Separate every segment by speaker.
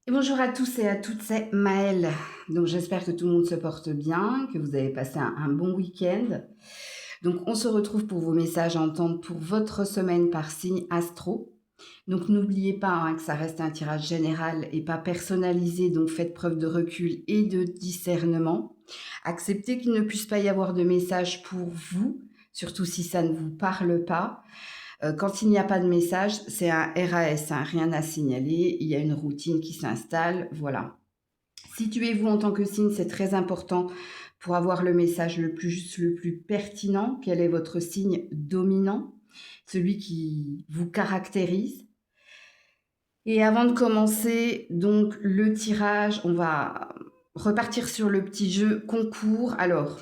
Speaker 1: Et bonjour à tous et à toutes, c'est Maëlle. Donc j'espère que tout le monde se porte bien, que vous avez passé un bon week-end. Donc on se retrouve pour vos messages à entendre pour votre semaine par signe astro. Donc n'oubliez pas que ça reste un tirage général et pas personnalisé, donc faites preuve de recul et de discernement. Acceptez qu'il ne puisse pas y avoir de message pour vous, surtout si ça ne vous parle pas. Quand il n'y a pas de message, c'est un RAS, rien à signaler, il y a une routine qui s'installe, voilà. Situez-vous en tant que signe, c'est très important pour avoir le message le plus juste, le plus pertinent. Quel est votre signe dominant, celui qui vous caractérise? Et avant de commencer donc le tirage, on va repartir sur le petit jeu concours. Alors,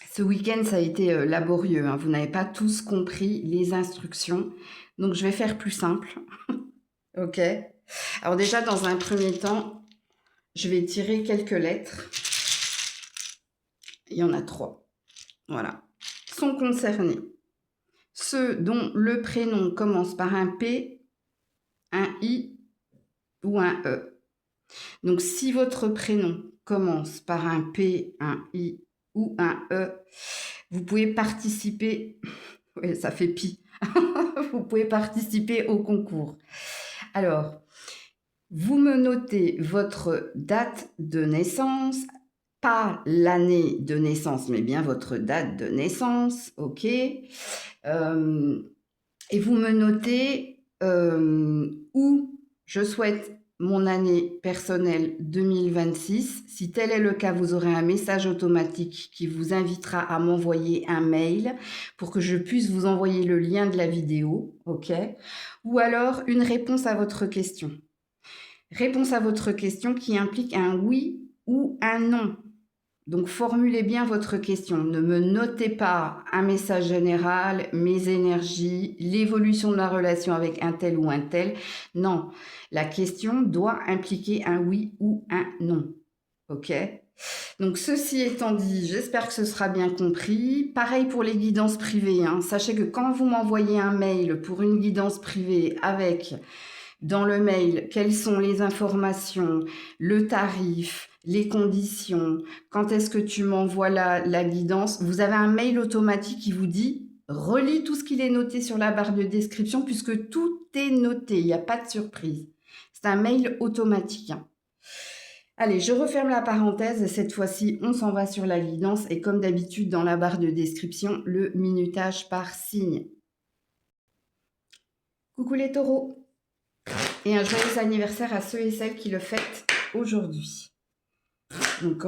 Speaker 1: ce week-end, ça a été laborieux, vous n'avez pas tous compris les instructions, donc je vais faire plus simple. Ok. Alors déjà, dans un premier temps, je vais tirer quelques lettres. Il y en a 3. Voilà. Sont concernés ceux dont le prénom commence par un P, un I ou un E. Donc si votre prénom commence par un P, un I ou un E, vous pouvez participer. Oui, ça fait pi. Vous pouvez participer au concours. Alors, vous me notez votre date de naissance, pas l'année de naissance, mais bien votre date de naissance, ok. Et vous me notez où je souhaite mon année personnelle 2026. Si tel est le cas, vous aurez un message automatique qui vous invitera à m'envoyer un mail pour que je puisse vous envoyer le lien de la vidéo, ok. Ou alors une réponse à votre question. Réponse à votre question qui implique un oui ou un non. Donc formulez bien votre question. Ne me notez pas un message général, mes énergies, l'évolution de ma relation avec un tel ou un tel. Non, la question doit impliquer un oui ou un non. Ok? Donc ceci étant dit, j'espère que ce sera bien compris. Pareil pour les guidances privées. Sachez que quand vous m'envoyez un mail pour une guidance privée avec dans le mail quelles sont les informations, le tarif, les conditions, quand est-ce que tu m'envoies la guidance, vous avez un mail automatique qui vous dit relis tout ce qu'il est noté sur la barre de description puisque tout est noté, il n'y a pas de surprise. C'est un mail automatique. Allez, je referme la parenthèse et cette fois-ci, on s'en va sur la guidance et comme d'habitude dans la barre de description, le minutage par signe. Coucou les taureaux! Et un joyeux anniversaire à ceux et celles qui le fêtent aujourd'hui. Donc,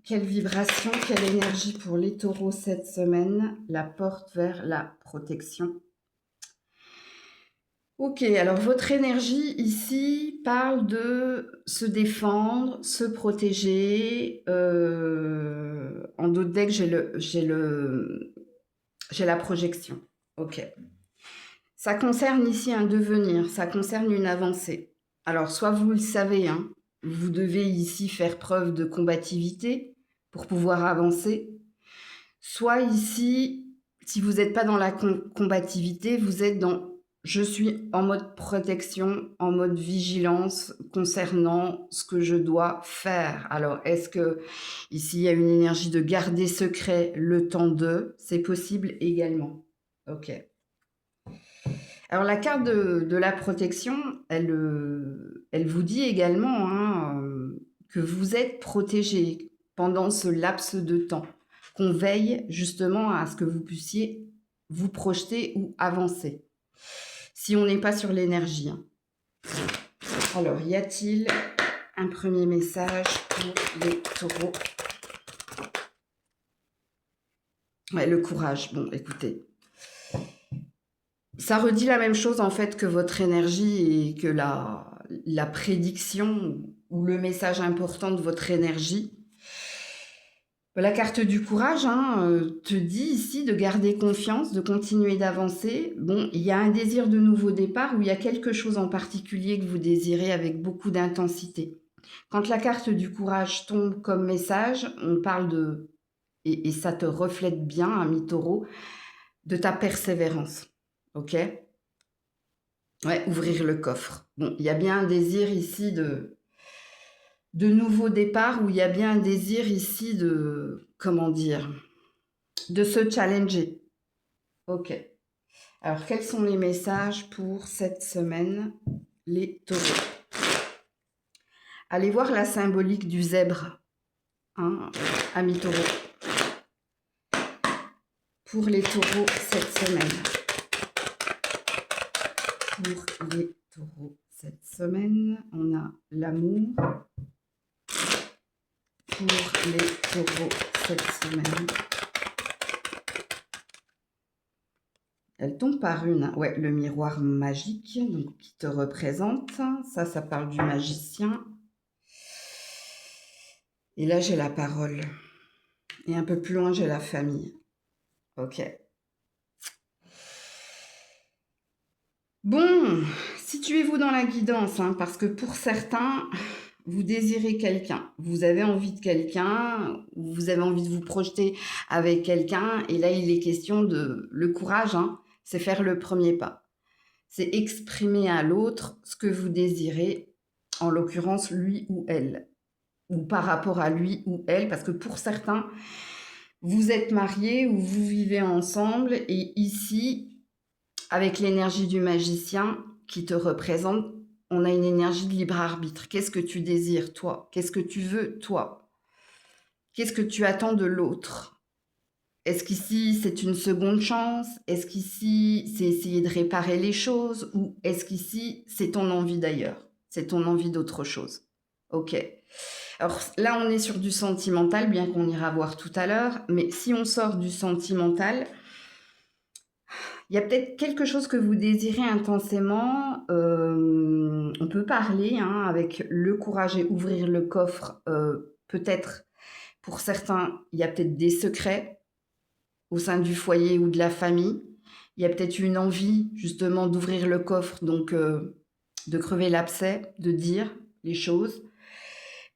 Speaker 1: quelle vibration, quelle énergie pour les taureaux cette semaine, la porte vers la protection. Ok, alors votre énergie ici parle de se défendre, se protéger. En d'autres decks, j'ai la projection. Ok. Ça concerne ici un devenir, ça concerne une avancée. Alors, soit vous le savez, vous devez ici faire preuve de combativité pour pouvoir avancer. Soit ici, si vous n'êtes pas dans la combativité, vous êtes dans je suis en mode protection, en mode vigilance concernant ce que je dois faire. Alors, est-ce que ici il y a une énergie de garder secret le temps de? C'est possible également. Ok. Alors la carte de la protection, elle vous dit également que vous êtes protégé pendant ce laps de temps, qu'on veille justement à ce que vous puissiez vous projeter ou avancer, si on n'est pas sur l'énergie. Alors, y a-t-il un premier message pour les taureaux? Ouais, le courage. Bon, écoutez. Ça redit la même chose en fait que votre énergie et que la prédiction ou le message important de votre énergie. La carte du courage te dit ici de garder confiance, de continuer d'avancer. Bon, il y a un désir de nouveau départ ou il y a quelque chose en particulier que vous désirez avec beaucoup d'intensité. Quand la carte du courage tombe comme message, on parle de, et ça te reflète bien, ami taureau, de ta persévérance. Ok ? Ouais, ouvrir le coffre. Bon, il y a bien un désir ici de nouveau départ, ou il y a bien un désir ici de, comment dire, de se challenger. Ok. Alors, quels sont les messages pour cette semaine, les taureaux? Allez voir la symbolique du zèbre, hein, amis taureaux. Pour les taureaux cette semaine. Pour les taureaux cette semaine, on a l'amour. Pour les taureaux cette semaine. Elle tombe par une, hein. Ouais, le miroir magique, donc qui te représente. Ça parle du magicien. Et là, j'ai la parole. Et un peu plus loin, j'ai la famille. Ok. Bon, situez-vous dans la guidance, hein, parce que pour certains, vous désirez quelqu'un, vous avez envie de quelqu'un, vous avez envie de vous projeter avec quelqu'un, et là, il est question de... Le courage, hein, c'est faire le premier pas. C'est exprimer à l'autre ce que vous désirez, en l'occurrence lui ou elle, ou par rapport à lui ou elle, parce que pour certains, vous êtes mariés ou vous vivez ensemble, et ici, avec l'énergie du magicien qui te représente, on a une énergie de libre arbitre. Qu'est-ce que tu désires, toi? Qu'est-ce que tu veux, toi? Qu'est-ce que tu attends de l'autre? Est-ce qu'ici, c'est une seconde chance? Est-ce qu'ici, c'est essayer de réparer les choses? Ou est-ce qu'ici, c'est ton envie d'ailleurs? C'est ton envie d'autre chose? Ok. Alors là, on est sur du sentimental, bien qu'on ira voir tout à l'heure. Mais si on sort du sentimental, il y a peut-être quelque chose que vous désirez intensément. On peut parler, hein, avec le courage et ouvrir le coffre. Peut-être, pour certains, il y a peut-être des secrets au sein du foyer ou de la famille. Il y a peut-être une envie, justement, d'ouvrir le coffre, donc de crever l'abcès, de dire les choses.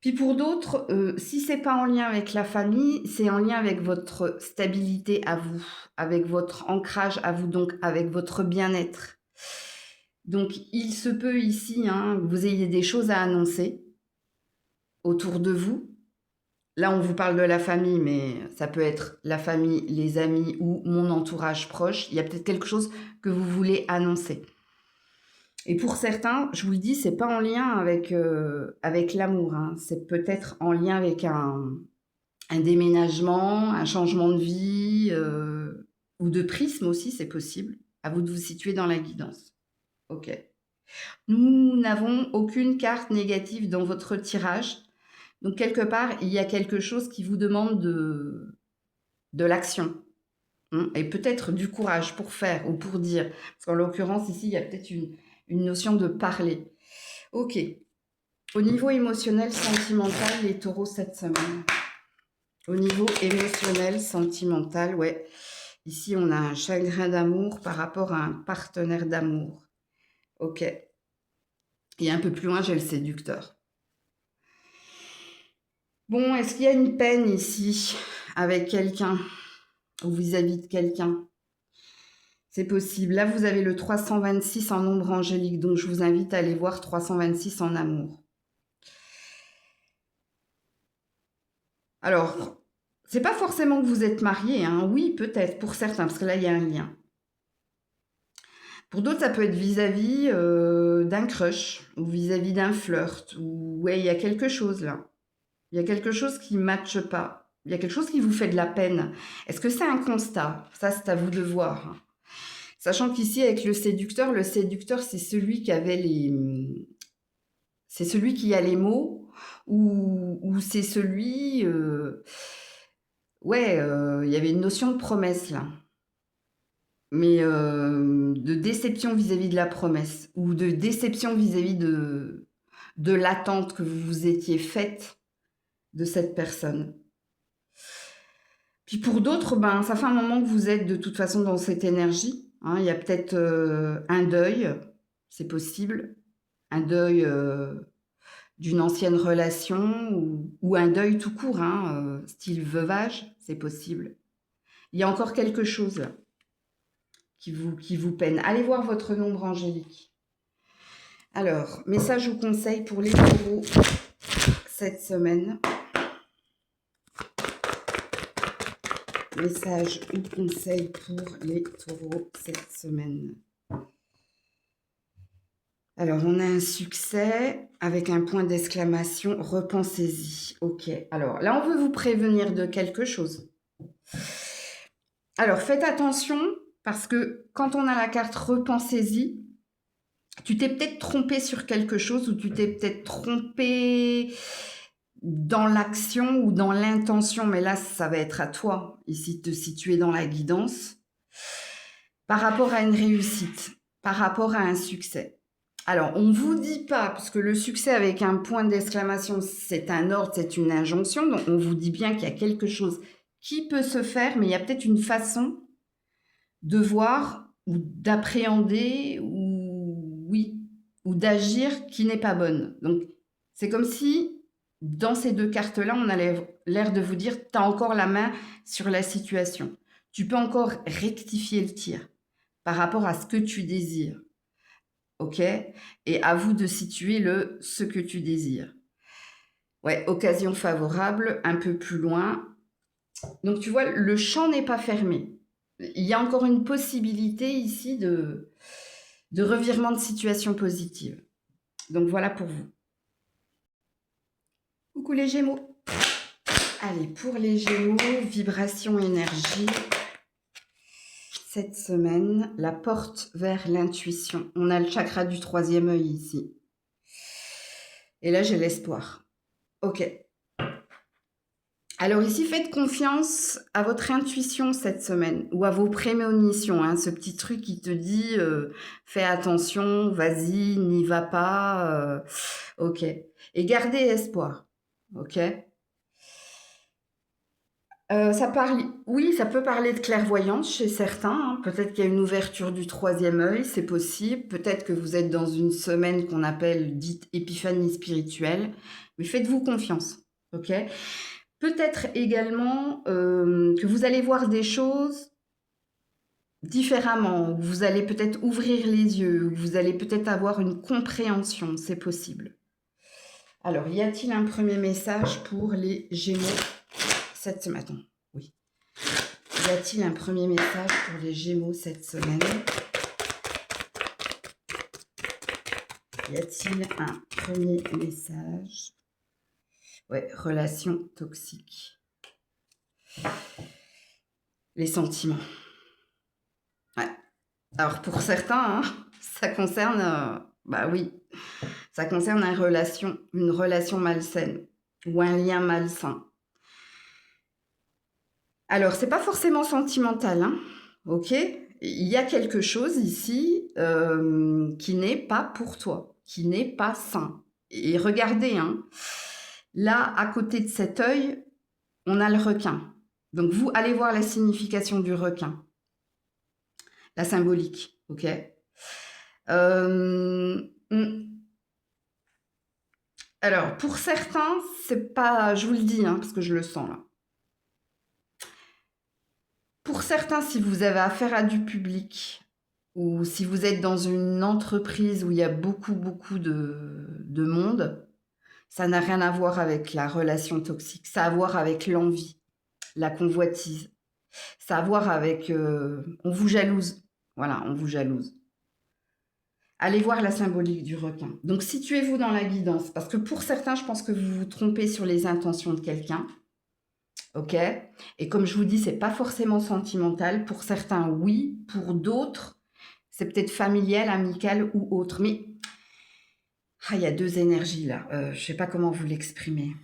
Speaker 1: Puis pour d'autres, si c'est pas en lien avec la famille, c'est en lien avec votre stabilité à vous, avec votre ancrage à vous, donc avec votre bien-être. Donc il se peut ici, hein, que vous ayez des choses à annoncer autour de vous. Là, on vous parle de la famille, mais ça peut être la famille, les amis ou mon entourage proche. Il y a peut-être quelque chose que vous voulez annoncer. Et pour certains, je vous le dis, c'est pas en lien avec l'amour, hein. C'est peut-être en lien avec un déménagement, un changement de vie, ou de prisme aussi, c'est possible. À vous de vous situer dans la guidance. Ok. Nous n'avons aucune carte négative dans votre tirage. Donc, quelque part, il y a quelque chose qui vous demande de l'action, hein, et peut-être du courage pour faire ou pour dire. Parce qu'en l'occurrence, ici, il y a peut-être une notion de parler. Ok. Au niveau émotionnel, sentimental, les taureaux cette semaine. Au niveau émotionnel, sentimental, ouais. Ici, on a un chagrin d'amour par rapport à un partenaire d'amour. Ok. Et un peu plus loin, j'ai le séducteur. Bon, est-ce qu'il y a une peine ici avec quelqu'un ou vis-à-vis de quelqu'un? C'est possible. Là, vous avez le 326 en nombre angélique, donc je vous invite à aller voir 326 en amour. Alors, c'est pas forcément que vous êtes marié, hein. Oui, peut-être, pour certains, parce que là, il y a un lien. Pour d'autres, ça peut être vis-à-vis d'un crush ou vis-à-vis d'un flirt. Ou ouais, il y a quelque chose là. Il y a quelque chose qui ne matche pas. Il y a quelque chose qui vous fait de la peine. Est-ce que c'est un constat? Ça, c'est à vous de voir, hein. Sachant qu'ici, avec le séducteur, c'est celui qui avait les... C'est celui qui a les mots, ou c'est celui... Ouais, il y avait une notion de promesse là. Mais de déception vis-à-vis de la promesse, ou de déception vis-à-vis de l'attente que vous vous étiez faite de cette personne. Puis pour d'autres, ben, ça fait un moment que vous êtes de toute façon dans cette énergie, hein. Il y a peut-être un deuil, c'est possible, un deuil d'une ancienne relation, ou un deuil tout court, hein, style veuvage, c'est possible. Il y a encore quelque chose là qui vous peine. Allez voir votre nombre angélique. Alors, message ou conseil pour les taureaux cette semaine. Message ou conseil pour les taureaux cette semaine. Alors, on a un succès avec un point d'exclamation. Repensez-y. Ok. Alors, là, on veut vous prévenir de quelque chose. Alors, faites attention parce que quand on a la carte repensez-y, tu t'es peut-être trompé sur quelque chose ou tu t'es peut-être trompé dans l'action ou dans l'intention, mais là, ça va être à toi, ici, de te situer dans la guidance, par rapport à une réussite, par rapport à un succès. Alors, on ne vous dit pas, parce que le succès avec un point d'exclamation, c'est un ordre, c'est une injonction, donc on vous dit bien qu'il y a quelque chose qui peut se faire, mais il y a peut-être une façon de voir ou d'appréhender ou oui, ou d'agir qui n'est pas bonne. Donc, c'est comme si, dans ces deux cartes-là, on a l'air de vous dire, tu as encore la main sur la situation. Tu peux encore rectifier le tir par rapport à ce que tu désires. OK? Et à vous de situer ce que tu désires. Ouais, occasion favorable, un peu plus loin. Donc, tu vois, le champ n'est pas fermé. Il y a encore une possibilité ici de revirement de situation positive. Donc, voilà pour vous. Coucou les Gémeaux. Allez, pour les Gémeaux, vibration énergie. Cette semaine, la porte vers l'intuition. On a le chakra du troisième œil ici. Et là, j'ai l'espoir. Ok. Alors ici, faites confiance à votre intuition cette semaine ou à vos prémonitions. Hein, ce petit truc qui te dit fais attention, vas-y, n'y va pas. Ok. Et gardez espoir. Ok. Oui, ça peut parler de clairvoyance chez certains. Hein. Peut-être qu'il y a une ouverture du troisième œil, c'est possible. Peut-être que vous êtes dans une semaine qu'on appelle dite épiphanie spirituelle. Mais faites-vous confiance. Ok. Peut-être également que vous allez voir des choses différemment, vous allez peut-être ouvrir les yeux, vous allez peut-être avoir une compréhension, c'est possible. Alors, y a-t-il un premier message pour les Gémeaux cette semaine? Attends, oui. Y a-t-il un premier message pour les Gémeaux cette semaine? Y a-t-il un premier message? Ouais, relation toxique. Les sentiments. Ouais. Alors pour certains, hein, ça concerne, bah oui, ça concerne une relation malsaine ou un lien malsain. Alors c'est pas forcément sentimental, hein, ok? Il y a quelque chose ici qui n'est pas pour toi, qui n'est pas sain. Et regardez, hein, là à côté de cet œil, on a le requin. Donc vous allez voir la signification du requin, la symbolique, ok? Alors, pour certains, c'est pas, je vous le dis, hein, parce que je le sens là. Pour certains, si vous avez affaire à du public ou si vous êtes dans une entreprise où il y a beaucoup de monde, ça n'a rien à voir avec la relation toxique. Ça a à voir avec l'envie, la convoitise. Ça a à voir avec on vous jalouse. Voilà, on vous jalouse. Allez voir la symbolique du requin. Donc, situez-vous dans la guidance. Parce que pour certains, je pense que vous vous trompez sur les intentions de quelqu'un. Ok? Et comme je vous dis, c'est pas forcément sentimental. Pour certains, oui. Pour d'autres, c'est peut-être familial, amical ou autre. Mais il y a deux énergies là. Je sais pas comment vous l'exprimer.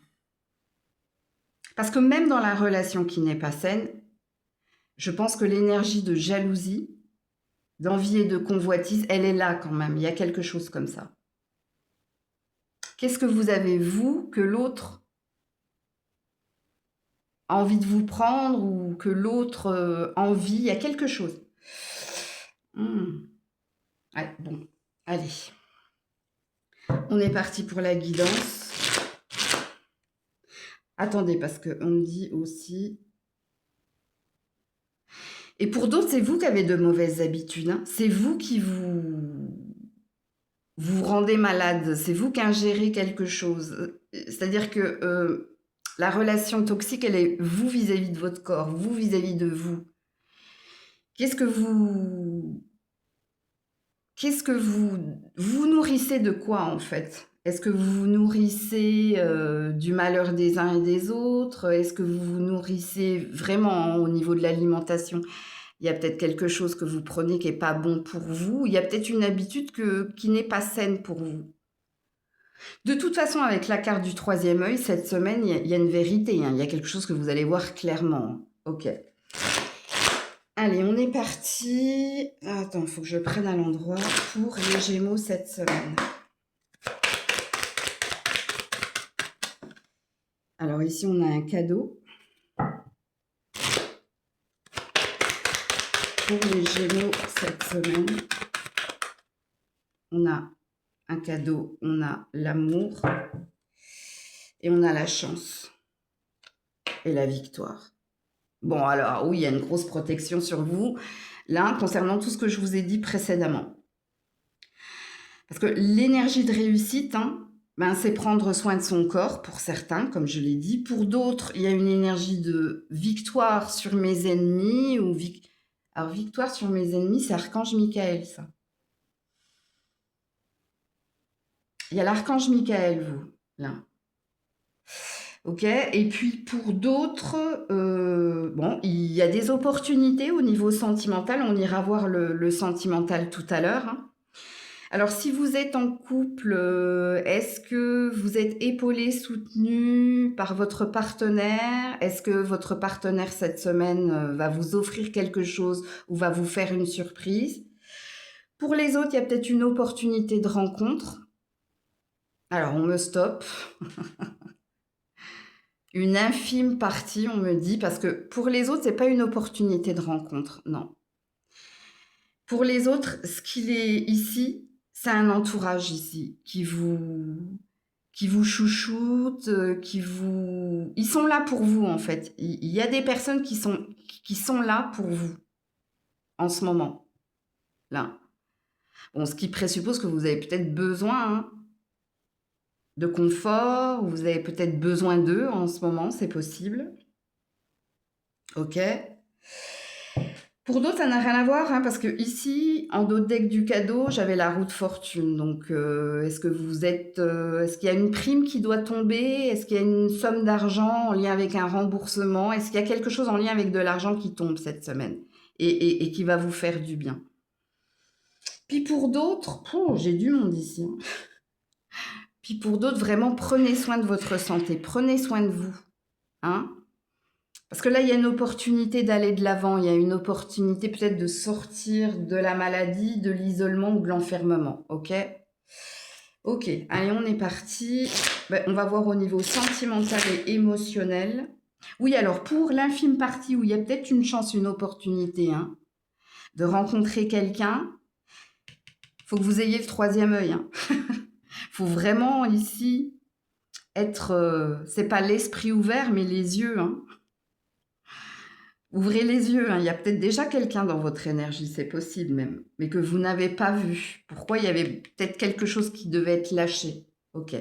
Speaker 1: Parce que même dans la relation qui n'est pas saine, je pense que l'énergie de jalousie, d'envie et de convoitise, elle est là quand même. Il y a quelque chose comme ça. Qu'est-ce que vous avez, vous, que l'autre a envie de vous prendre ou que l'autre envie? Il y a quelque chose. Ouais, bon, allez. On est parti pour la guidance. Attendez, parce qu'on me dit aussi... Et pour d'autres, c'est vous qui avez de mauvaises habitudes. Hein. C'est vous qui vous vous rendez malade, c'est vous qui ingérez quelque chose. C'est-à-dire que la relation toxique, elle est vous vis-à-vis de votre corps, vous vis-à-vis de vous. Qu'est-ce que vous nourrissez de quoi en fait? Est-ce que vous vous nourrissez du malheur des uns et des autres? Est-ce que vous vous nourrissez vraiment au niveau de l'alimentation? Il y a peut-être quelque chose que vous prenez qui n'est pas bon pour vous. Il y a peut-être une habitude qui n'est pas saine pour vous. De toute façon, avec la carte du troisième œil, cette semaine, il y a une vérité. Hein. Il y a quelque chose que vous allez voir clairement. Ok. Allez, on est parti. Attends, il faut que je prenne à l'endroit pour les Gémeaux cette semaine. Alors ici, on a un cadeau. Pour les Gémeaux cette semaine, on a un cadeau, on a l'amour et on a la chance et la victoire. Bon, alors oui, il y a une grosse protection sur vous, là, concernant tout ce que je vous ai dit précédemment. Parce que l'énergie de réussite, hein, c'est prendre soin de son corps, pour certains, comme je l'ai dit. Pour d'autres, il y a une énergie de victoire sur mes ennemis. Alors, victoire sur mes ennemis, c'est Archange Michael, ça. Il y a l'Archange Michael, vous, là. Ok, et puis pour d'autres, bon, il y a des opportunités au niveau sentimental. On ira voir le sentimental tout à l'heure. Hein. Alors, si vous êtes en couple, est-ce que vous êtes épaulé, soutenu par votre partenaire? Est-ce que votre partenaire cette semaine va vous offrir quelque chose ou va vous faire une surprise? Pour les autres, il y a peut-être une opportunité de rencontre. Alors, on me stoppe. Une infime partie, on me dit, parce que pour les autres, c'est pas une opportunité de rencontre, non. Pour les autres, ce qu'il est ici, c'est un entourage ici qui vous chouchoute, ils sont là pour vous en fait. Il y a des personnes qui sont là pour vous en ce moment, là. Bon, ce qui présuppose que vous avez peut-être besoin hein, de confort, vous avez peut-être besoin d'eux en ce moment, c'est possible. Ok. Pour d'autres, ça n'a rien à voir, hein, parce que ici, en dos de deck du cadeau, j'avais la roue de fortune. Donc, est-ce qu'il y a une prime qui doit tomber? Est-ce qu'il y a une somme d'argent en lien avec un remboursement? Est-ce qu'il y a quelque chose en lien avec de l'argent qui tombe cette semaine et qui va vous faire du bien? Puis pour d'autres, j'ai du monde ici. Hein. Puis pour d'autres, vraiment, prenez soin de votre santé, prenez soin de vous. Hein? Parce que là, il y a une opportunité d'aller de l'avant, il y a une opportunité peut-être de sortir de la maladie, de l'isolement ou de l'enfermement, ok? Ok, allez, on est parti. On va voir au niveau sentimental et émotionnel. Oui, alors pour l'infime partie où il y a peut-être une chance, une opportunité hein, de rencontrer quelqu'un, il faut que vous ayez le troisième œil. Hein. Faut vraiment ici être, c'est pas l'esprit ouvert, mais les yeux. Hein. Ouvrez les yeux, hein. Il y a peut-être déjà quelqu'un dans votre énergie, c'est possible même, mais que vous n'avez pas vu. Pourquoi? Il y avait peut-être quelque chose qui devait être lâché. Ok.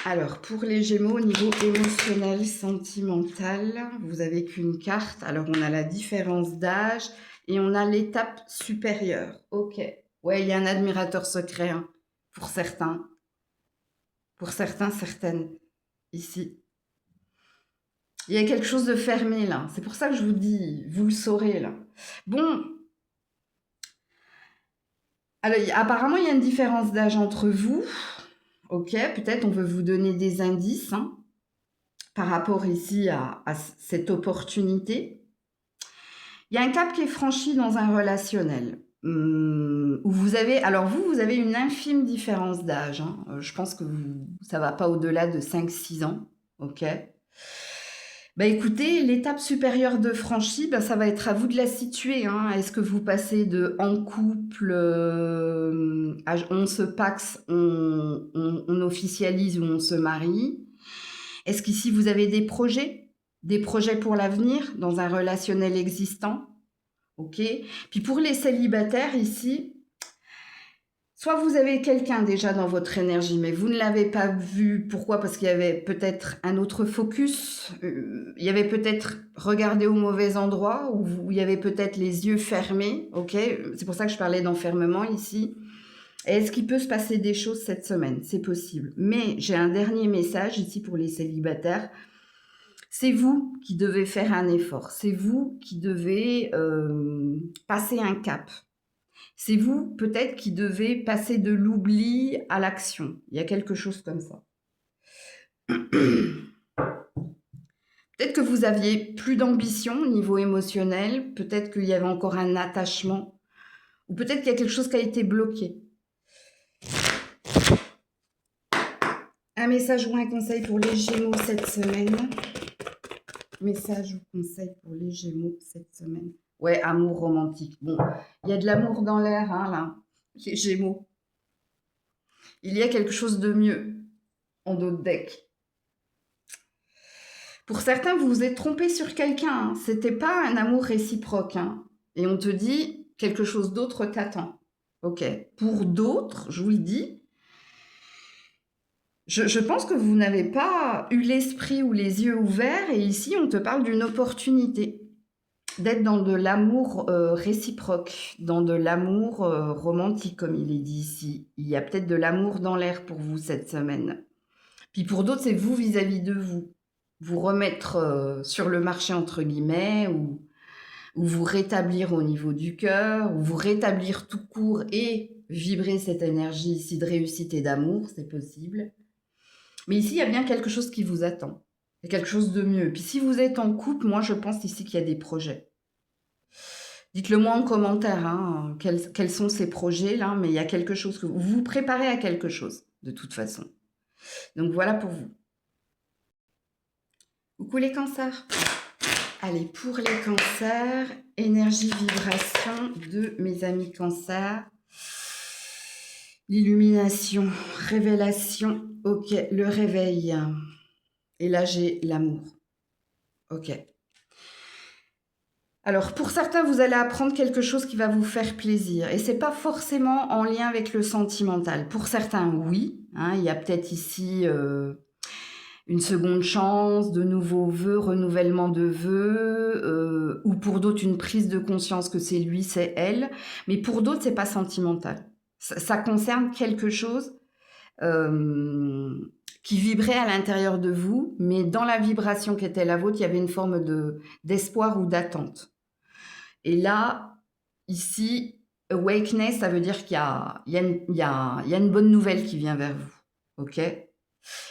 Speaker 1: Alors, pour les Gémeaux, au niveau émotionnel, sentimental, vous n'avez qu'une carte. Alors, on a la différence d'âge et on a l'étape supérieure. Ok. Ouais, il y a un admirateur secret hein, pour certains. Pour certains, certaines. Ici. Il y a quelque chose de fermé là. C'est pour ça que je vous dis, vous le saurez là. Bon. Alors, apparemment, il y a une différence d'âge entre vous. Ok, peut-être on veut vous donner des indices hein, par rapport ici à cette opportunité. Il y a un cap qui est franchi dans un relationnel. Où vous avez, alors vous avez une infime différence d'âge. Hein. Je pense que ça ne va pas au-delà de 5-6 ans. Ok. Écoutez, l'étape supérieure de franchie, ça va être à vous de la situer. Hein. Est-ce que vous passez de en couple, on se paxe, on officialise ou on se marie? Est-ce qu'ici vous avez des projets pour l'avenir dans un relationnel existant? Ok. Puis pour les célibataires ici, soit vous avez quelqu'un déjà dans votre énergie, mais vous ne l'avez pas vu. Pourquoi? Parce qu'il y avait peut-être un autre focus, il y avait peut-être regardé au mauvais endroit, ou il y avait peut-être les yeux fermés, ok? C'est pour ça que je parlais d'enfermement ici. Est-ce qu'il peut se passer des choses cette semaine? C'est possible. Mais j'ai un dernier message ici pour les célibataires. C'est vous qui devez faire un effort. C'est vous qui devez passer un cap. C'est vous peut-être qui devez passer de l'oubli à l'action. Il y a quelque chose comme ça. Peut-être que vous aviez plus d'ambition au niveau émotionnel. Peut-être qu'il y avait encore un attachement. Ou peut-être qu'il y a quelque chose qui a été bloqué. Un message ou un conseil pour les Gémeaux cette semaine. Message ou conseil pour les Gémeaux cette semaine. Ouais, amour romantique. Bon, il y a de l'amour dans l'air, hein, là, les Gémeaux. Il y a quelque chose de mieux en dos de deck. Pour certains, vous vous êtes trompé sur quelqu'un. Hein. C'était pas un amour réciproque. Hein. Et on te dit, quelque chose d'autre t'attend. Ok. Pour d'autres, je vous le dis, je pense que vous n'avez pas eu l'esprit ou les yeux ouverts. Et ici, on te parle d'une opportunité d'être dans de l'amour réciproque, dans de l'amour romantique, comme il est dit ici. Il y a peut-être de l'amour dans l'air pour vous cette semaine. Puis pour d'autres, c'est vous vis-à-vis de vous. Vous remettre sur le marché, entre guillemets, ou vous rétablir au niveau du cœur, ou vous rétablir tout court et vibrer cette énergie ici de réussite et d'amour, c'est possible. Mais ici, il y a bien quelque chose qui vous attend. Il y a quelque chose de mieux. Puis si vous êtes en couple, moi, je pense ici qu'il y a des projets. Dites-le moi en commentaire, hein, quels sont ces projets-là, mais il y a quelque chose que vous vous préparez à quelque chose, de toute façon. Donc voilà pour vous. Coucou les cancers. Allez, pour les cancers, énergie, vibration de mes amis cancers. L'illumination, révélation, ok, le réveil. Et là, j'ai l'amour. Ok. Alors, pour certains, vous allez apprendre quelque chose qui va vous faire plaisir. Et c'est pas forcément en lien avec le sentimental. Pour certains, oui. Hein, il y a peut-être ici une seconde chance, de nouveaux vœux, renouvellement de vœux, ou pour d'autres, une prise de conscience que c'est lui, c'est elle. Mais pour d'autres, c'est pas sentimental. Ça concerne quelque chose qui vibrait à l'intérieur de vous, mais dans la vibration qui était la vôtre, il y avait une forme d'espoir ou d'attente. Et là, ici, awakeness, ça veut dire qu'il y a une bonne nouvelle qui vient vers vous. Ok?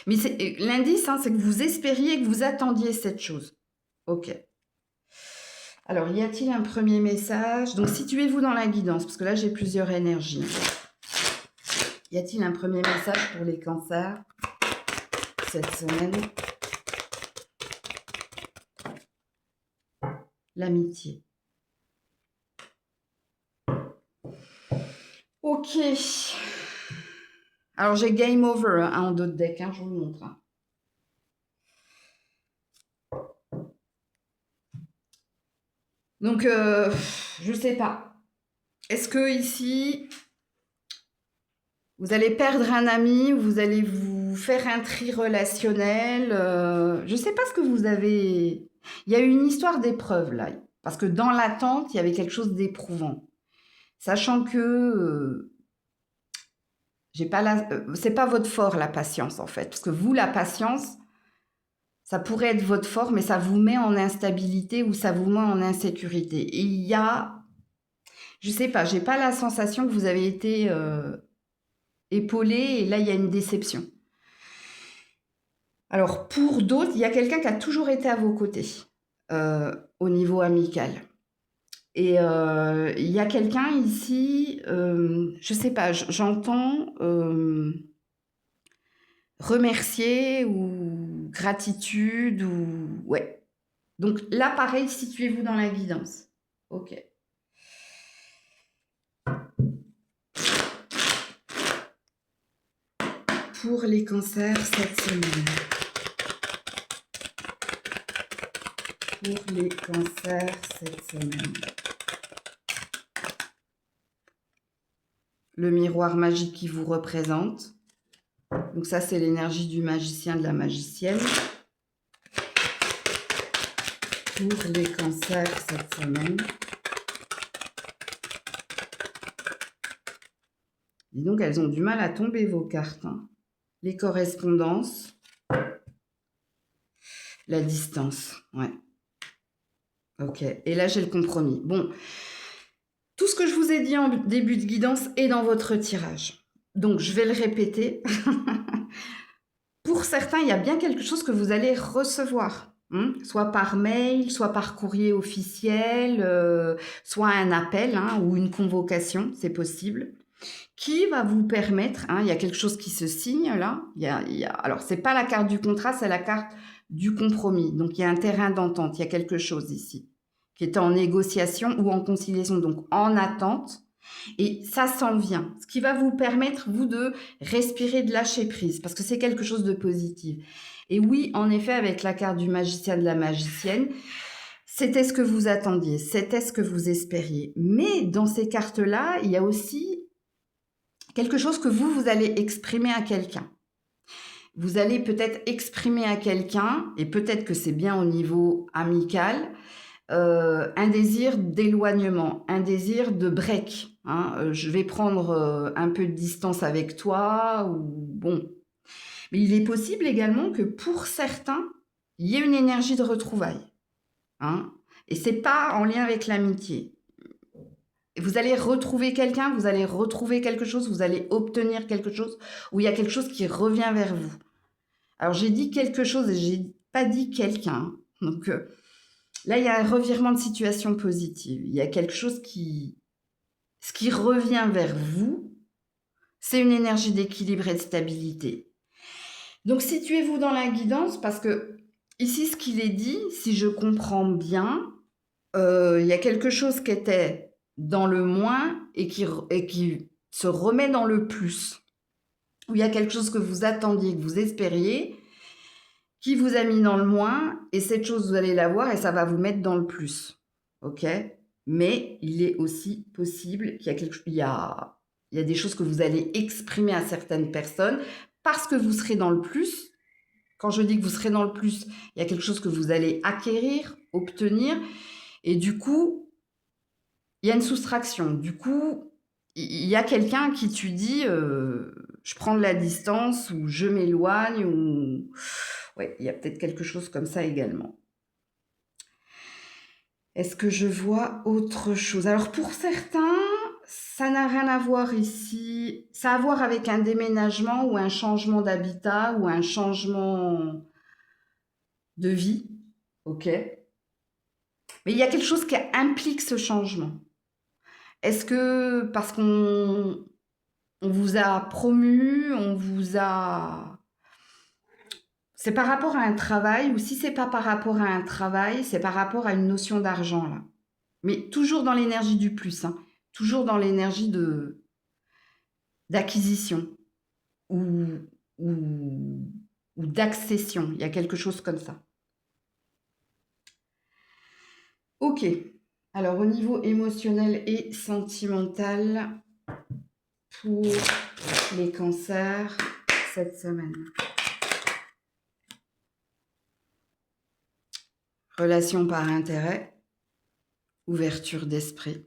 Speaker 1: Mais l'indice, hein, c'est que vous espériez, que vous attendiez cette chose. Ok. Alors, y a-t-il un premier message? Donc, situez-vous dans la guidance, parce que là, j'ai plusieurs énergies. Y a-t-il un premier message pour les cancers cette semaine? L'amitié. Ok. Alors, j'ai game over hein, en dos de deck, hein, je vous le montre. Hein. Donc, je sais pas. Est-ce que ici, vous allez perdre un ami, vous allez vous faire un tri relationnel? Je sais pas ce que vous avez... Il y a eu une histoire d'épreuve, là. Parce que dans l'attente, il y avait quelque chose d'éprouvant. Sachant que... c'est pas votre fort, la patience, en fait. Parce que vous, la patience, ça pourrait être votre fort, mais ça vous met en instabilité ou ça vous met en insécurité. Et il y a... Je sais pas, j'ai pas la sensation que vous avez été épaulé et là, il y a une déception. Alors, pour d'autres, il y a quelqu'un qui a toujours été à vos côtés au niveau amical. Et il y a quelqu'un ici, je sais pas, j'entends remercier ou gratitude ou... Ouais. Donc là, pareil, situez-vous dans la guidance. Ok. Pour les cancers cette semaine. Pour les cancers cette semaine. le miroir magique qui vous représente. Donc ça, c'est l'énergie du magicien, de la magicienne. Pour les cancers cette semaine. Dis donc, elles ont du mal à tomber, vos cartes. Hein. Les correspondances. La distance, ouais. Ok, et là, j'ai le compromis. Bon, tout ce que je vous ai dit en début de guidance est dans votre tirage. Donc, je vais le répéter. Pour certains, il y a bien quelque chose que vous allez recevoir. Soit par mail, soit par courrier officiel, soit un appel ou une convocation, c'est possible, qui va vous permettre, il y a quelque chose qui se signe là, alors c'est pas la carte du contrat, c'est la carte du compromis, donc il y a un terrain d'entente, il y a quelque chose ici, qui est en négociation ou en conciliation, donc en attente, et ça s'en vient, ce qui va vous permettre, vous, de respirer, de lâcher prise, parce que c'est quelque chose de positif. Et oui, en effet, avec la carte du magicien, de la magicienne, c'était ce que vous attendiez, c'était ce que vous espériez. Mais dans ces cartes-là, il y a aussi quelque chose que vous allez exprimer à quelqu'un. Vous allez peut-être exprimer à quelqu'un, et peut-être que c'est bien au niveau amical, un désir d'éloignement, un désir de break. Je vais prendre un peu de distance avec toi, ou bon. Mais il est possible également que pour certains, il y ait une énergie de retrouvailles. Et c'est pas en lien avec l'amitié. Vous allez retrouver quelqu'un, vous allez retrouver quelque chose, vous allez obtenir quelque chose, ou il y a quelque chose qui revient vers vous. Alors j'ai dit quelque chose et j'ai pas dit quelqu'un. Donc là, il y a un revirement de situation positive. Il y a quelque chose ce qui revient vers vous, c'est une énergie d'équilibre et de stabilité. Donc situez-vous dans la guidance, parce que ici, ce qu'il est dit, si je comprends bien, il y a quelque chose qui était dans le moins et qui se remet dans le plus. Où il y a quelque chose que vous attendiez, que vous espériez, qui vous a mis dans le moins, et cette chose, vous allez la voir et ça va vous mettre dans le plus. Ok ? Mais il est aussi possible qu'il y a des choses que vous allez exprimer à certaines personnes parce que vous serez dans le plus. Quand je dis que vous serez dans le plus, il y a quelque chose que vous allez acquérir, obtenir, et du coup, il y a une soustraction. Du coup, il y a quelqu'un qui tu dis je prends de la distance, ou je m'éloigne, ou ouais, il y a peut-être quelque chose comme ça également. Est-ce que je vois autre chose? Alors pour certains, ça n'a rien à voir ici. Ça a à voir avec un déménagement ou un changement d'habitat ou un changement de vie. Ok. Mais il y a quelque chose qui implique ce changement. Est-ce que parce qu'on vous a promu, c'est par rapport à un travail, ou si c'est pas par rapport à un travail, c'est par rapport à une notion d'argent, là. Mais toujours dans l'énergie du plus, toujours dans l'énergie d'acquisition ou, ou, ou d'accession. Il y a quelque chose comme ça. Ok. Alors, au niveau émotionnel et sentimental, pour les cancers cette semaine. Relation par intérêt, ouverture d'esprit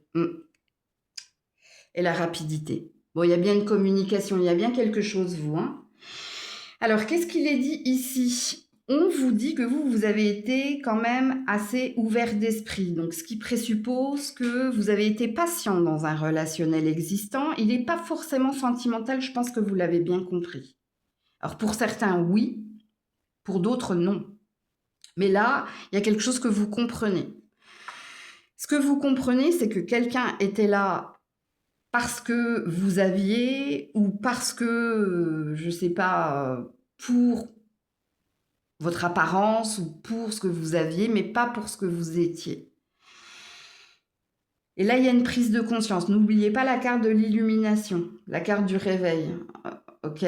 Speaker 1: et la rapidité. Bon, il y a bien une communication, il y a bien quelque chose, vous. Alors, qu'est-ce qu'il est dit ici? On vous dit que vous avez été quand même assez ouvert d'esprit, donc ce qui présuppose que vous avez été patient dans un relationnel existant. Il n'est pas forcément sentimental, je pense que vous l'avez bien compris. Alors, pour certains, oui, pour d'autres, non. Mais là, il y a quelque chose que vous comprenez. Ce que vous comprenez, c'est que quelqu'un était là parce que vous aviez, ou parce que, je ne sais pas, pour votre apparence ou pour ce que vous aviez, mais pas pour ce que vous étiez. Et là, il y a une prise de conscience. N'oubliez pas la carte de l'illumination, la carte du réveil. Ok ?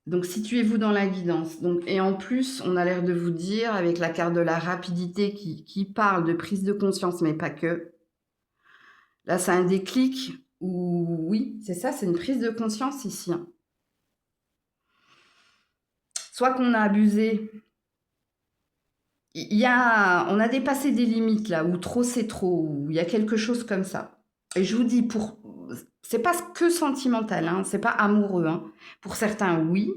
Speaker 1: Donc, situez-vous dans la guidance. Donc, et en plus, on a l'air de vous dire, avec la carte de la rapidité qui parle de prise de conscience, mais pas que. Là, c'est un déclic. ou oui, c'est ça, c'est une prise de conscience ici, hein. Soit qu'on a abusé, on a dépassé des limites là, ou trop c'est trop, ou il y a quelque chose comme ça. Et je vous dis, c'est pas que sentimental, hein, c'est pas amoureux, hein. Pour certains, oui,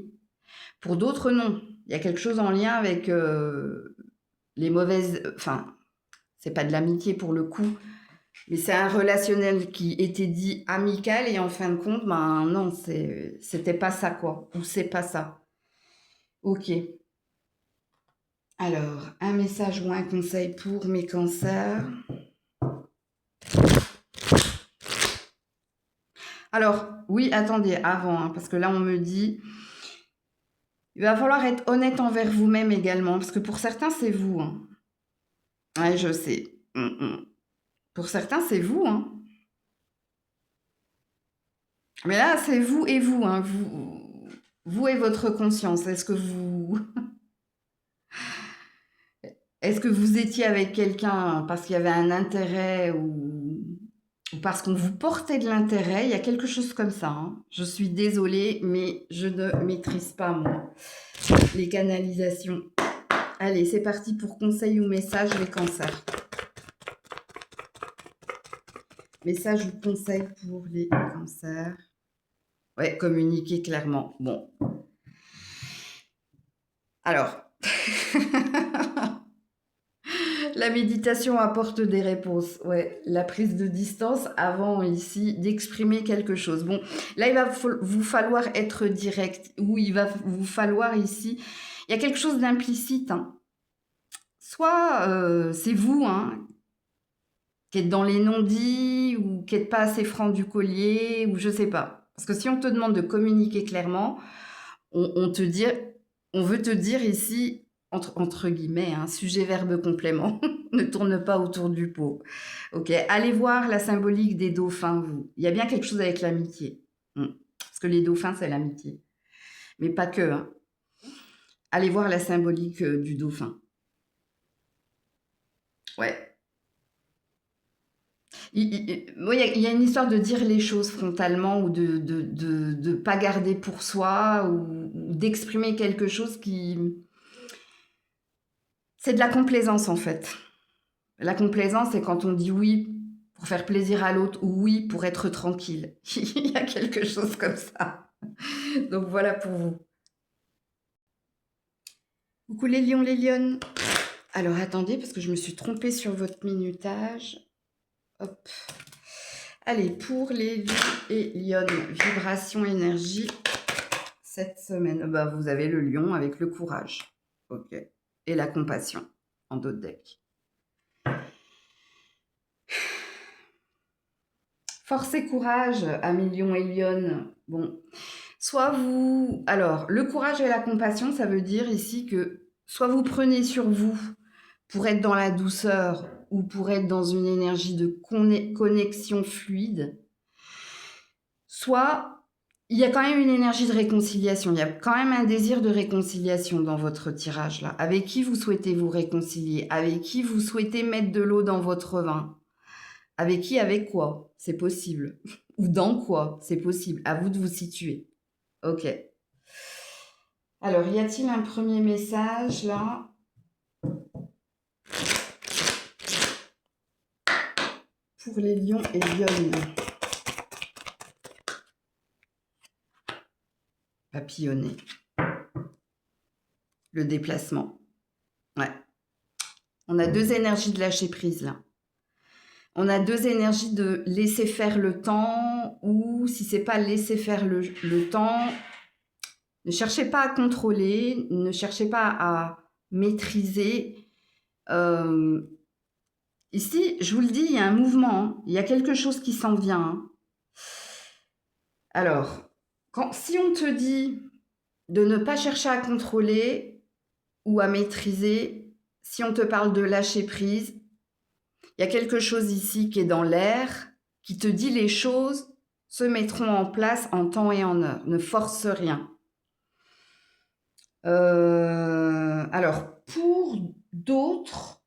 Speaker 1: pour d'autres, non. Il y a quelque chose en lien avec les mauvaises, enfin, c'est pas de l'amitié pour le coup, mais c'est un relationnel qui était dit amical et en fin de compte, ben non, c'était pas ça quoi, ou c'est pas ça. Ok. Alors, un message ou un conseil pour mes cancers. Alors, oui, attendez, avant, hein, parce que là, on me dit, il va falloir être honnête envers vous-même également, parce que pour certains, c'est vous, hein. Ouais, je sais. Pour certains, c'est vous, hein. Mais là, c'est vous, hein. Vous et votre conscience. Est-ce que vous étiez avec quelqu'un parce qu'il y avait un intérêt ou parce qu'on vous portait de l'intérêt? Il y a quelque chose comme ça, hein. Je suis désolée, mais je ne maîtrise pas, moi, les canalisations. Allez, c'est parti pour conseil ou message, les cancers. Message ou conseil pour les cancers. Ouais, communiquer clairement. Bon. Alors, la méditation apporte des réponses. Ouais, la prise de distance avant ici d'exprimer quelque chose. Bon, là, il va vous falloir être direct, ou il va vous falloir ici. Il y a quelque chose d'implicite, hein. Soit c'est vous, hein, qui êtes dans les non-dits ou qui n'êtes pas assez franc du collier, ou je sais pas. Parce que si on te demande de communiquer clairement, on veut te dire ici, entre guillemets, hein, sujet, verbe, complément, ne tourne pas autour du pot. Ok, allez voir la symbolique des dauphins, vous. Il y a bien quelque chose avec l'amitié. Parce que les dauphins, c'est l'amitié. Mais pas que, hein. Allez voir la symbolique du dauphin. Ouais. Il y a une histoire de dire les choses frontalement ou de pas garder pour soi ou d'exprimer quelque chose qui... C'est de la complaisance en fait. La complaisance, c'est quand on dit oui pour faire plaisir à l'autre ou oui pour être tranquille. Il y a quelque chose comme ça. Donc voilà pour vous. Coucou les lions, les lionnes. Alors attendez, parce que je me suis trompée sur votre minutage. Hop. Allez, pour les lions et lionnes, vibration, énergie, cette semaine, bah, vous avez le lion avec le courage. Ok. Et la compassion en dos de deck. Force et courage, amis lions et lionnes. Bon, soit vous... Alors, le courage et la compassion, ça veut dire ici que soit vous prenez sur vous pour être dans la douceur ou pour être dans une énergie de connexion fluide, soit il y a quand même une énergie de réconciliation, il y a quand même un désir de réconciliation dans votre tirage là. Avec qui vous souhaitez vous réconcilier? Avec qui vous souhaitez mettre de l'eau dans votre vin? Avec qui? Avec quoi? C'est possible. Ou dans quoi? C'est possible. À vous de vous situer. Ok. Alors, y a-t-il un premier message là? Pour les lions et lionnes. Papillonner. Le déplacement. Ouais. On a deux énergies de lâcher prise là. On a deux énergies de laisser faire le temps ou si c'est pas laisser faire le temps, ne cherchez pas à contrôler, ne cherchez pas à maîtriser. Ici, je vous le dis, il y a un mouvement, hein. Il y a quelque chose qui s'en vient, hein. Alors, si on te dit de ne pas chercher à contrôler ou à maîtriser, si on te parle de lâcher prise, il y a quelque chose ici qui est dans l'air, qui te dit les choses se mettront en place en temps et en heure. Ne force rien. Alors, pour d'autres,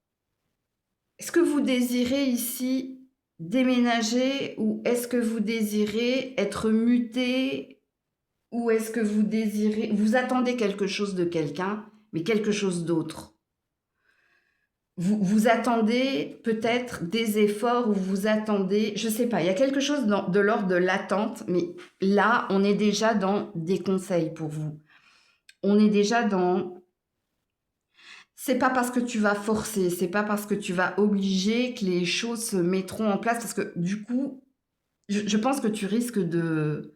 Speaker 1: est-ce que vous désirez ici déménager ou est-ce que vous désirez être muté ou est-ce que vous désirez... Vous attendez quelque chose de quelqu'un, mais quelque chose d'autre. Vous attendez peut-être des efforts ou vous attendez... Je sais pas, il y a quelque chose de l'ordre de l'attente, mais là, on est déjà dans des conseils pour vous. On est déjà dans... C'est pas parce que tu vas forcer, c'est pas parce que tu vas obliger que les choses se mettront en place, parce que du coup, je pense que tu risques de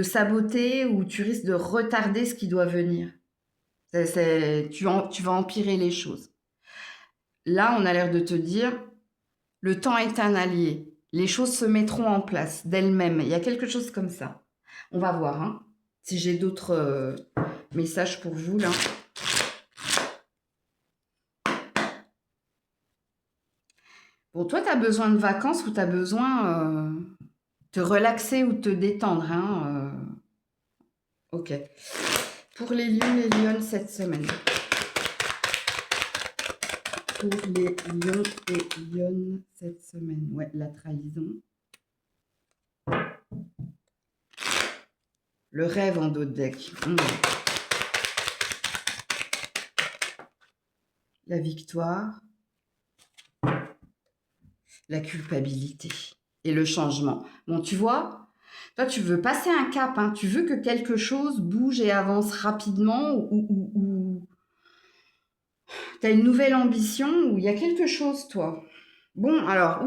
Speaker 1: saboter ou tu risques de retarder ce qui doit venir. Tu vas empirer les choses. Là, on a l'air de te dire, le temps est un allié. Les choses se mettront en place d'elles-mêmes. Il y a quelque chose comme ça. On va voir hein, si j'ai d'autres messages pour vous là. Bon, toi, tu as besoin de vacances ou tu as besoin de te relaxer ou de te détendre. Hein, ok. Pour les lions, les lionnes cette semaine. Pour les lions et lionnes cette semaine. Ouais, la trahison. Le rêve en dos de deck. La victoire. La culpabilité et le changement. Bon, tu vois, toi, tu veux passer un cap, hein, tu veux que quelque chose bouge et avance rapidement ou tu as une nouvelle ambition ou il y a quelque chose, toi. Bon, alors,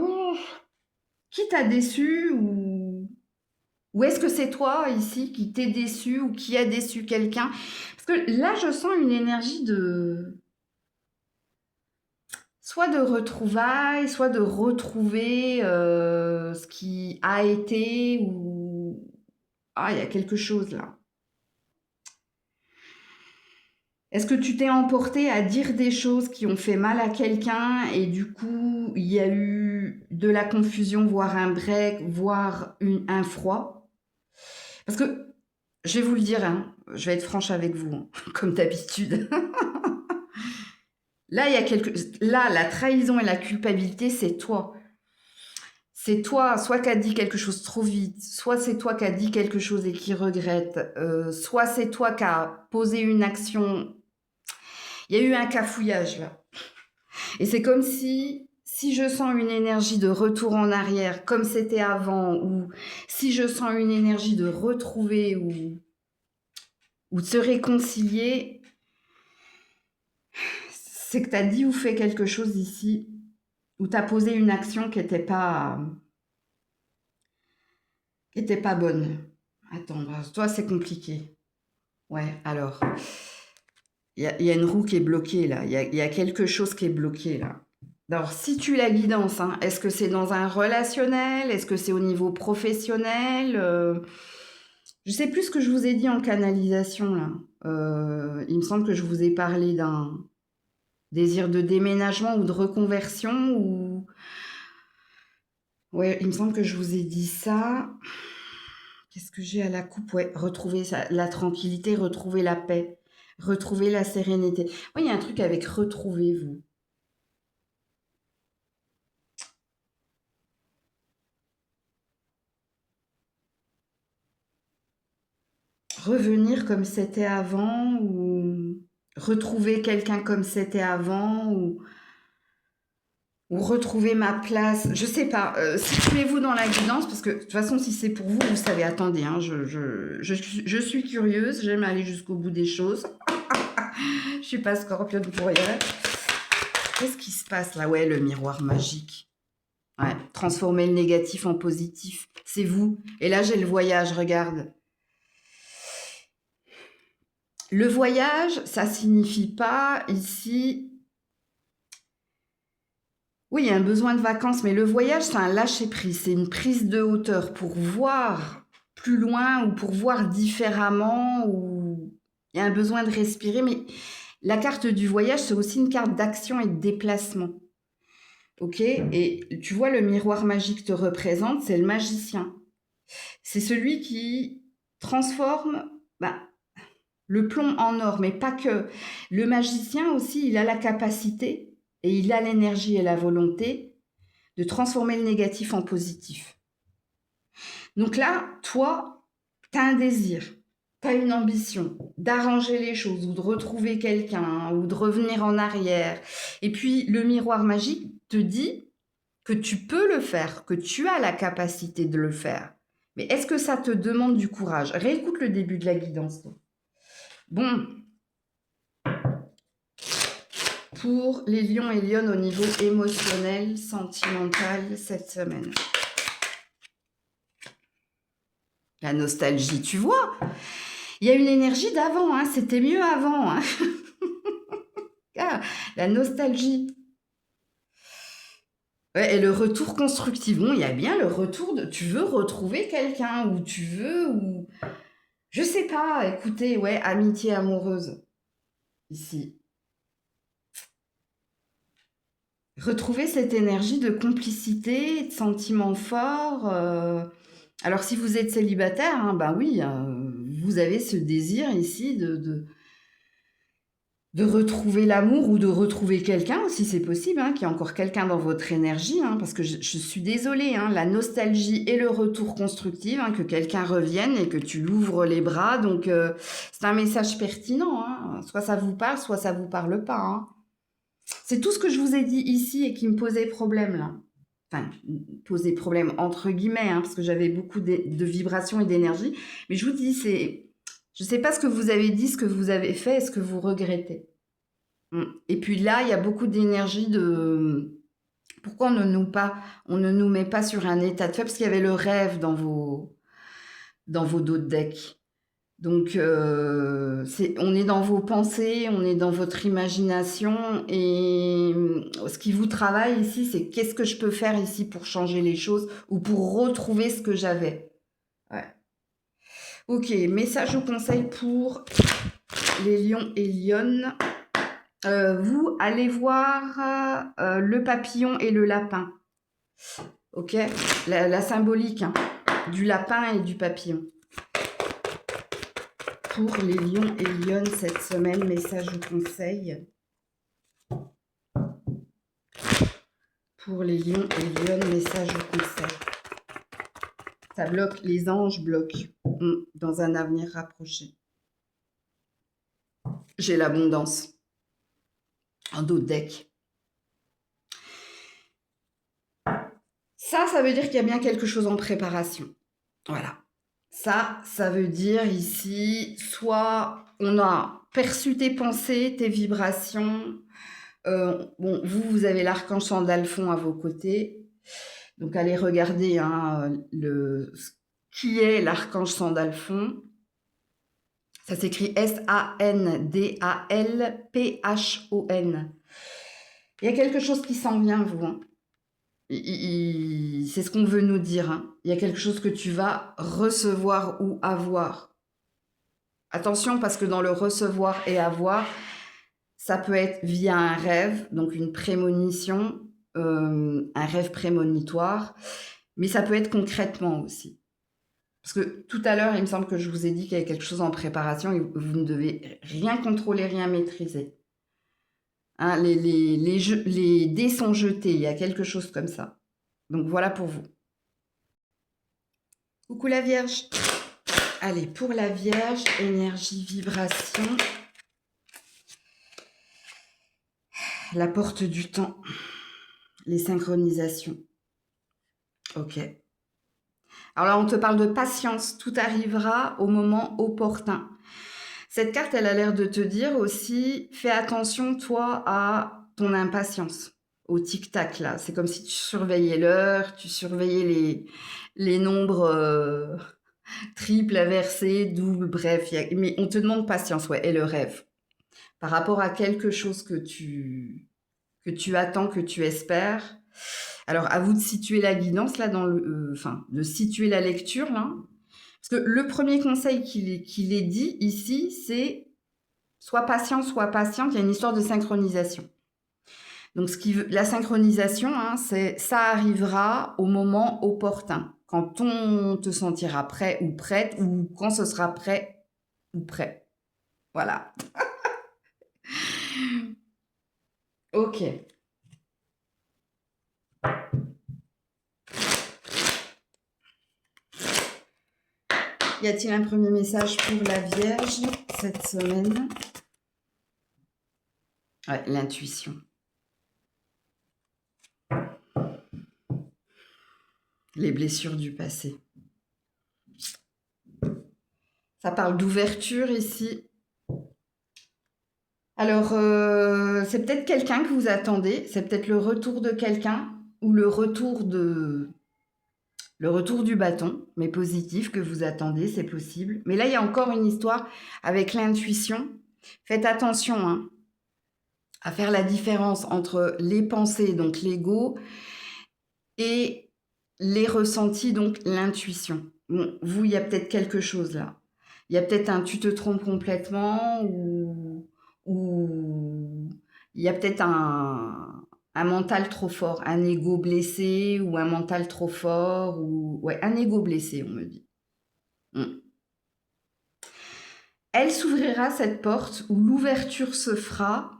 Speaker 1: qui t'a déçu ou est-ce que c'est toi ici qui t'es déçu ou qui a déçu quelqu'un? Parce que là, je sens une énergie de... Soit de retrouvailles, soit de retrouver ce qui a été ou... Ah, il y a quelque chose là. Est-ce que tu t'es emporté à dire des choses qui ont fait mal à quelqu'un et du coup, il y a eu de la confusion, voire un break, voire un froid? Parce que, je vais vous le dire, hein, je vais être franche avec vous, hein, comme d'habitude. Là, là, la trahison et la culpabilité, c'est toi. C'est toi, soit qui a dit quelque chose trop vite, soit c'est toi qui a dit quelque chose et qui regrette, soit c'est toi qui a posé une action. Il y a eu un cafouillage là. Et c'est comme si je sens une énergie de retour en arrière, comme c'était avant, ou si je sens une énergie de retrouver ou de se réconcilier, c'est que tu as dit ou fait quelque chose ici, ou tu as posé une action qui n'était pas bonne. Attends, toi c'est compliqué. Ouais, alors, il y a une roue qui est bloquée là, il y a quelque chose qui est bloqué là. Alors, si tu la guidance, hein, est-ce que c'est dans un relationnel? Est-ce que c'est au niveau professionnel? Je sais plus ce que je vous ai dit en canalisation là. Il me semble que je vous ai parlé d'un désir de déménagement ou de reconversion ou... Ouais, il me semble que je vous ai dit ça. Qu'est-ce que j'ai à la coupe? Ouais, retrouver la tranquillité, retrouver la paix, retrouver la sérénité. Oui, il y a un truc avec retrouver, vous. Revenir comme c'était avant ou retrouver quelqu'un comme c'était avant ou retrouver ma place. Je sais pas. Situez-vous dans la guidance parce que de toute façon, si c'est pour vous, vous savez, attendez, hein, je suis curieuse, j'aime aller jusqu'au bout des choses. Je suis pas scorpion pour rien. Qu'est-ce qui se passe là? Ouais, le miroir magique. Ouais, transformer le négatif en positif. C'est vous. Et là, j'ai le voyage, regarde. Le voyage, ça signifie pas ici... Oui, il y a un besoin de vacances, mais le voyage, c'est un lâcher-prise, c'est une prise de hauteur pour voir plus loin ou pour voir différemment, ou il y a un besoin de respirer, mais la carte du voyage, c'est aussi une carte d'action et de déplacement. Ok? Et tu vois, le miroir magique te représente, c'est le magicien. C'est celui qui transforme le plomb en or, mais pas que. Le magicien aussi, il a la capacité et il a l'énergie et la volonté de transformer le négatif en positif. Donc là, toi, tu as un désir, tu as une ambition d'arranger les choses ou de retrouver quelqu'un ou de revenir en arrière. Et puis, le miroir magique te dit que tu peux le faire, que tu as la capacité de le faire. Mais est-ce que ça te demande du courage? Réécoute le début de la guidance. Bon, pour les lions et lionnes au niveau émotionnel, sentimental cette semaine. La nostalgie, tu vois, il y a une énergie d'avant, hein, c'était mieux avant. Hein. Ah, la nostalgie. Ouais, et le retour constructif. Bon, il y a bien le retour de... Tu veux retrouver quelqu'un, ou tu veux, ou... Je sais pas, écoutez, ouais, amitié amoureuse, ici. Retrouver cette énergie de complicité, de sentiments forts. Alors, si vous êtes célibataire, hein, ben oui, vous avez ce désir ici de retrouver l'amour ou de retrouver quelqu'un, si c'est possible, hein, qu'il y a encore quelqu'un dans votre énergie, hein, parce que je suis désolée, hein, la nostalgie et le retour constructif, hein, que quelqu'un revienne et que tu l'ouvres les bras. Donc, c'est un message pertinent. Hein. Soit ça vous parle, soit ça vous parle pas. Hein. C'est tout ce que je vous ai dit ici et qui me posait problème, là. Enfin, posait problème entre guillemets, hein, parce que j'avais beaucoup de vibrations et d'énergie. Mais je vous dis, je ne sais pas ce que vous avez dit, ce que vous avez fait et ce que vous regrettez. Et puis là, il y a beaucoup d'énergie de... Pourquoi on ne nous met pas sur un état de fait? Parce qu'il y avait le rêve dans vos dos de deck. Donc, on est dans vos pensées, on est dans votre imagination. Et ce qui vous travaille ici, c'est qu'est-ce que je peux faire ici pour changer les choses ou pour retrouver ce que j'avais. Ouais. Ok, message ou conseil pour les lions et lionnes. Vous allez voir le papillon et le lapin. Ok, la symbolique hein, du lapin et du papillon. Pour les lions et lionnes cette semaine, message ou conseil. Pour les lions et lionnes, message ou conseil. Ça bloque, les anges bloquent dans un avenir rapproché. J'ai l'abondance. En dos de deck. Ça veut dire qu'il y a bien quelque chose en préparation. Voilà. Ça veut dire ici, soit on a perçu tes pensées, tes vibrations. Bon, vous avez l'archange Sandalphon à vos côtés. Donc, allez regarder hein, qui est l'archange Sandalphon. Ça s'écrit Sandalphon. Il y a quelque chose qui s'en vient, vous. Hein. C'est ce qu'on veut nous dire. Hein. Il y a quelque chose que tu vas recevoir ou avoir. Attention, parce que dans le recevoir et avoir, ça peut être via un rêve, donc une prémonition, un rêve prémonitoire, mais ça peut être concrètement aussi. Parce que tout à l'heure, il me semble que je vous ai dit qu'il y avait quelque chose en préparation et vous ne devez rien contrôler, rien maîtriser. Hein, les dés sont jetés, il y a quelque chose comme ça. Donc voilà pour vous. Coucou la Vierge. Allez, pour la Vierge, énergie, vibration. La porte du temps. Les synchronisations. Ok. Alors là, on te parle de patience. Tout arrivera au moment opportun. Cette carte, elle a l'air de te dire aussi, fais attention, toi, à ton impatience, au tic-tac, là. C'est comme si tu surveillais l'heure, tu surveillais les nombres triples, inversés, doubles, bref. Mais on te demande patience, ouais, et le rêve. Par rapport à quelque chose que tu attends, que tu espères. Alors, à vous de situer la guidance, là, de situer la lecture, là. Parce que le premier conseil qu'il est dit ici, c'est sois patiente, il y a une histoire de synchronisation. Donc, la synchronisation, hein, c'est ça arrivera au moment opportun, quand on te sentira prêt ou prête, ou quand ce sera prêt ou prêt. Voilà. Ok. Y a-t-il un premier message pour la Vierge cette semaine? Ouais, l'intuition. Les blessures du passé. Ça parle d'ouverture ici. Alors, c'est peut-être quelqu'un que vous attendez, c'est peut-être le retour de quelqu'un ou le retour du bâton, mais positif, que vous attendez, c'est possible. Mais là, il y a encore une histoire avec l'intuition. Faites attention hein, à faire la différence entre les pensées, donc l'ego, et les ressentis, donc l'intuition. Bon, vous, il y a peut-être quelque chose là. Il y a peut-être un tu te trompes complètement ou il y a peut-être un mental trop fort, un ego blessé ou un mental trop fort ou ouais, un ego blessé, on me dit. Elle s'ouvrira cette porte où l'ouverture se fera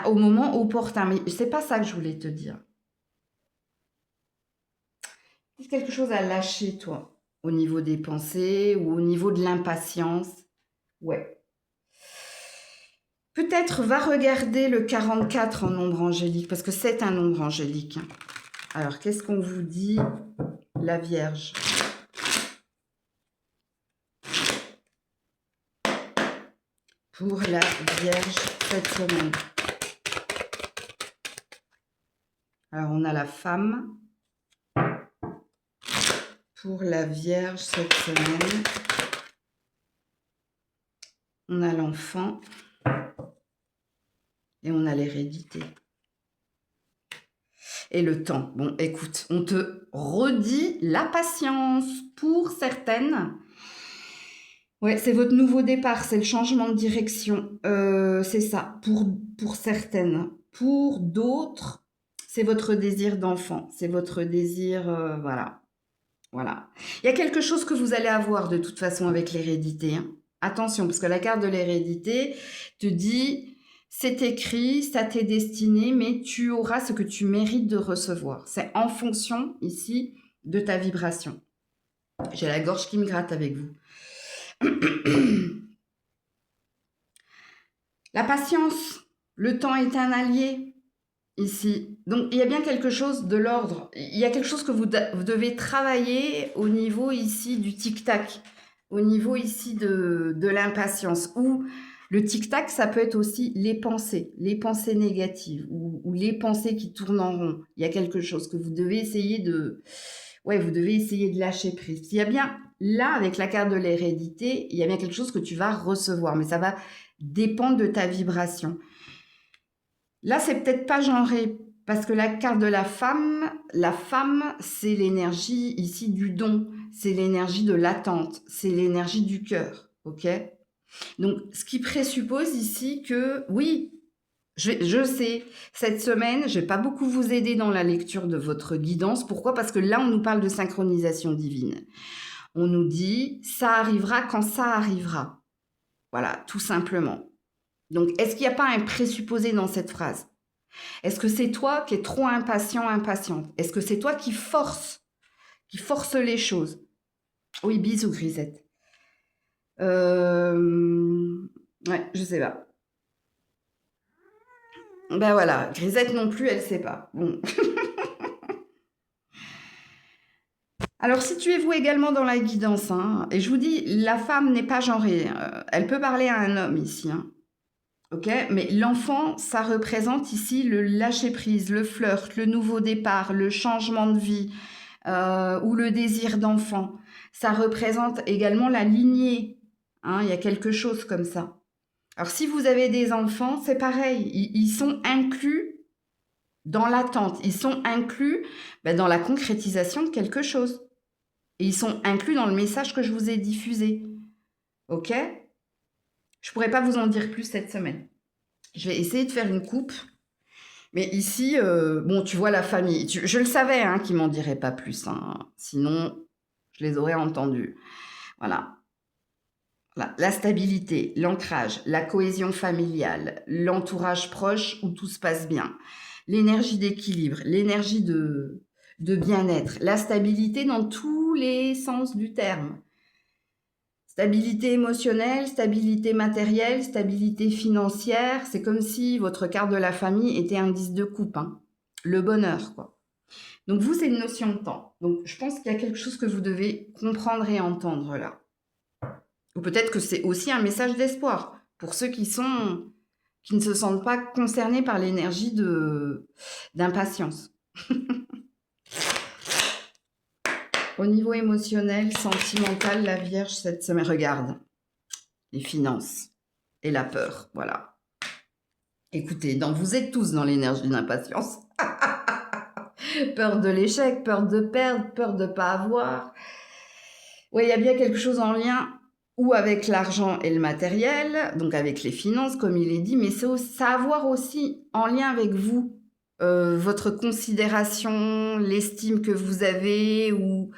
Speaker 1: au moment opportun. Mais c'est pas ça que je voulais te dire. C'est quelque chose à lâcher, toi, au niveau des pensées ou au niveau de l'impatience. Ouais. Peut-être va regarder le 44 en nombre angélique, parce que c'est un nombre angélique. Alors, qu'est-ce qu'on vous dit, la Vierge? Pour la Vierge cette semaine. Alors, on a la femme. Pour la Vierge cette semaine. On a l'enfant. Et on a l'hérédité. Et le temps. Bon, écoute, on te redit la patience pour certaines. Ouais, c'est votre nouveau départ, c'est le changement de direction. C'est ça, pour certaines. Pour d'autres, c'est votre désir d'enfant. C'est votre désir, voilà. Voilà. Il y a quelque chose que vous allez avoir de toute façon avec l'hérédité. Hein. Attention, parce que la carte de l'hérédité te dit... C'est écrit, ça t'est destiné, mais tu auras ce que tu mérites de recevoir. C'est en fonction, ici, de ta vibration. J'ai la gorge qui me gratte avec vous. La patience, le temps est un allié, ici. Donc, il y a bien quelque chose de l'ordre. Il y a quelque chose que vous devez travailler au niveau, ici, du tic-tac. Au niveau, ici, de l'impatience. Ou... Le tic-tac, ça peut être aussi les pensées négatives ou les pensées qui tournent en rond. Il y a quelque chose que vous devez essayer de... Ouais, vous devez essayer de lâcher prise. Il y a bien, là, avec la carte de l'hérédité, il y a bien quelque chose que tu vas recevoir, mais ça va dépendre de ta vibration. Là, c'est peut-être pas genré, parce que la carte de la femme, c'est l'énergie ici du don, c'est l'énergie de l'attente, c'est l'énergie du cœur, ok ? Donc, ce qui présuppose ici que, oui, je sais, cette semaine, je ne vais pas beaucoup vous aider dans la lecture de votre guidance. Pourquoi? Parce que là, on nous parle de synchronisation divine. On nous dit, ça arrivera quand ça arrivera. Voilà, tout simplement. Donc, est-ce qu'il n'y a pas un présupposé dans cette phrase? Est-ce que c'est toi qui es trop impatient, impatiente? Est-ce que c'est toi qui force les choses? Oui, bisous, Grisette. Ouais, je sais pas. Ben voilà, Grisette non plus, elle sait pas. Bon. Alors, situez-vous également dans la guidance. Hein, et je vous dis, la femme n'est pas genrée. Elle peut parler à un homme ici. Hein, ok? Mais l'enfant, ça représente ici le lâcher-prise, le flirt, le nouveau départ, le changement de vie ou le désir d'enfant. Ça représente également la lignée. Hein, il y a quelque chose comme ça. Alors, si vous avez des enfants, c'est pareil. Ils sont inclus dans l'attente. Ils sont inclus dans la concrétisation de quelque chose. Et ils sont inclus dans le message que je vous ai diffusé. Ok? Je ne pourrais pas vous en dire plus cette semaine. Je vais essayer de faire une coupe. Mais ici, bon, tu vois la famille. Je le savais hein, qu'ils m'en diraient pas plus. Hein. Sinon, je les aurais entendus. Voilà. La stabilité, l'ancrage, la cohésion familiale, l'entourage proche où tout se passe bien, l'énergie d'équilibre, l'énergie de bien-être, la stabilité dans tous tous les sens du terme. Stabilité émotionnelle, stabilité matérielle, stabilité financière. C'est comme si votre carte de la famille était un 10 de coupe, hein. Le bonheur, quoi. Donc vous, c'est une notion de temps. Donc je pense qu'il y a quelque chose que vous devez comprendre et entendre là. Ou peut-être que c'est aussi un message d'espoir pour ceux qui ne se sentent pas concernés par l'énergie d'impatience. Au niveau émotionnel, sentimental, la Vierge cette semaine, regarde, les finances et la peur, voilà. Écoutez, vous êtes tous dans l'énergie de l'impatience. Peur de l'échec, peur de perdre, peur de ne pas avoir. Oui, il y a bien quelque chose en lien ou avec l'argent et le matériel, donc avec les finances, comme il est dit, mais ça a à voir aussi en lien avec vous, votre considération, l'estime que vous avez ou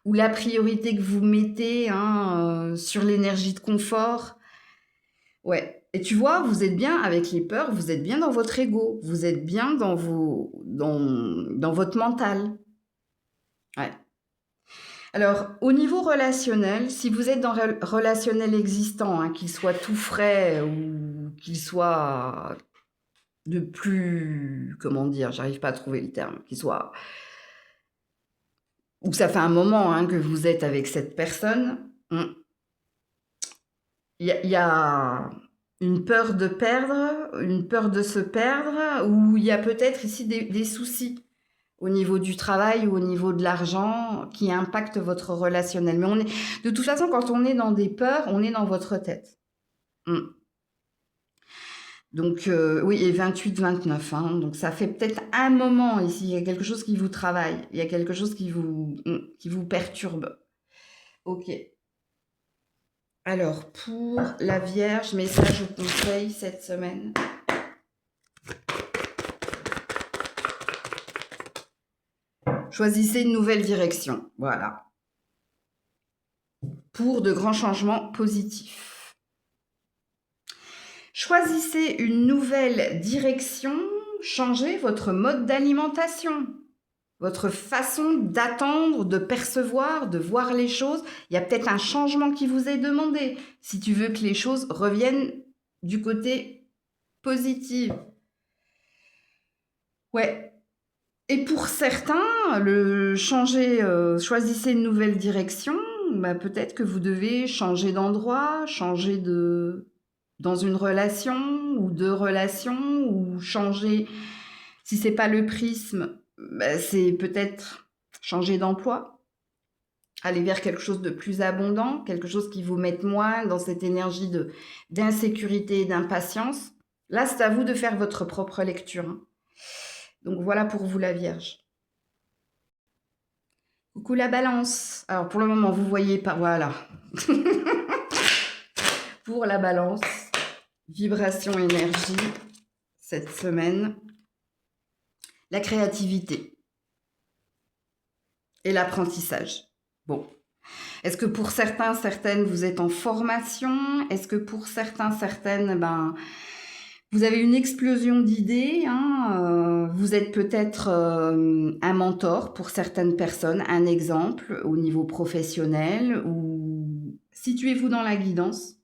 Speaker 1: la priorité que vous mettez sur l'énergie de confort. Ouais. Et tu vois, vous êtes bien avec les peurs, vous êtes bien dans votre ego, vous êtes bien dans votre mental. Ouais. Alors, au niveau relationnel, si vous êtes dans relationnel existant, qu'il soit tout frais ou qu'il soit de plus... Comment dire? J'arrive pas à trouver le terme. Qu'il soit... Ou ça fait un moment que vous êtes avec cette personne. Il y a une peur de perdre, une peur de se perdre, ou il y a peut-être ici des soucis au niveau du travail ou au niveau de l'argent qui impactent votre relationnel. Mais de toute façon, quand on est dans des peurs, on est dans votre tête. Donc, oui, et 28-29. Donc, ça fait peut-être un moment ici. Il y a quelque chose qui vous travaille. Il y a quelque chose qui vous perturbe. Ok. Alors, pour la Vierge, message ou conseil cette semaine. Choisissez une nouvelle direction. Voilà. Pour de grands changements positifs. Choisissez une nouvelle direction. Changez votre mode d'alimentation. Votre façon d'attendre, de percevoir, de voir les choses. Il y a peut-être un changement qui vous est demandé. Si tu veux que les choses reviennent du côté positif. Ouais. Et pour certains, choisissez une nouvelle direction, peut-être que vous devez changer d'endroit, dans une relation ou deux relations, ou changer, si c'est pas le prisme, c'est peut-être changer d'emploi, aller vers quelque chose de plus abondant, quelque chose qui vous mette moins dans cette énergie d'insécurité et d'impatience. Là, c'est à vous de faire votre propre lecture. Donc voilà pour vous la Vierge. Coucou la Balance. Alors pour le moment, vous voyez pas, voilà. Pour la Balance, vibration énergie, cette semaine, la créativité et l'apprentissage. Bon. Est-ce que pour certains, certaines, vous êtes en formation? Est-ce que pour certains, certaines, vous avez une explosion d'idées, vous êtes peut-être un mentor pour certaines personnes, un exemple au niveau professionnel, ou situez-vous dans la guidance.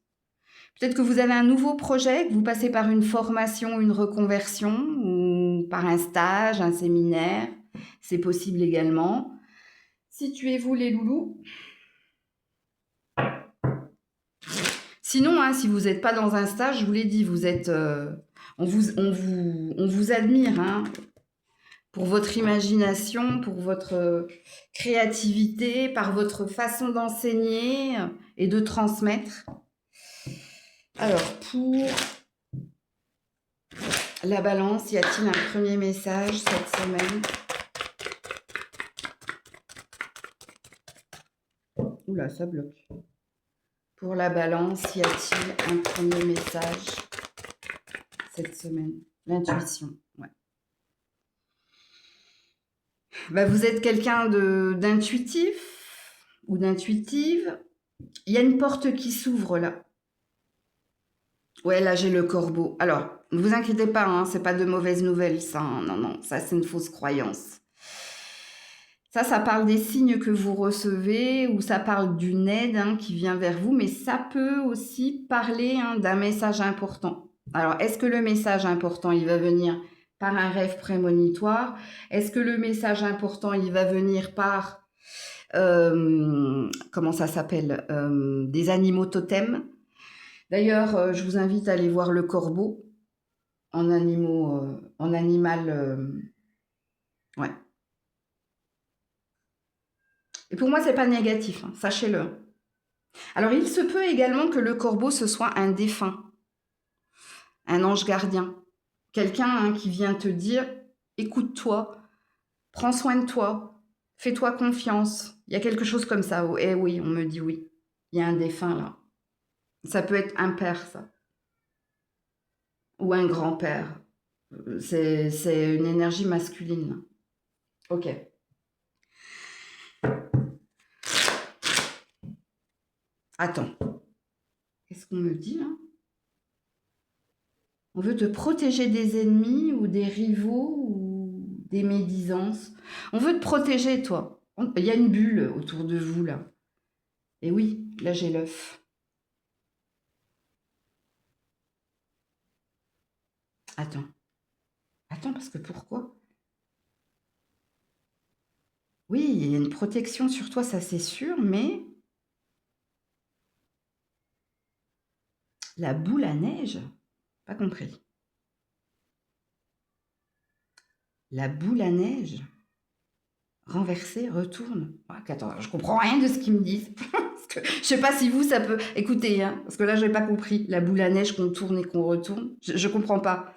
Speaker 1: Peut-être que vous avez un nouveau projet, que vous passez par une formation, une reconversion, ou par un stage, un séminaire, c'est possible également. Situez-vous les loulous. Sinon, si vous n'êtes pas dans un stage, je vous l'ai dit, vous êtes... on vous admire pour votre imagination, pour votre créativité, par votre façon d'enseigner et de transmettre. Alors, pour la Balance, y a-t-il un premier message cette semaine? Oula, ça bloque. Pour la Balance, y a-t-il un premier message cette semaine? L'intuition, ouais. Vous êtes quelqu'un d'intuitif ou d'intuitive. Il y a une porte qui s'ouvre là. Ouais, là j'ai le corbeau. Alors, ne vous inquiétez pas, c'est pas de mauvaises nouvelles, ça. Non, ça c'est une fausse croyance. Ça parle des signes que vous recevez ou ça parle d'une aide qui vient vers vous, mais ça peut aussi parler d'un message important. Alors, est-ce que le message important, il va venir par un rêve prémonitoire? Est-ce que le message important, il va venir par, comment ça s'appelle, des animaux totems? D'ailleurs, je vous invite à aller voir le corbeau en animal, ouais. Et pour moi, c'est pas négatif, sachez-le. Alors, il se peut également que le corbeau, ce soit un défunt, un ange gardien. Quelqu'un qui vient te dire, écoute-toi, prends soin de toi, fais-toi confiance. Il y a quelque chose comme ça. Eh oui, on me dit oui. Il y a un défunt là. Ça peut être un père, ça. Ou un grand-père. C'est une énergie masculine. Ok. Attends. Qu'est-ce qu'on me dit là? On veut te protéger des ennemis ou des rivaux ou des médisances. On veut te protéger, toi. Il y a une bulle autour de vous, là. Et oui, là, j'ai l'œuf. Attends. Attends, parce que pourquoi? Oui, il y a une protection sur toi, ça c'est sûr, mais la boule à neige? Pas compris. La boule à neige? Renversée, retourne. Attends, je comprends rien de ce qu'ils me disent. Je sais pas si vous, ça peut... Écoutez, parce que là, j'ai pas compris. La boule à neige qu'on tourne et qu'on retourne. Je comprends pas.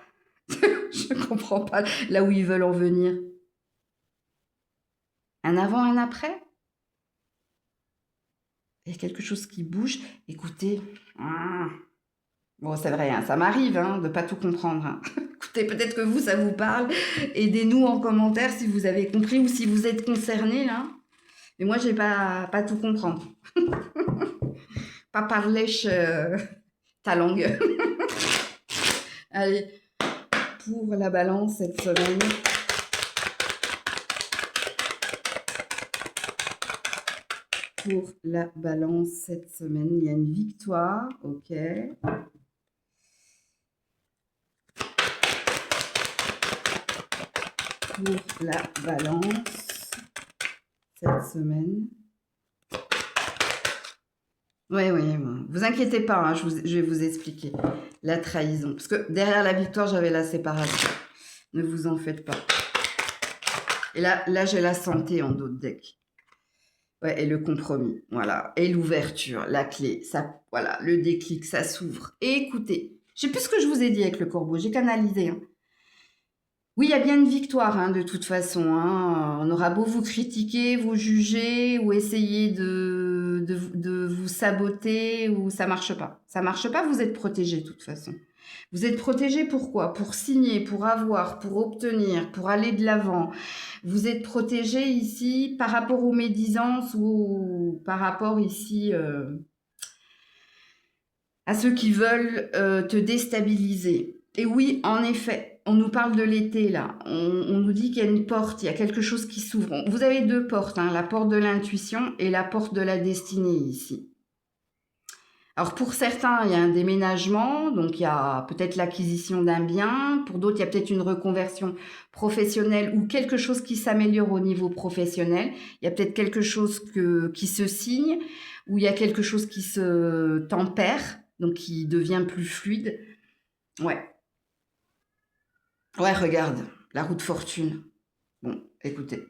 Speaker 1: Je comprends pas là où ils veulent en venir. Un avant, un après? Il y a quelque chose qui bouge. Écoutez. Bon, c'est vrai, ça m'arrive de pas tout comprendre. Écoutez, peut-être que vous, ça vous parle. Aidez-nous en commentaire si vous avez compris ou si vous êtes concerné là. Mais moi, j'ai pas tout comprendre. Pas parler ta langue. Allez, pour la balance cette semaine. Pour la balance cette semaine, il y a une victoire, ok. Pour la balance cette semaine. Oui, vous inquiétez pas, je vais vous expliquer. La trahison. Parce que derrière la victoire, j'avais la séparation. Ne vous en faites pas. Et là j'ai la santé en dos de deck. Ouais, et le compromis, voilà. Et l'ouverture, la clé, ça, voilà, le déclic, ça s'ouvre. Et écoutez, je sais plus ce que je vous ai dit avec le corbeau, j'ai canalisé. Oui, il y a bien une victoire, de toute façon. On aura beau vous critiquer, vous juger ou essayer de vous saboter, ou ça marche pas. Ça marche pas, vous êtes protégé de toute façon. Vous êtes protégé pourquoi? Pour signer, pour avoir, pour obtenir, pour aller de l'avant. Vous êtes protégé ici par rapport aux médisances ou par rapport ici à ceux qui veulent te déstabiliser. Et oui, en effet, on nous parle de l'été là. On nous dit qu'il y a une porte, il y a quelque chose qui s'ouvre. Vous avez deux portes, la porte de l'intuition et la porte de la destinée ici. Alors pour certains, il y a un déménagement, donc il y a peut-être l'acquisition d'un bien. Pour d'autres, il y a peut-être une reconversion professionnelle ou quelque chose qui s'améliore au niveau professionnel. Il y a peut-être quelque chose qui se signe ou il y a quelque chose qui se tempère, donc qui devient plus fluide. Ouais. Ouais, regarde, la roue de fortune. Bon, écoutez.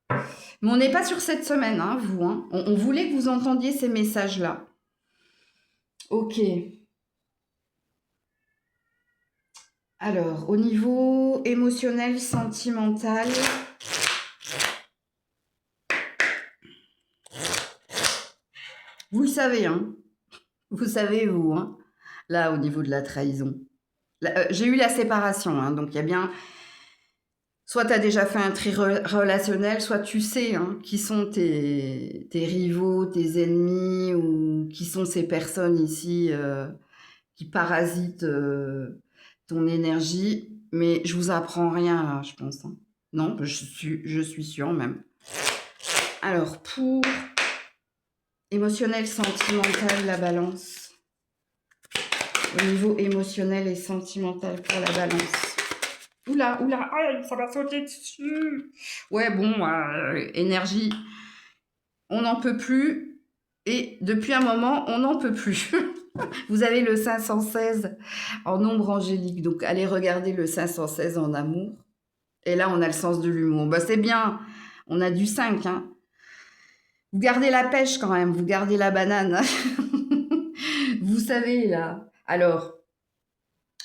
Speaker 1: Mais on n'est pas sur cette semaine, vous. On voulait que vous entendiez ces messages-là. Ok. Alors, au niveau émotionnel, sentimental, vous le savez, vous savez, vous, là, au niveau de la trahison. J'ai eu la séparation, donc il y a bien... Soit tu as déjà fait un tri relationnel, soit tu sais qui sont tes rivaux, tes ennemis, ou qui sont ces personnes ici qui parasitent ton énergie. Mais je vous apprends rien là, je pense. Non, je suis sûre même. Alors, pour émotionnel, sentimental, la balance. Au niveau émotionnel et sentimental pour la balance. Oula, oula, aïe, ça va sauter dessus. Ouais, bon, énergie, on n'en peut plus. Et depuis un moment, on n'en peut plus. Vous avez le 516 en nombre angélique. Donc, allez regarder le 516 en amour. Et là, on a le sens de l'humour. Bah, c'est bien. On a du 5. Hein. Vous gardez la pêche quand même. Vous gardez la banane. Vous savez, là. Alors,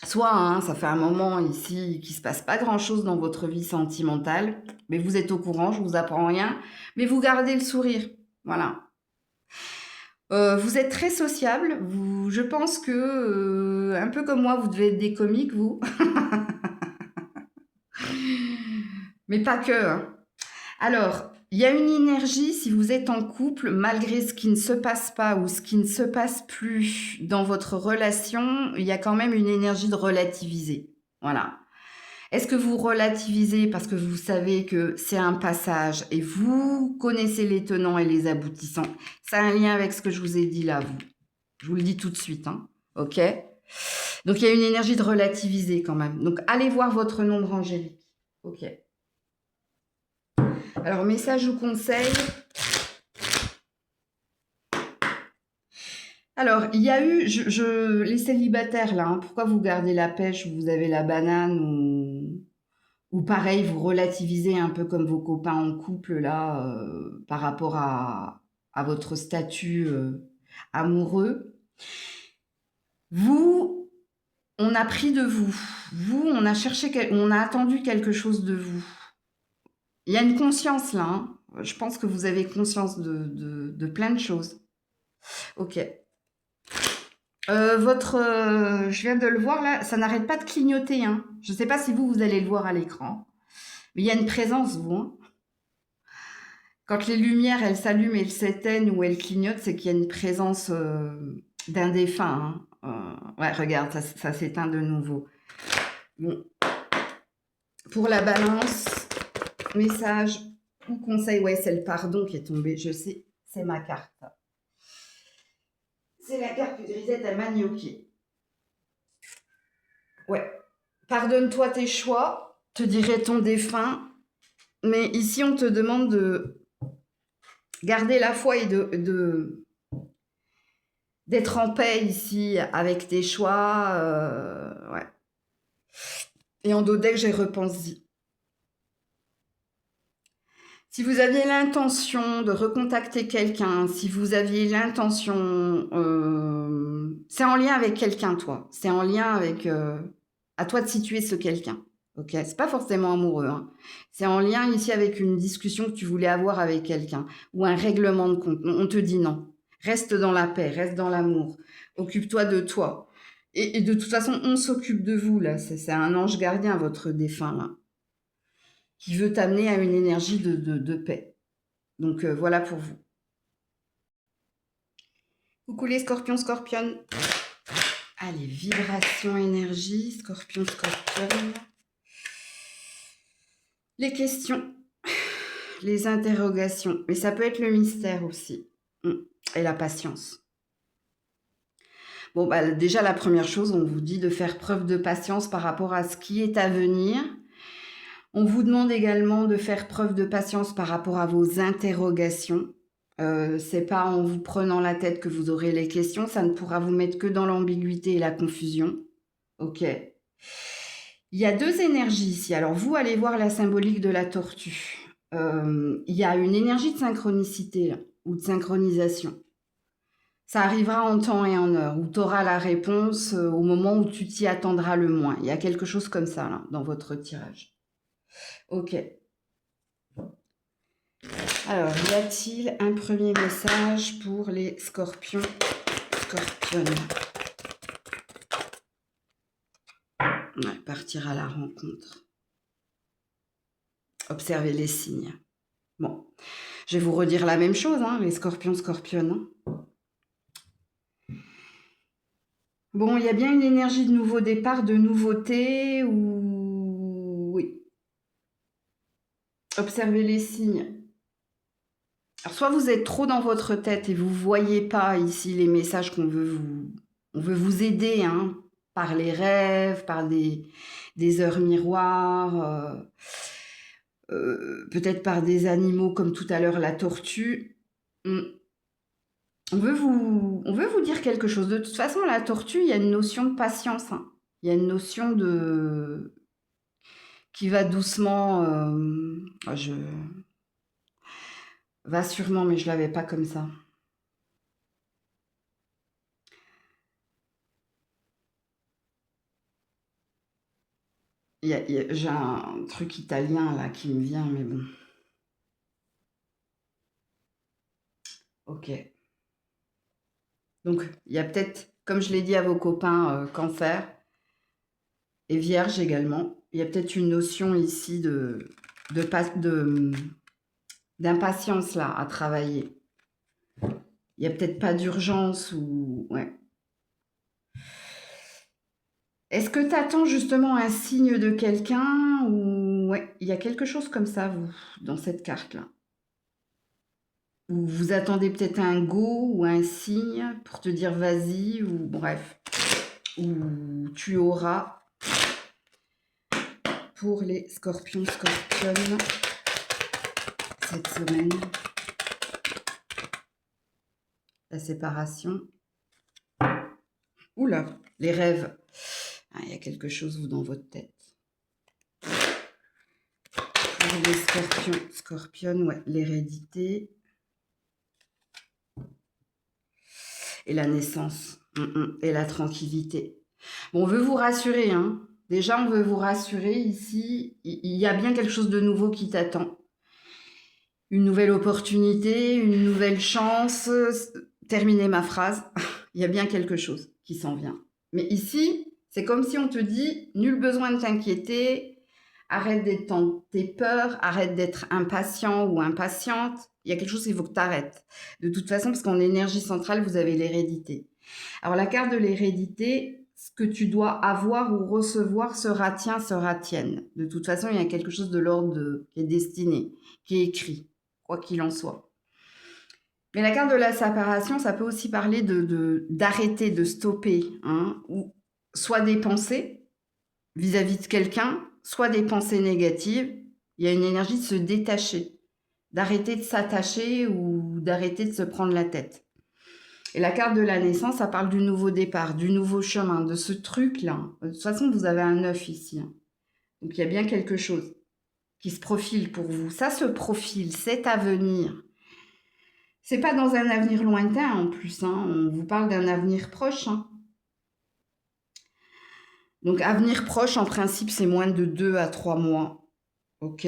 Speaker 1: soit, hein, ça fait un moment ici qu'il ne se passe pas grand-chose dans votre vie sentimentale, mais vous êtes au courant, je ne vous apprends rien, mais vous gardez le sourire. Voilà. Vous êtes très sociable. Je pense que, un peu comme moi, vous devez être des comiques, vous. Mais pas que. Hein. Alors, il y a une énergie, si vous êtes en couple, malgré ce qui ne se passe pas ou ce qui ne se passe plus dans votre relation, il y a quand même une énergie de relativiser. Voilà. Est-ce que vous relativisez parce que vous savez que c'est un passage et vous connaissez les tenants et les aboutissants? Ça a un lien avec ce que je vous ai dit là, vous. Je vous le dis tout de suite, hein. Ok? Donc, il y a une énergie de relativiser quand même. Donc, allez voir votre nombre angélique. Ok. Alors, message ou conseil. Alors, il y a eu, les célibataires là, hein, pourquoi vous gardez la pêche, vous avez la banane ou pareil, vous relativisez un peu comme vos copains en couple là par rapport à votre statut amoureux. Vous, on a pris de vous. Vous, on a cherché, on a attendu quelque chose de vous. Il y a une conscience là. Hein. Je pense que vous avez conscience de plein de choses. Ok. Je viens de le voir là, ça n'arrête pas de clignoter. Hein. Je ne sais pas si vous allez le voir à l'écran, mais il y a une présence, vous. Hein. Quand les lumières, elles s'allument et elles s'éteignent ou elles clignotent, c'est qu'il y a une présence d'un défunt. Hein. Ouais, regarde, ça s'éteint de nouveau. Bon. Pour la balance, message ou conseil, ouais, c'est le pardon qui est tombé, je sais, c'est ma carte. C'est la carte que Grisette a manioquée. Ouais. Pardonne-toi tes choix, te dirait ton défunt. Mais ici, on te demande de garder la foi et d'être en paix ici avec tes choix. Ouais. Et en dodec, j'ai repensé. Si vous aviez l'intention de recontacter quelqu'un, si vous aviez l'intention... c'est en lien avec quelqu'un, toi. C'est en lien avec... à toi de situer ce quelqu'un. Ok, c'est pas forcément amoureux. Hein. C'est en lien ici avec une discussion que tu voulais avoir avec quelqu'un ou un règlement de compte. On te dit non. Reste dans la paix, reste dans l'amour. Occupe-toi de toi. Et de toute façon, on s'occupe de vous là. C'est un ange gardien, votre défunt là, qui veut t'amener à une énergie de paix. Donc voilà pour vous. Coucou les scorpions, scorpionnes. Allez, vibration, énergie, scorpion, scorpionne. Les questions, les interrogations, mais ça peut être le mystère aussi, et la patience. Bon, bah, déjà, la première chose, on vous dit de faire preuve de patience par rapport à ce qui est à venir. On vous demande également de faire preuve de patience par rapport à vos interrogations. C'est pas en vous prenant la tête que vous aurez les questions, ça ne pourra vous mettre que dans l'ambiguïté et la confusion. Ok. Il y a deux énergies ici. Alors, vous allez voir la symbolique de la tortue. Il y a une énergie de synchronicité là, ou de synchronisation. Ça arrivera en temps et en heure, où tu auras la réponse au moment où tu t'y attendras le moins. Il y a quelque chose comme ça là, dans votre tirage. Ok. Alors, y a-t-il un premier message pour les scorpions, scorpionnes? Ouais, partir à la rencontre. Observer les signes. Bon, je vais vous redire la même chose, hein, les scorpions, scorpionnes. Bon, il y a bien une énergie de nouveau départ, de nouveauté, ou... Oui. Observez les signes. Alors, soit vous êtes trop dans votre tête et vous ne voyez pas ici les messages on veut vous aider, hein, par les rêves, par des heures miroirs, peut-être par des animaux comme tout à l'heure la tortue. On veut vous dire quelque chose. De toute façon, la tortue, il y a une notion de patience, hein. Il y a une notion de qui va doucement. Je va sûrement, mais je l'avais pas comme ça. J'ai un truc italien là qui me vient, mais bon. Ok. Donc, il y a peut-être, comme je l'ai dit à vos copains, cancer et vierge également, il y a peut-être une notion ici d'impatience là à travailler. Il y a peut-être pas d'urgence ou ouais. Est-ce que tu attends justement un signe de quelqu'un ou ouais, il y a quelque chose comme ça vous dans cette carte là. Ou vous attendez peut-être un go ou un signe pour te dire vas-y ou bref. Ou tu auras pour les scorpions, scorpionnes cette semaine. La séparation. Oula, les rêves. Ah, il y a quelque chose vous dans votre tête. Pour les scorpions, scorpionnes, ouais, l'hérédité. Et la naissance. Et la tranquillité. Bon, on veut vous rassurer, hein. Déjà, on veut vous rassurer ici. Il y a bien quelque chose de nouveau qui t'attend. Une nouvelle opportunité, une nouvelle chance. Terminer ma phrase. Il y a bien quelque chose qui s'en vient. Mais ici, c'est comme si on te dit, nul besoin de t'inquiéter, arrête d'être dans tes peurs, arrête d'être impatient ou impatiente. Il y a quelque chose qu'il faut que tu arrêtes. De toute façon, parce qu'en énergie centrale, vous avez l'hérédité. Alors la carte de l'hérédité, ce que tu dois avoir ou recevoir sera tien, sera tienne. De toute façon, il y a quelque chose de l'ordre qui est destiné, qui est écrit, quoi qu'il en soit. Mais la carte de la séparation, ça peut aussi parler d'arrêter, de stopper, hein, ou soit des pensées vis-à-vis de quelqu'un, soit des pensées négatives. Il y a une énergie de se détacher, d'arrêter de s'attacher ou d'arrêter de se prendre la tête. Et la carte de la naissance, ça parle du nouveau départ, du nouveau chemin, de ce truc-là. De toute façon, vous avez un 9 ici, hein. Donc il y a bien quelque chose qui se profile pour vous. Ça se profile, c'est à venir. C'est pas dans un avenir lointain en plus, hein. On vous parle d'un avenir proche, hein. Donc avenir proche, en principe, c'est moins de 2 à 3 mois. Ok.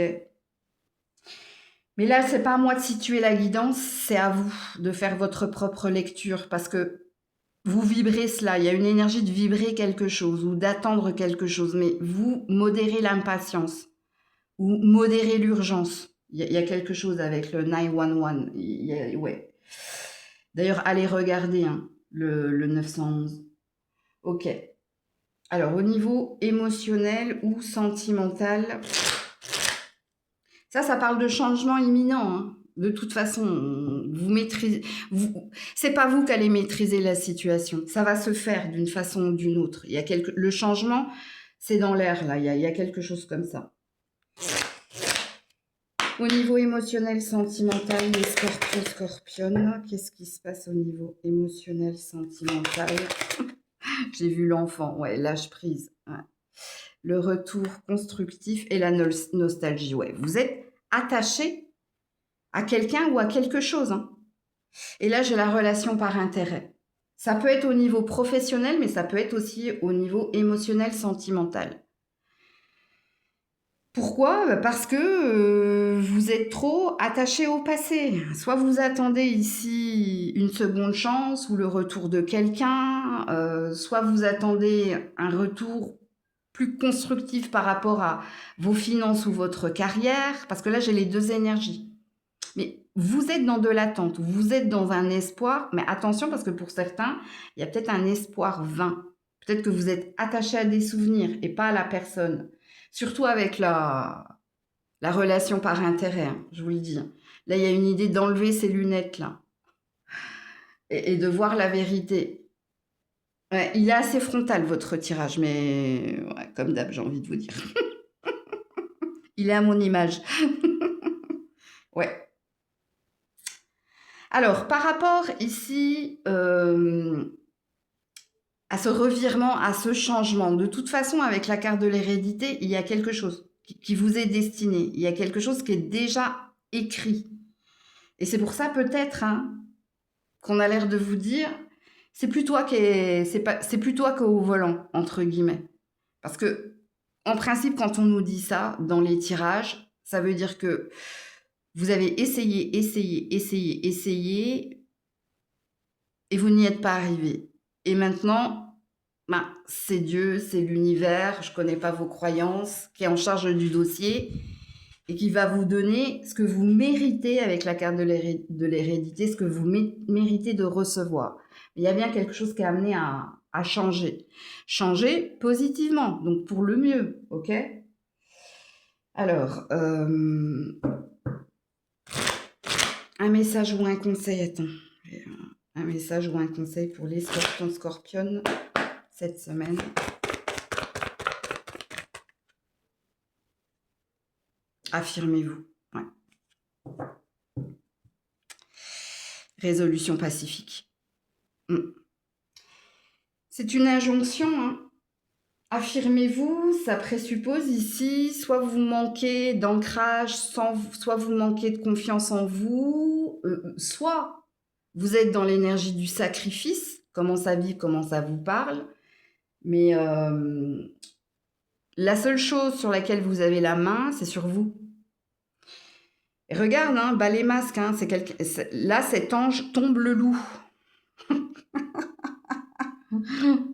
Speaker 1: Mais là, c'est pas à moi de situer la guidance, c'est à vous de faire votre propre lecture parce que vous vibrez cela. Il y a une énergie de vibrer quelque chose ou d'attendre quelque chose, mais vous modérez l'impatience ou modérez l'urgence. Il y a quelque chose avec le 911. Ouais. D'ailleurs, allez regarder, hein, le 911. Ok. Alors, au niveau émotionnel ou sentimental, ça parle de changement imminent, hein. De toute façon, vous maîtrisez. C'est pas vous qui allez maîtriser la situation. Ça va se faire d'une façon ou d'une autre. Le changement, c'est dans l'air là. Il y a quelque chose comme ça. Au niveau émotionnel, sentimental, les scorpions, scorpionnes, qu'est-ce qui se passe au niveau émotionnel, sentimental? J'ai vu l'enfant, ouais, lâche prise. Ouais. Le retour constructif et la nostalgie, ouais. Vous êtes attaché à quelqu'un ou à quelque chose, hein. Et là, j'ai la relation par intérêt. Ça peut être au niveau professionnel, mais ça peut être aussi au niveau émotionnel, sentimental. Pourquoi? Parce que vous êtes trop attaché au passé. Soit vous attendez ici une seconde chance ou le retour de quelqu'un, soit vous attendez un retour plus constructif par rapport à vos finances ou votre carrière, parce que là j'ai les deux énergies. Mais vous êtes dans de l'attente, vous êtes dans un espoir, mais attention parce que pour certains, il y a peut-être un espoir vain. Peut-être que vous êtes attaché à des souvenirs et pas à la personne. Surtout avec la La relation par intérêt, hein, je vous le dis. Là, il y a une idée d'enlever ces lunettes, là. Et de voir la vérité. Ouais, il est assez frontal, votre tirage, mais ouais, comme d'hab, j'ai envie de vous dire. Il est à mon image. Ouais. Alors, par rapport ici à ce revirement, à ce changement, de toute façon, avec la carte de l'hérédité, il y a quelque chose qui vous est destiné. Il y a quelque chose qui est déjà écrit. Et c'est pour ça, peut-être, hein, qu'on a l'air de vous dire, c'est plus toi c'est plus toi qu'au volant, entre guillemets. Parce que, en principe, quand on nous dit ça dans les tirages, ça veut dire que vous avez essayé, et vous n'y êtes pas arrivé. Et maintenant, ben, c'est Dieu, c'est l'univers, je ne connais pas vos croyances, qui est en charge du dossier et qui va vous donner ce que vous méritez avec la carte de l'hérédité, ce que vous méritez de recevoir. Il y a bien quelque chose qui est amené à changer. Changer positivement, donc pour le mieux, ok? Alors, un message ou un conseil, attends. Un message ou un conseil pour les scorpions cette semaine. Affirmez-vous. Ouais. Résolution pacifique. C'est une injonction. Hein. Affirmez-vous, ça présuppose ici, soit vous manquez d'ancrage, soit vous manquez de confiance en vous, soit vous êtes dans l'énergie du sacrifice, comment ça vibre, comment ça vous parle. Mais la seule chose sur laquelle vous avez la main, c'est sur vous. Et regarde, hein, bas les masques, hein, là cet ange tombe le loup.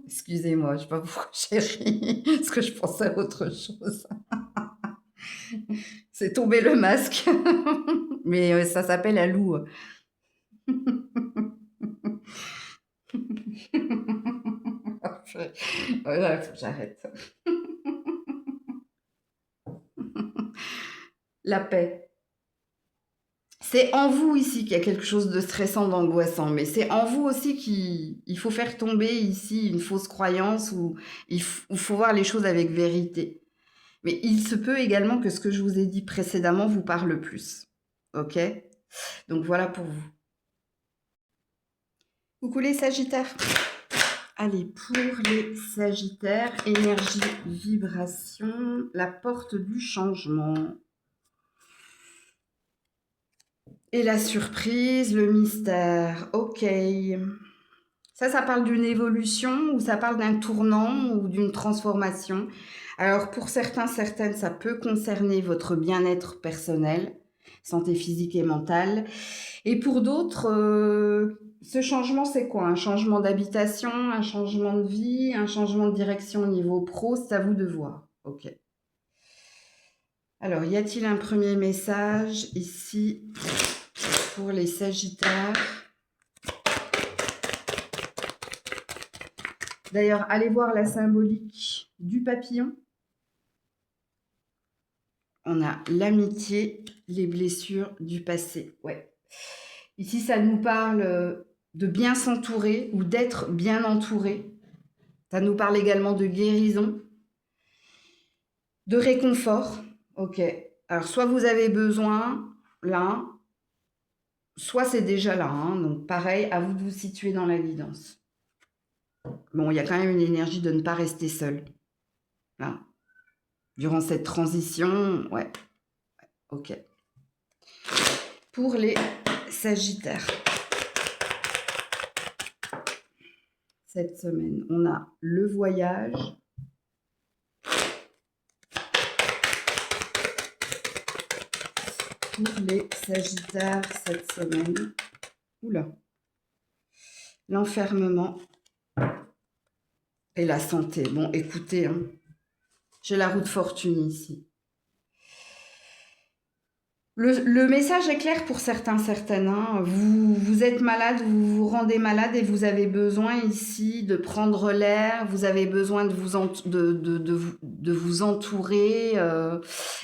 Speaker 1: Excusez-moi, je ne sais pas pourquoi j'ai ri, parce que je pensais à autre chose. C'est tomber le masque, mais ça s'appelle un loup. Voilà, il faut que j'arrête. La paix. C'est en vous ici qu'il y a quelque chose de stressant, d'angoissant, mais c'est en vous aussi qu'il faut faire tomber ici une fausse croyance où il faut voir les choses avec vérité. Mais il se peut également que ce que je vous ai dit précédemment vous parle plus. Ok? Donc voilà pour vous. Coucou les Sagittaires. Allez, pour les Sagittaires, énergie, vibration, la porte du changement. Et la surprise, le mystère. Ok. Ça parle d'une évolution ou ça parle d'un tournant ou d'une transformation. Alors pour certains, certaines, ça peut concerner votre bien-être personnel, santé physique et mentale. Et pour d'autres, ce changement, c'est quoi? Un changement d'habitation, un changement de vie, un changement de direction au niveau pro, c'est à vous de voir. Ok. Alors, y a-t-il un premier message ici pour les Sagittaires? D'ailleurs, allez voir la symbolique du papillon. On a l'amitié, les blessures du passé. Ouais. Ici, ça nous parle de bien s'entourer ou d'être bien entouré. Ça nous parle également de guérison, de réconfort. Ok. Alors, soit vous avez besoin, là, soit c'est déjà là. Hein. Donc, pareil, à vous de vous situer dans la guidance. Bon, il y a quand même une énergie de ne pas rester seul. Là. Durant cette transition, ouais. Ok. Pour les Sagittaires. Cette semaine, on a le voyage. Pour les Sagittaires cette semaine. Oula. L'enfermement et la santé. Bon, écoutez, hein, j'ai la roue de fortune ici. Le message est clair pour certains, certaines, hein. Vous êtes malade, vous vous rendez malade et vous avez besoin ici de prendre l'air, vous avez besoin de vous entourer,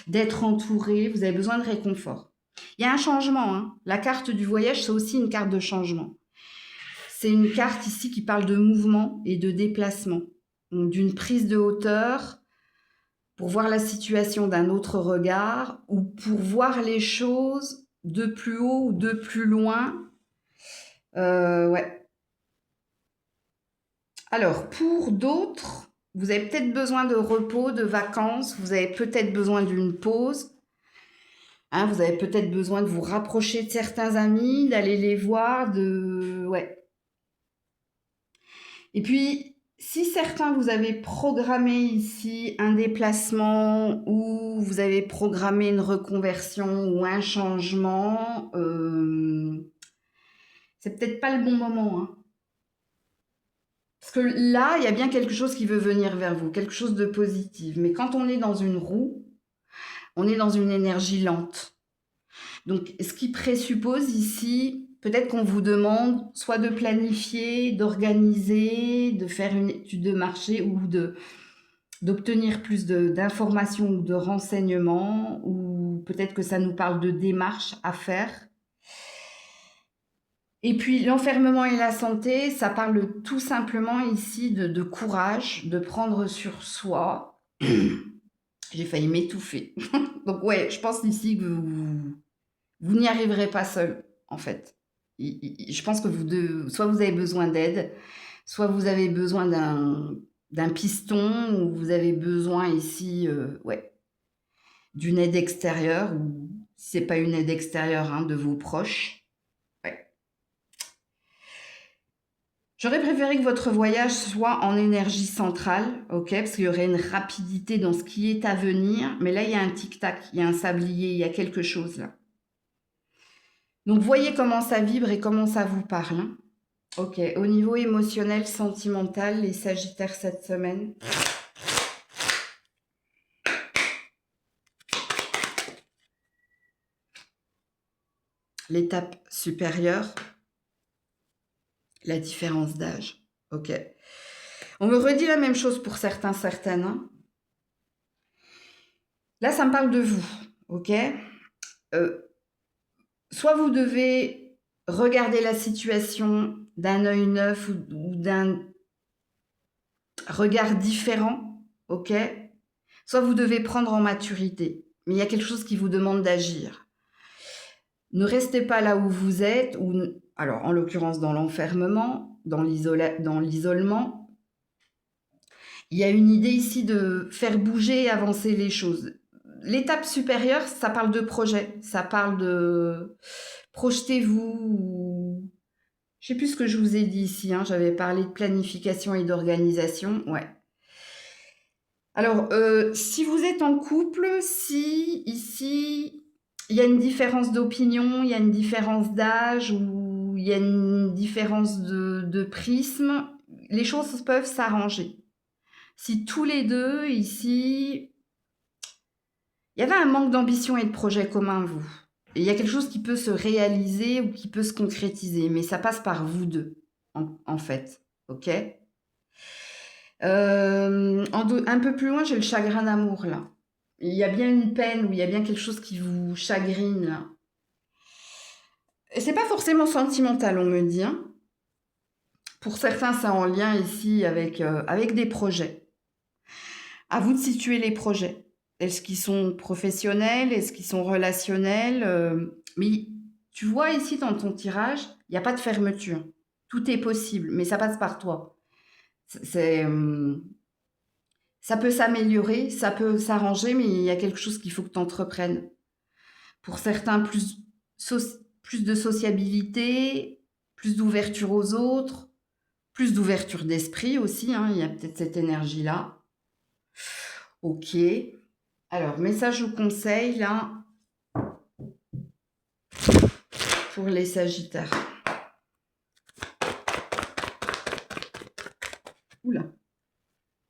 Speaker 1: d'être entouré, vous avez besoin de réconfort. Il y a un changement, hein. La carte du voyage, c'est aussi une carte de changement. C'est une carte ici qui parle de mouvement et de déplacement, donc d'une prise de hauteur pour voir la situation d'un autre regard ou pour voir les choses de plus haut ou de plus loin. Ouais. Alors, pour d'autres, vous avez peut-être besoin de repos, de vacances, vous avez peut-être besoin d'une pause. Hein, vous avez peut-être besoin de vous rapprocher de certains amis, d'aller les voir, ouais. Et puis, si certains vous avez programmé ici un déplacement ou vous avez programmé une reconversion ou un changement, c'est peut-être pas le bon moment, hein. Parce que là, il y a bien quelque chose qui veut venir vers vous, quelque chose de positif. Mais quand on est dans une roue, on est dans une énergie lente. Donc, ce qui présuppose ici, peut-être qu'on vous demande soit de planifier, d'organiser, de faire une étude de marché ou d'obtenir plus d'informations ou de renseignements, ou peut-être que ça nous parle de démarches à faire. Et puis l'enfermement et la santé, ça parle tout simplement ici de courage, de prendre sur soi. J'ai failli m'étouffer. Donc ouais, je pense ici que vous n'y arriverez pas seul, en fait. Je pense que soit vous avez besoin d'aide, soit vous avez besoin d'un piston, ou vous avez besoin ici, ouais, d'une aide extérieure, ou si c'est pas une aide extérieure, hein, de vos proches. Ouais. J'aurais préféré que votre voyage soit en énergie centrale, ok, parce qu'il y aurait une rapidité dans ce qui est à venir, mais là il y a un tic-tac, il y a un sablier, il y a quelque chose là. Donc voyez comment ça vibre et comment ça vous parle, hein. Ok, au niveau émotionnel, sentimental, les Sagittaires cette semaine. L'étape supérieure, la différence d'âge. Ok. On me redit la même chose pour certains, certaines, hein. Là, ça me parle de vous, ok. Soit vous devez regarder la situation d'un œil neuf ou d'un regard différent, ok. Soit vous devez prendre en maturité, mais il y a quelque chose qui vous demande d'agir. Ne restez pas là où vous êtes, ou alors en l'occurrence dans l'enfermement, dans l'isolement. Il y a une idée ici de faire bouger et avancer les choses. L'étape supérieure, ça parle de projet, ça parle de projetez-vous. Je sais plus ce que je vous ai dit ici, hein, j'avais parlé de planification et d'organisation, ouais. Alors, si vous êtes en couple, si ici il y a une différence d'opinion, il y a une différence d'âge ou il y a une différence de prisme, les choses peuvent s'arranger. Si tous les deux ici, il y avait un manque d'ambition et de projet commun, vous. Et il y a quelque chose qui peut se réaliser ou qui peut se concrétiser, mais ça passe par vous deux, en fait. Ok. Un peu plus loin, j'ai le chagrin d'amour, là. Il y a bien une peine ou il y a bien quelque chose qui vous chagrine, là. Et c'est pas forcément sentimental, on me dit, hein. Pour certains, c'est en lien ici avec des projets. À vous de situer les projets. Est-ce qu'ils sont professionnels? Est-ce qu'ils sont relationnels? Mais tu vois ici dans ton tirage, il n'y a pas de fermeture. Tout est possible, mais ça passe par toi. Ça peut s'améliorer, ça peut s'arranger, mais il y a quelque chose qu'il faut que tu entreprennes. Pour certains, plus de sociabilité, plus d'ouverture aux autres, plus d'ouverture d'esprit aussi, hein, il y a peut-être cette énergie-là. Ok. Alors, message ou conseil, là, pour les Sagittaires. Oula.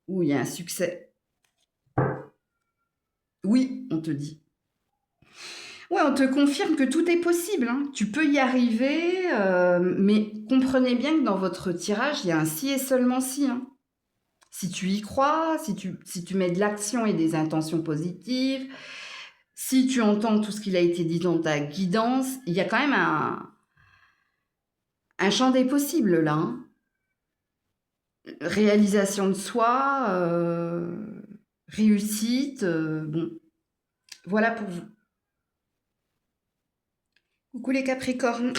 Speaker 1: Ouh, il y a un succès. Oui, on te dit. Ouais, on te confirme que tout est possible, hein. Tu peux y arriver, mais comprenez bien que dans votre tirage, il y a un si et seulement si, hein. Si tu y crois, si tu mets de l'action et des intentions positives, si tu entends tout ce qu'il a été dit dans ta guidance, il y a quand même un champ des possibles là, hein. Réalisation de soi, réussite, bon, voilà pour vous. Coucou les Capricornes.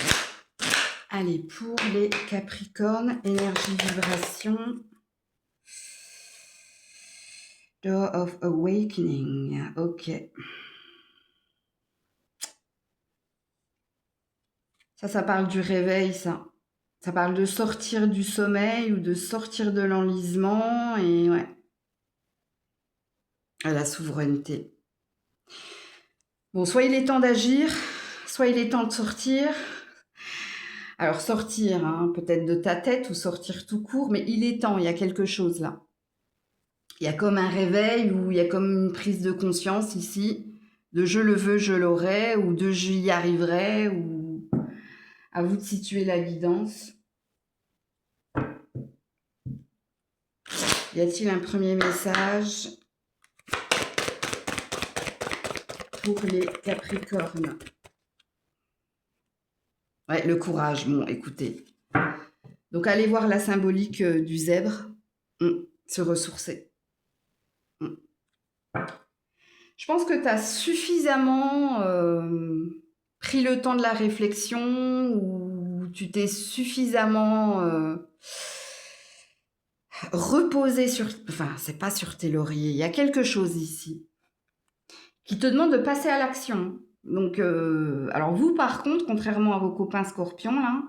Speaker 1: Allez, pour les Capricornes, énergie, vibration. Door of Awakening, ok. Ça parle du réveil, ça. Ça parle de sortir du sommeil ou de sortir de l'enlisement et ouais. À la souveraineté. Bon, soit il est temps d'agir, soit il est temps de sortir. Alors sortir, hein, peut-être de ta tête ou sortir tout court, mais il est temps, il y a quelque chose là. Il y a comme un réveil ou il y a comme une prise de conscience ici, de je le veux, je l'aurai, ou de j'y arriverai, ou à vous de situer la guidance. Y a-t-il un premier message pour les Capricornes? Ouais, le courage, bon, écoutez. Donc, allez voir la symbolique du zèbre, se ressourcer. Je pense que tu as suffisamment pris le temps de la réflexion ou tu t'es suffisamment reposé sur... Enfin, c'est pas sur tes lauriers. Il y a quelque chose ici qui te demande de passer à l'action. Donc, alors vous, par contre, contrairement à vos copains scorpions, là,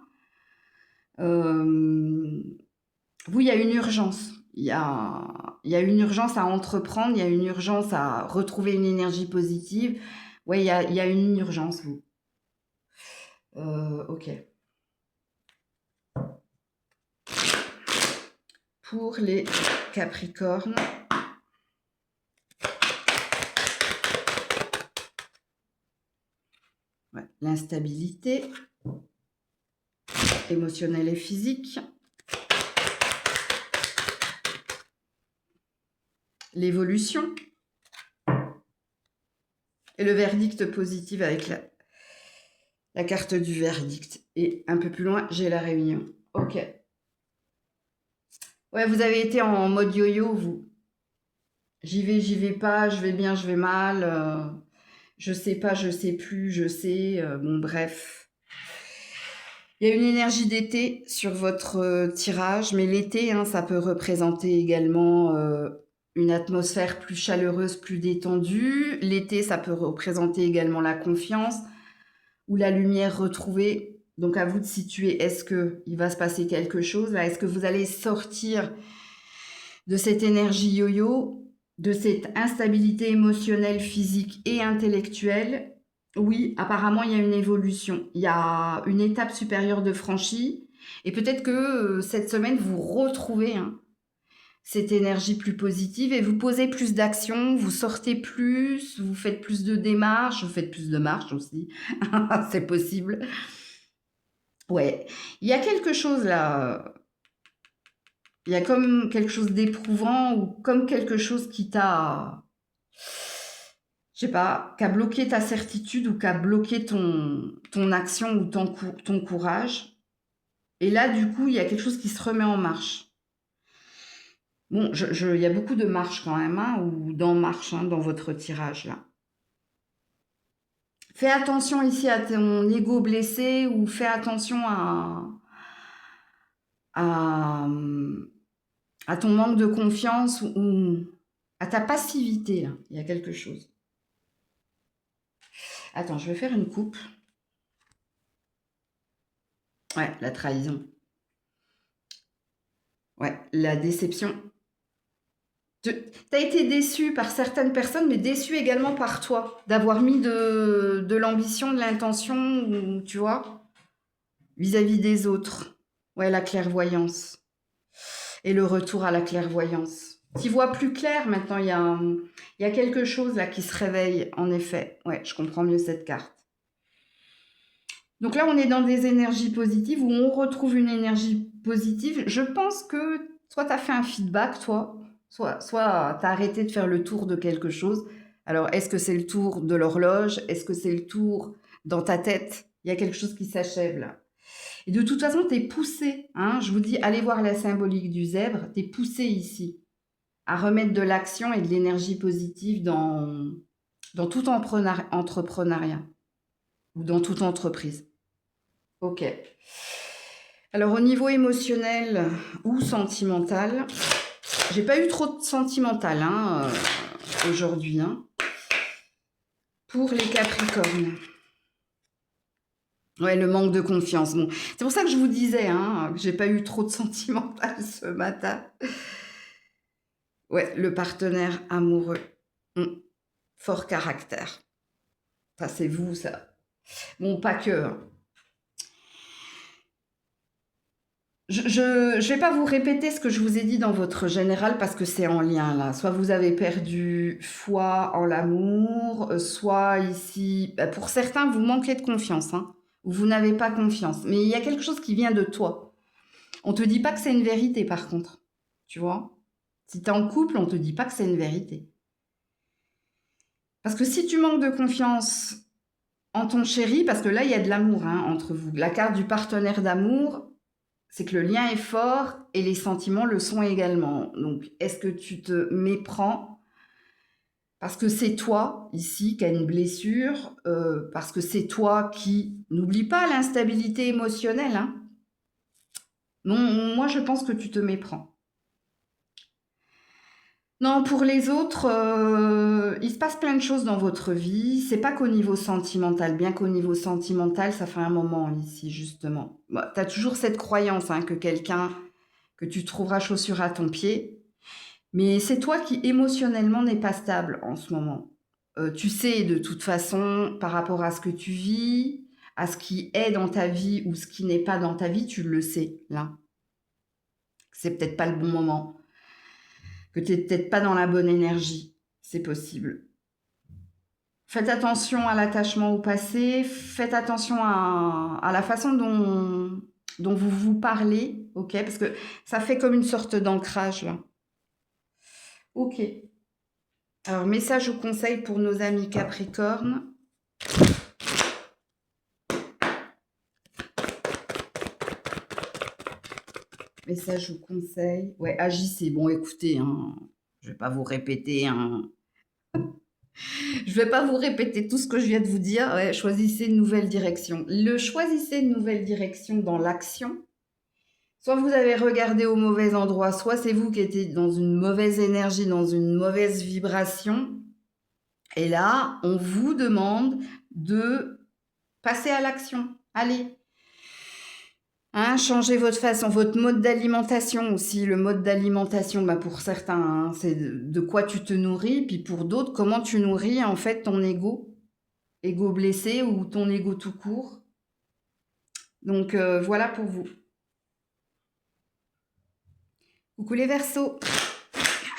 Speaker 1: vous, il y a une urgence. Il y a une urgence à entreprendre, il y a une urgence à retrouver une énergie positive. Ouais, il y a une urgence, vous. Ok. Pour les Capricornes. Ouais, l'instabilité émotionnelle et physique. L'évolution. Et le verdict positif avec la carte du verdict. Et un peu plus loin, j'ai la réunion. Ok. Ouais, vous avez été en mode yo-yo, vous. J'y vais pas, je vais bien, je vais mal. Je sais pas, je sais plus, je sais. Bon, bref. Il y a une énergie d'été sur votre tirage, mais l'été, hein, ça peut représenter également une atmosphère plus chaleureuse, plus détendue. L'été, ça peut représenter également la confiance ou la lumière retrouvée. Donc à vous de situer, est-ce qu'il va se passer quelque chose là? Est-ce que vous allez sortir de cette énergie yo-yo, de cette instabilité émotionnelle, physique et intellectuelle? Oui, apparemment, il y a une évolution. Il y a une étape supérieure de franchie. Et peut-être que cette semaine, vous retrouvez cette énergie plus positive et vous posez plus d'actions, vous sortez plus, vous faites plus de démarches, vous faites plus de marches aussi. C'est possible. Ouais, il y a quelque chose là. Il y a comme quelque chose d'éprouvant ou comme quelque chose qui t'a, je sais pas, qui a bloqué ta certitude ou qui a bloqué ton action ou ton courage. Et là, du coup, il y a quelque chose qui se remet en marche. Bon, il y a beaucoup de marche quand même, hein, ou d'en marche dans votre tirage là. Fais attention ici à ton ego blessé ou fais attention à, à ton manque de confiance ou à ta passivité. Là. Il y a quelque chose. Attends, je vais faire une coupe. Ouais, la trahison. Ouais, la déception. Tu as été déçu par certaines personnes, mais déçu également par toi, d'avoir mis de l'ambition, de l'intention, tu vois, vis-à-vis des autres. Ouais, la clairvoyance. Et le retour à la clairvoyance. Tu vois plus clair maintenant, il y a quelque chose là qui se réveille, en effet. Ouais, je comprends mieux cette carte. Donc là, on est dans des énergies positives où on retrouve une énergie positive. Je pense que soit tu as fait un feedback, toi, soit tu as arrêté de faire le tour de quelque chose. Alors, est-ce que c'est le tour de l'horloge? Est-ce que c'est le tour dans ta tête? Il y a quelque chose qui s'achève là. Et de toute façon, tu es poussé. Hein, je vous dis, allez voir la symbolique du zèbre. Tu es poussé ici à remettre de l'action et de l'énergie positive dans tout entrepreneuriat ou dans toute entreprise. Ok. Alors au niveau émotionnel ou sentimental, j'ai pas eu trop de sentimental aujourd'hui pour les Capricornes. Ouais, le manque de confiance. Bon, c'est pour ça que je vous disais que j'ai pas eu trop de sentimental ce matin. Ouais, le partenaire amoureux. Fort caractère. Ça, c'est vous, ça. Bon, pas que. Je vais pas vous répéter ce que je vous ai dit dans votre général parce que c'est en lien là. Soit vous avez perdu foi en l'amour, soit ici, pour certains, vous manquez de confiance, ou vous n'avez pas confiance. Mais il y a quelque chose qui vient de toi. On te dit pas que c'est une vérité par contre, tu vois. Si tu es en couple, on te dit pas que c'est une vérité. Parce que si tu manques de confiance en ton chéri, parce que là, il y a de l'amour entre vous. La carte du partenaire d'amour, c'est que le lien est fort et les sentiments le sont également. Donc, est-ce que tu te méprends parce que c'est toi, ici, qui a une blessure, parce que c'est toi qui... N'oublie pas l'instabilité émotionnelle. Non, moi, je pense que tu te méprends. Non, pour les autres, il se passe plein de choses dans votre vie. C'est pas qu'au niveau sentimental, bien qu'au niveau sentimental, ça fait un moment ici, justement. Bah, tu as toujours cette croyance que tu trouveras chaussure à ton pied, mais c'est toi qui émotionnellement n'es pas stable en ce moment. Tu sais de toute façon, par rapport à ce que tu vis, à ce qui est dans ta vie ou ce qui n'est pas dans ta vie, tu le sais, là. C'est peut-être pas le bon moment, que tu n'es peut-être pas dans la bonne énergie. C'est possible. Faites attention à l'attachement au passé, faites attention à la façon dont vous vous parlez, ok? Parce que ça fait comme une sorte d'ancrage, là. Ok. Alors, message ou conseil pour nos amis Capricorne. Message ou conseil. Ouais, agissez. Bon, écoutez, je vais pas vous répéter, je vais pas vous répéter tout ce que je viens de vous dire. Ouais, choisissez une nouvelle direction. Choisissez une nouvelle direction dans l'action. Soit vous avez regardé au mauvais endroit, soit c'est vous qui étiez dans une mauvaise énergie, dans une mauvaise vibration. Et là, on vous demande de passer à l'action. Allez. Changez votre façon, votre mode d'alimentation aussi. Le mode d'alimentation, pour certains, c'est de quoi tu te nourris, puis pour d'autres, comment tu nourris en fait ton ego blessé ou ton ego tout court. Donc voilà pour vous. Coucou les Verseaux.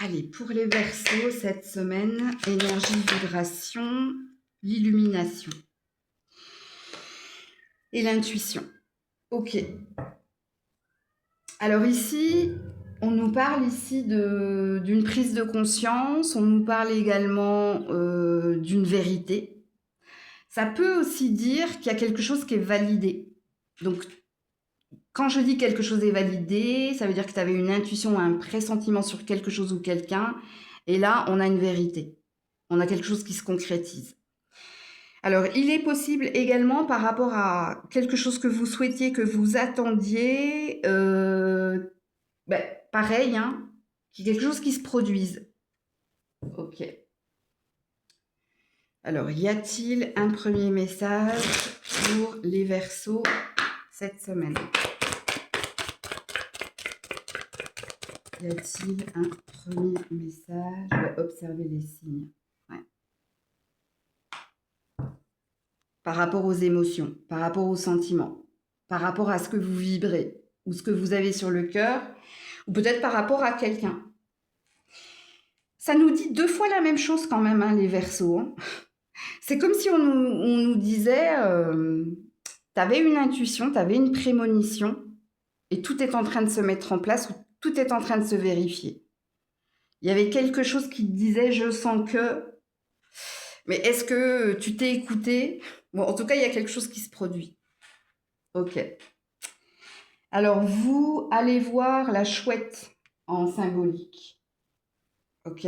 Speaker 1: Allez, pour les Verseaux, cette semaine, énergie, vibration, l'illumination et l'intuition. Ok. Alors ici, on nous parle ici d'une prise de conscience, on nous parle également d'une vérité. Ça peut aussi dire qu'il y a quelque chose qui est validé. Donc, quand je dis quelque chose est validé, ça veut dire que tu avais une intuition, un pressentiment sur quelque chose ou quelqu'un, et là, on a une vérité. On a quelque chose qui se concrétise. Alors, il est possible également par rapport à quelque chose que vous souhaitiez, que vous attendiez, pareil, qu'il y ait quelque chose qui se produise. Ok. Alors, y a-t-il un premier message pour les Verseaux cette semaine? Y a-t-il un premier message? Je vais observer les signes. Ouais. Par rapport aux émotions, par rapport aux sentiments, par rapport à ce que vous vibrez ou ce que vous avez sur le cœur, ou peut-être par rapport à quelqu'un. Ça nous dit 2 fois la même chose quand même, hein, les Verseaux, hein. C'est comme si on nous disait, tu avais une intuition, tu avais une prémonition et tout est en train de se mettre en place ou tout est en train de se vérifier. Il y avait quelque chose qui te disait: «Je sens que», mais est-ce que tu t'es écouté? Bon, en tout cas, il y a quelque chose qui se produit. OK. Alors vous, allez voir la chouette en symbolique. OK?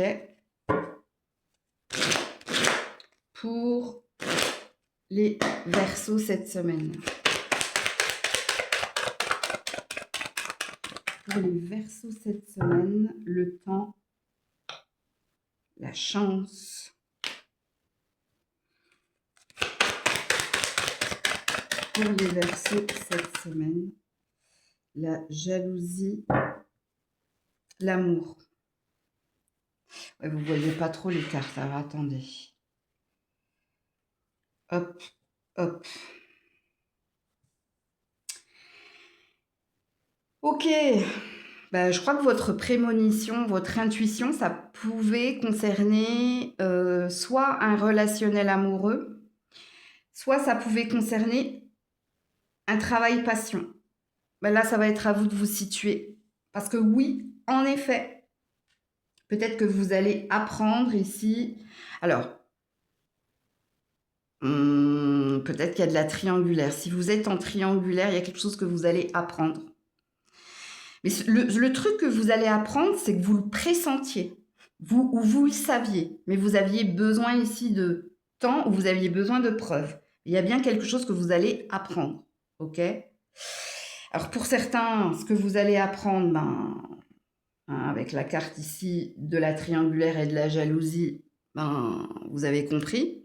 Speaker 1: Pour les Verseaux cette semaine. Pour les Verseaux cette semaine, le temps, la chance. Pour les Verseaux cette semaine, la jalousie, l'amour. Ouais, vous ne voyez pas trop les cartes, alors attendez. Hop, hop. Ok. Je crois que votre prémonition, votre intuition, ça pouvait concerner soit un relationnel amoureux, soit ça pouvait concerner un travail passion. Là, ça va être à vous de vous situer. Parce que oui, en effet, peut-être que vous allez apprendre ici. Alors, peut-être qu'il y a de la triangulaire. Si vous êtes en triangulaire, il y a quelque chose que vous allez apprendre. Mais le truc que vous allez apprendre, c'est que vous le pressentiez, ou vous le saviez, mais vous aviez besoin ici de temps, ou vous aviez besoin de preuves. Il y a bien quelque chose que vous allez apprendre, ok? Alors pour certains, ce que vous allez apprendre, avec la carte ici de la triangulaire et de la jalousie, vous avez compris.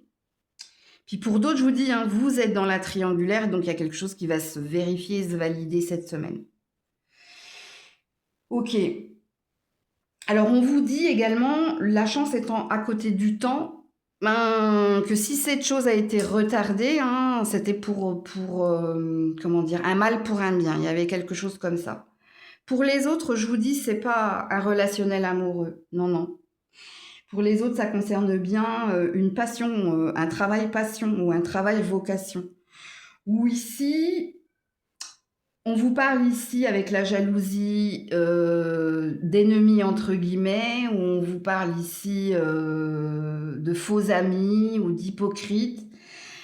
Speaker 1: Puis pour d'autres, je vous dis, vous êtes dans la triangulaire, donc il y a quelque chose qui va se vérifier et se valider cette semaine. Ok. Alors on vous dit également, la chance étant à côté du temps, que si cette chose a été retardée, c'était pour comment dire, un mal pour un bien. Il y avait quelque chose comme ça. Pour les autres, je vous dis, c'est pas un relationnel amoureux. Non, non. Pour les autres, ça concerne bien une passion, un travail passion ou un travail vocation. Ou ici, on vous parle ici avec la jalousie d'ennemis entre guillemets, ou on vous parle ici de faux amis ou d'hypocrites.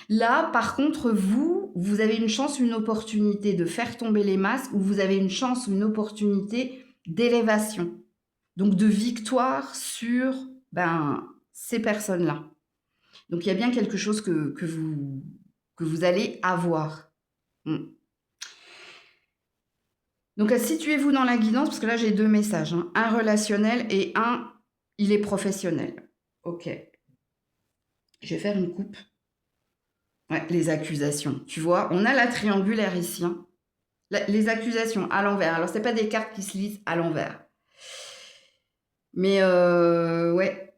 Speaker 1: Là, par contre, vous avez une chance, une opportunité de faire tomber les masques, ou vous avez une chance, une opportunité d'élévation. Donc de victoire sur ces personnes-là. Donc il y a bien quelque chose que vous allez avoir. Donc situez-vous dans la guidance, parce que là j'ai 2 messages. Un relationnel et un, il est professionnel. Ok. Je vais faire une coupe. Ouais, les accusations. Tu vois, on a la triangulaire ici. Les accusations à l'envers. Alors, ce n'est pas des cartes qui se lisent à l'envers. Mais ouais.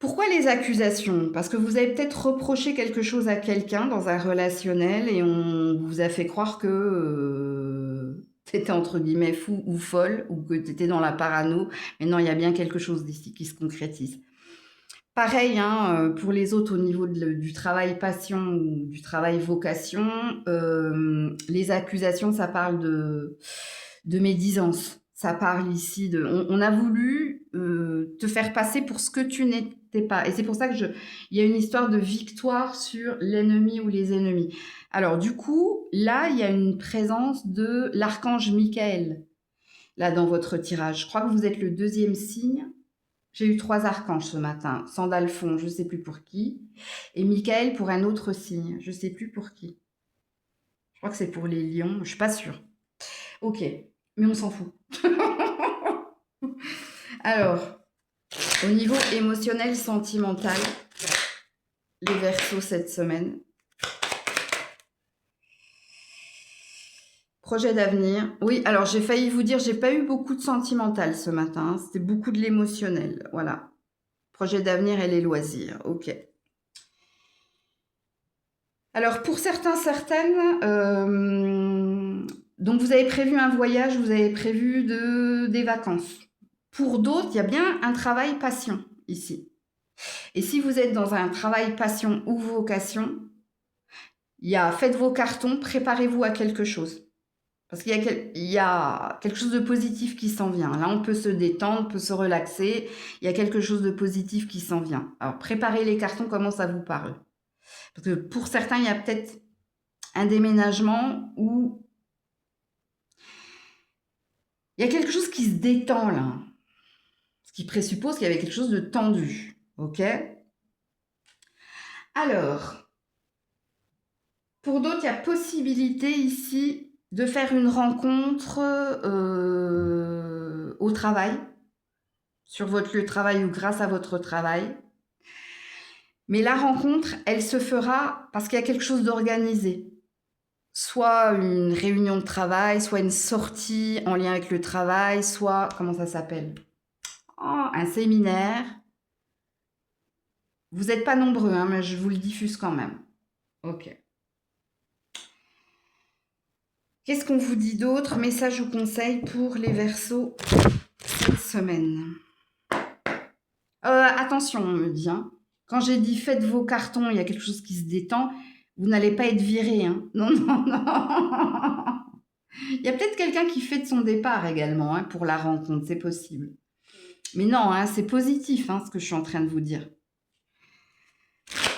Speaker 1: Pourquoi les accusations? Parce que vous avez peut-être reproché quelque chose à quelqu'un dans un relationnel et on vous a fait croire que tu étais entre guillemets fou ou folle, ou que tu étais dans la parano. Mais non, il y a bien quelque chose d'ici qui se concrétise. Pareil, pour les autres au niveau du travail passion ou du travail vocation, les accusations, ça parle de médisance. Ça parle ici de... On a voulu te faire passer pour ce que tu n'étais pas. Et c'est pour ça que il y a une histoire de victoire sur l'ennemi ou les ennemis. Alors du coup, là, il y a une présence de l'archange Michael, là, dans votre tirage. Je crois que vous êtes le 2e signe. J'ai eu 3 archanges ce matin. Sandalphon, je ne sais plus pour qui. Et Michael pour un autre signe. Je ne sais plus pour qui. Je crois que c'est pour les lions. Je ne suis pas sûre. Ok, mais on s'en fout. Alors, au niveau émotionnel, sentimental, les Verseaux cette semaine. Projet d'avenir. Oui, alors j'ai failli vous dire, j'ai pas eu beaucoup de sentimental ce matin. C'était beaucoup de l'émotionnel. Voilà. Projet d'avenir et les loisirs. Ok. Alors pour certains, certaines, donc vous avez prévu un voyage, vous avez prévu des vacances. Pour d'autres, il y a bien un travail passion ici. Et si vous êtes dans un travail passion ou vocation, faites vos cartons, préparez-vous à quelque chose. Parce qu'il y a quelque chose de positif qui s'en vient. Là, on peut se détendre, on peut se relaxer. Il y a quelque chose de positif qui s'en vient. Alors, préparez les cartons, comment ça vous parle. Parce que pour certains, il y a peut-être un déménagement où il y a quelque chose qui se détend là. Ce qui présuppose qu'il y avait quelque chose de tendu. OK? Alors, pour d'autres, il y a possibilité ici de faire une rencontre au travail, sur votre lieu de travail ou grâce à votre travail. Mais la rencontre, elle se fera parce qu'il y a quelque chose d'organisé. Soit une réunion de travail, soit une sortie en lien avec le travail, soit, comment ça s'appelle? Oh, un séminaire. Vous n'êtes pas nombreux, hein, mais je vous le diffuse quand même. Ok. Qu'est-ce qu'on vous dit d'autre? Message ou conseil pour les Verseaux cette semaine. Attention, on me dit. Hein. Quand j'ai dit faites vos cartons, il y a quelque chose qui se détend, vous n'allez pas être viré. Hein. Non, non, non. Il y a peut-être quelqu'un qui fait de son départ également hein, pour la rencontre, c'est possible. Mais non, hein, c'est positif hein, ce que je suis en train de vous dire.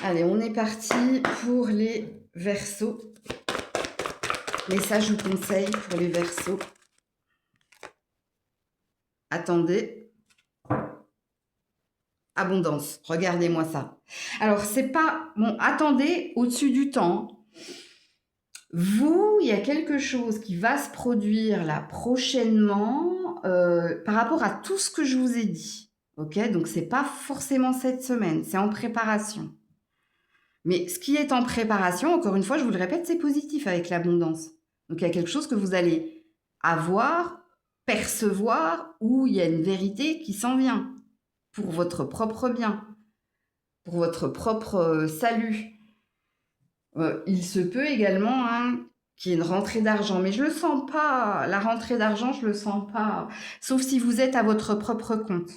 Speaker 1: Allez, on est parti pour les Verseaux. Message ou conseil pour les Verseaux. Attendez. Abondance, regardez-moi ça. Alors, c'est pas... Bon, attendez, au-dessus du temps. Vous, il y a quelque chose qui va se produire là prochainement par rapport à tout ce que je vous ai dit. Ok, donc c'est pas forcément cette semaine, c'est en préparation. Mais ce qui est en préparation, encore une fois, je vous le répète, c'est positif avec l'abondance. Donc il y a quelque chose que vous allez avoir, percevoir, où il y a une vérité qui s'en vient pour votre propre bien, pour votre propre salut. Il se peut également hein, qu'il y ait une rentrée d'argent, mais je le sens pas. La rentrée d'argent, je le sens pas. Sauf si vous êtes à votre propre compte.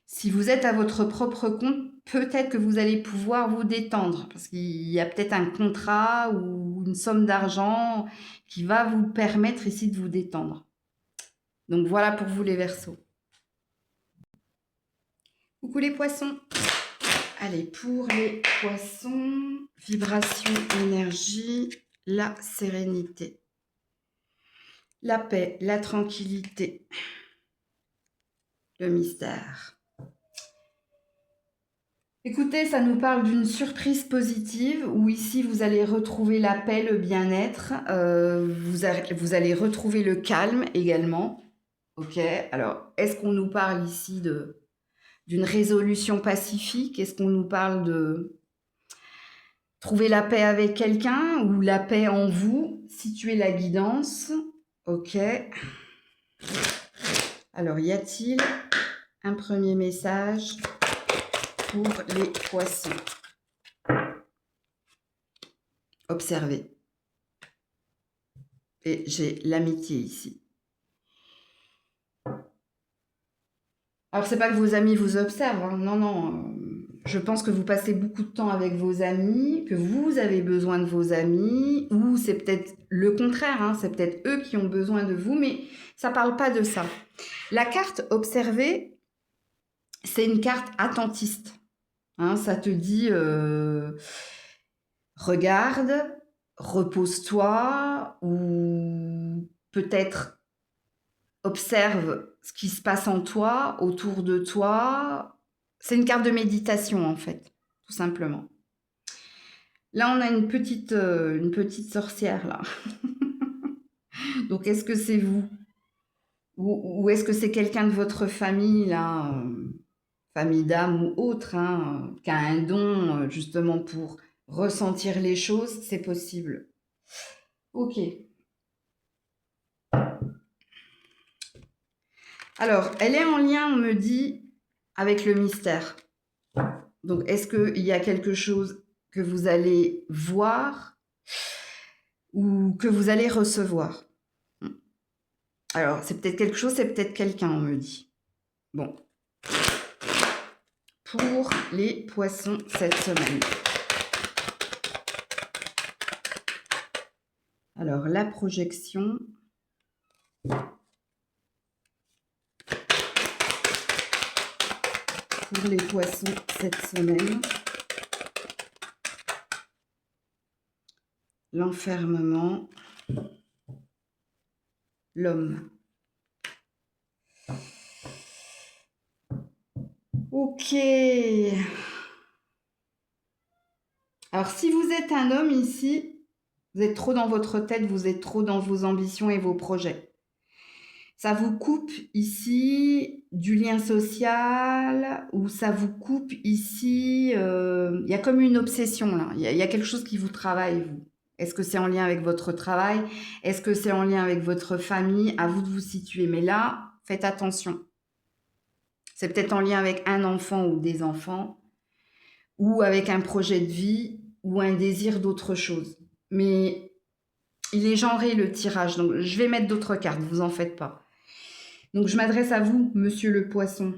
Speaker 1: Si vous êtes à votre propre compte, peut-être que vous allez pouvoir vous détendre parce qu'il y a peut-être un contrat ou une somme d'argent qui va vous permettre ici de vous détendre. Donc voilà pour vous les Verseaux. Coucou les poissons. Allez, pour les poissons, vibration, énergie, la sérénité, la paix, la tranquillité, le mystère. Écoutez, ça nous parle d'une surprise positive où ici vous allez retrouver la paix, le bien-être, vous allez retrouver le calme également. Ok, alors est-ce qu'on nous parle ici d'une résolution pacifique? Est-ce qu'on nous parle de trouver la paix avec quelqu'un ou la paix en vous? Situer la guidance. Ok. Alors, y a-t-il un premier message pour les poissons? Observez. Et j'ai l'amitié ici. Alors, c'est pas que vos amis vous observent. Hein. Non, non. Je pense que vous passez beaucoup de temps avec vos amis, que vous avez besoin de vos amis, ou c'est peut-être le contraire, hein, c'est peut-être eux qui ont besoin de vous, mais ça ne parle pas de ça. La carte observée, c'est une carte attentiste. Hein, ça te dit, regarde, repose-toi, ou peut-être observe ce qui se passe en toi, autour de toi. C'est une carte de méditation, en fait, tout simplement. Là, on a une petite sorcière, là. Donc, est-ce que c'est vous? Ou est-ce que c'est quelqu'un de votre famille, là, famille d'âme ou autre, hein, qui a un don, justement, pour ressentir les choses? C'est possible. Ok. Alors, elle est en lien, on me dit, avec le mystère. Donc, est-ce qu'il y a quelque chose que vous allez voir ou que vous allez recevoir? Alors, c'est peut-être quelque chose, c'est peut-être quelqu'un, on me dit. Bon. Pour les poissons cette semaine. Alors, la projection. Pour les poissons cette semaine. L'enfermement. L'homme. Ok. Alors, si vous êtes un homme ici, vous êtes trop dans votre tête, vous êtes trop dans vos ambitions et vos projets. Ça vous coupe ici du lien social ou ça vous coupe ici. Il y a comme une obsession là. Il y a quelque chose qui vous travaille, vous. Est-ce que c'est en lien avec votre travail? Est-ce que c'est en lien avec votre famille? À vous de vous situer. Mais là, faites attention. C'est peut-être en lien avec un enfant ou des enfants, ou avec un projet de vie, ou un désir d'autre chose. Mais il est genré le tirage, donc je vais mettre d'autres cartes, vous en faites pas. Donc je m'adresse à vous, monsieur le poisson.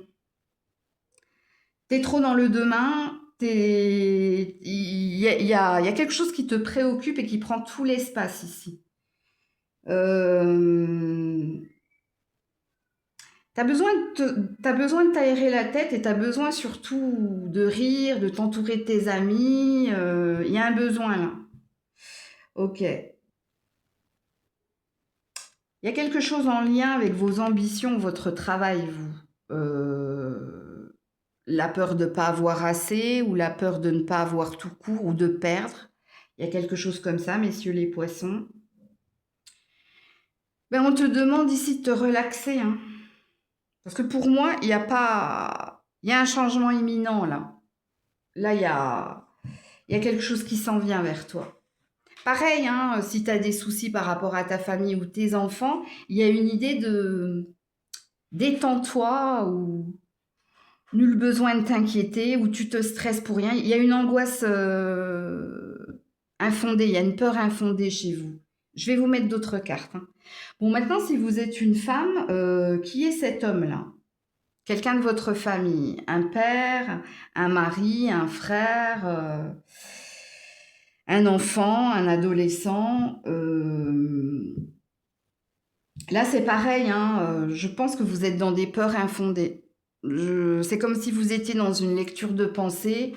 Speaker 1: T'es trop dans le demain, il y a quelque chose qui te préoccupe et qui prend tout l'espace ici. T'as besoin de t'aérer la tête et t'as besoin surtout de rire, de t'entourer de tes amis. Il y a un besoin là. Ok. Il y a quelque chose en lien avec vos ambitions, votre travail, vous. La peur de ne pas avoir assez ou la peur de ne pas avoir tout court ou de perdre. Il y a quelque chose comme ça, messieurs les poissons. Ben, on te demande ici de te relaxer. Hein. Parce que pour moi, il y a pas... Il y a un changement imminent là. Là, il y a quelque chose qui s'en vient vers toi. Pareil, hein, si tu as des soucis par rapport à ta famille ou tes enfants, il y a une idée de détends-toi ou nul besoin de t'inquiéter ou tu te stresses pour rien. Il y a une angoisse infondée, il y a une peur infondée chez vous. Je vais vous mettre d'autres cartes. Hein. Bon, maintenant, si vous êtes une femme, qui est cet homme-là? Quelqu'un de votre famille, un père, un mari, un frère, un enfant, un adolescent. Là, c'est pareil, hein, je pense que vous êtes dans des peurs infondées. C'est comme si vous étiez dans une lecture de pensée,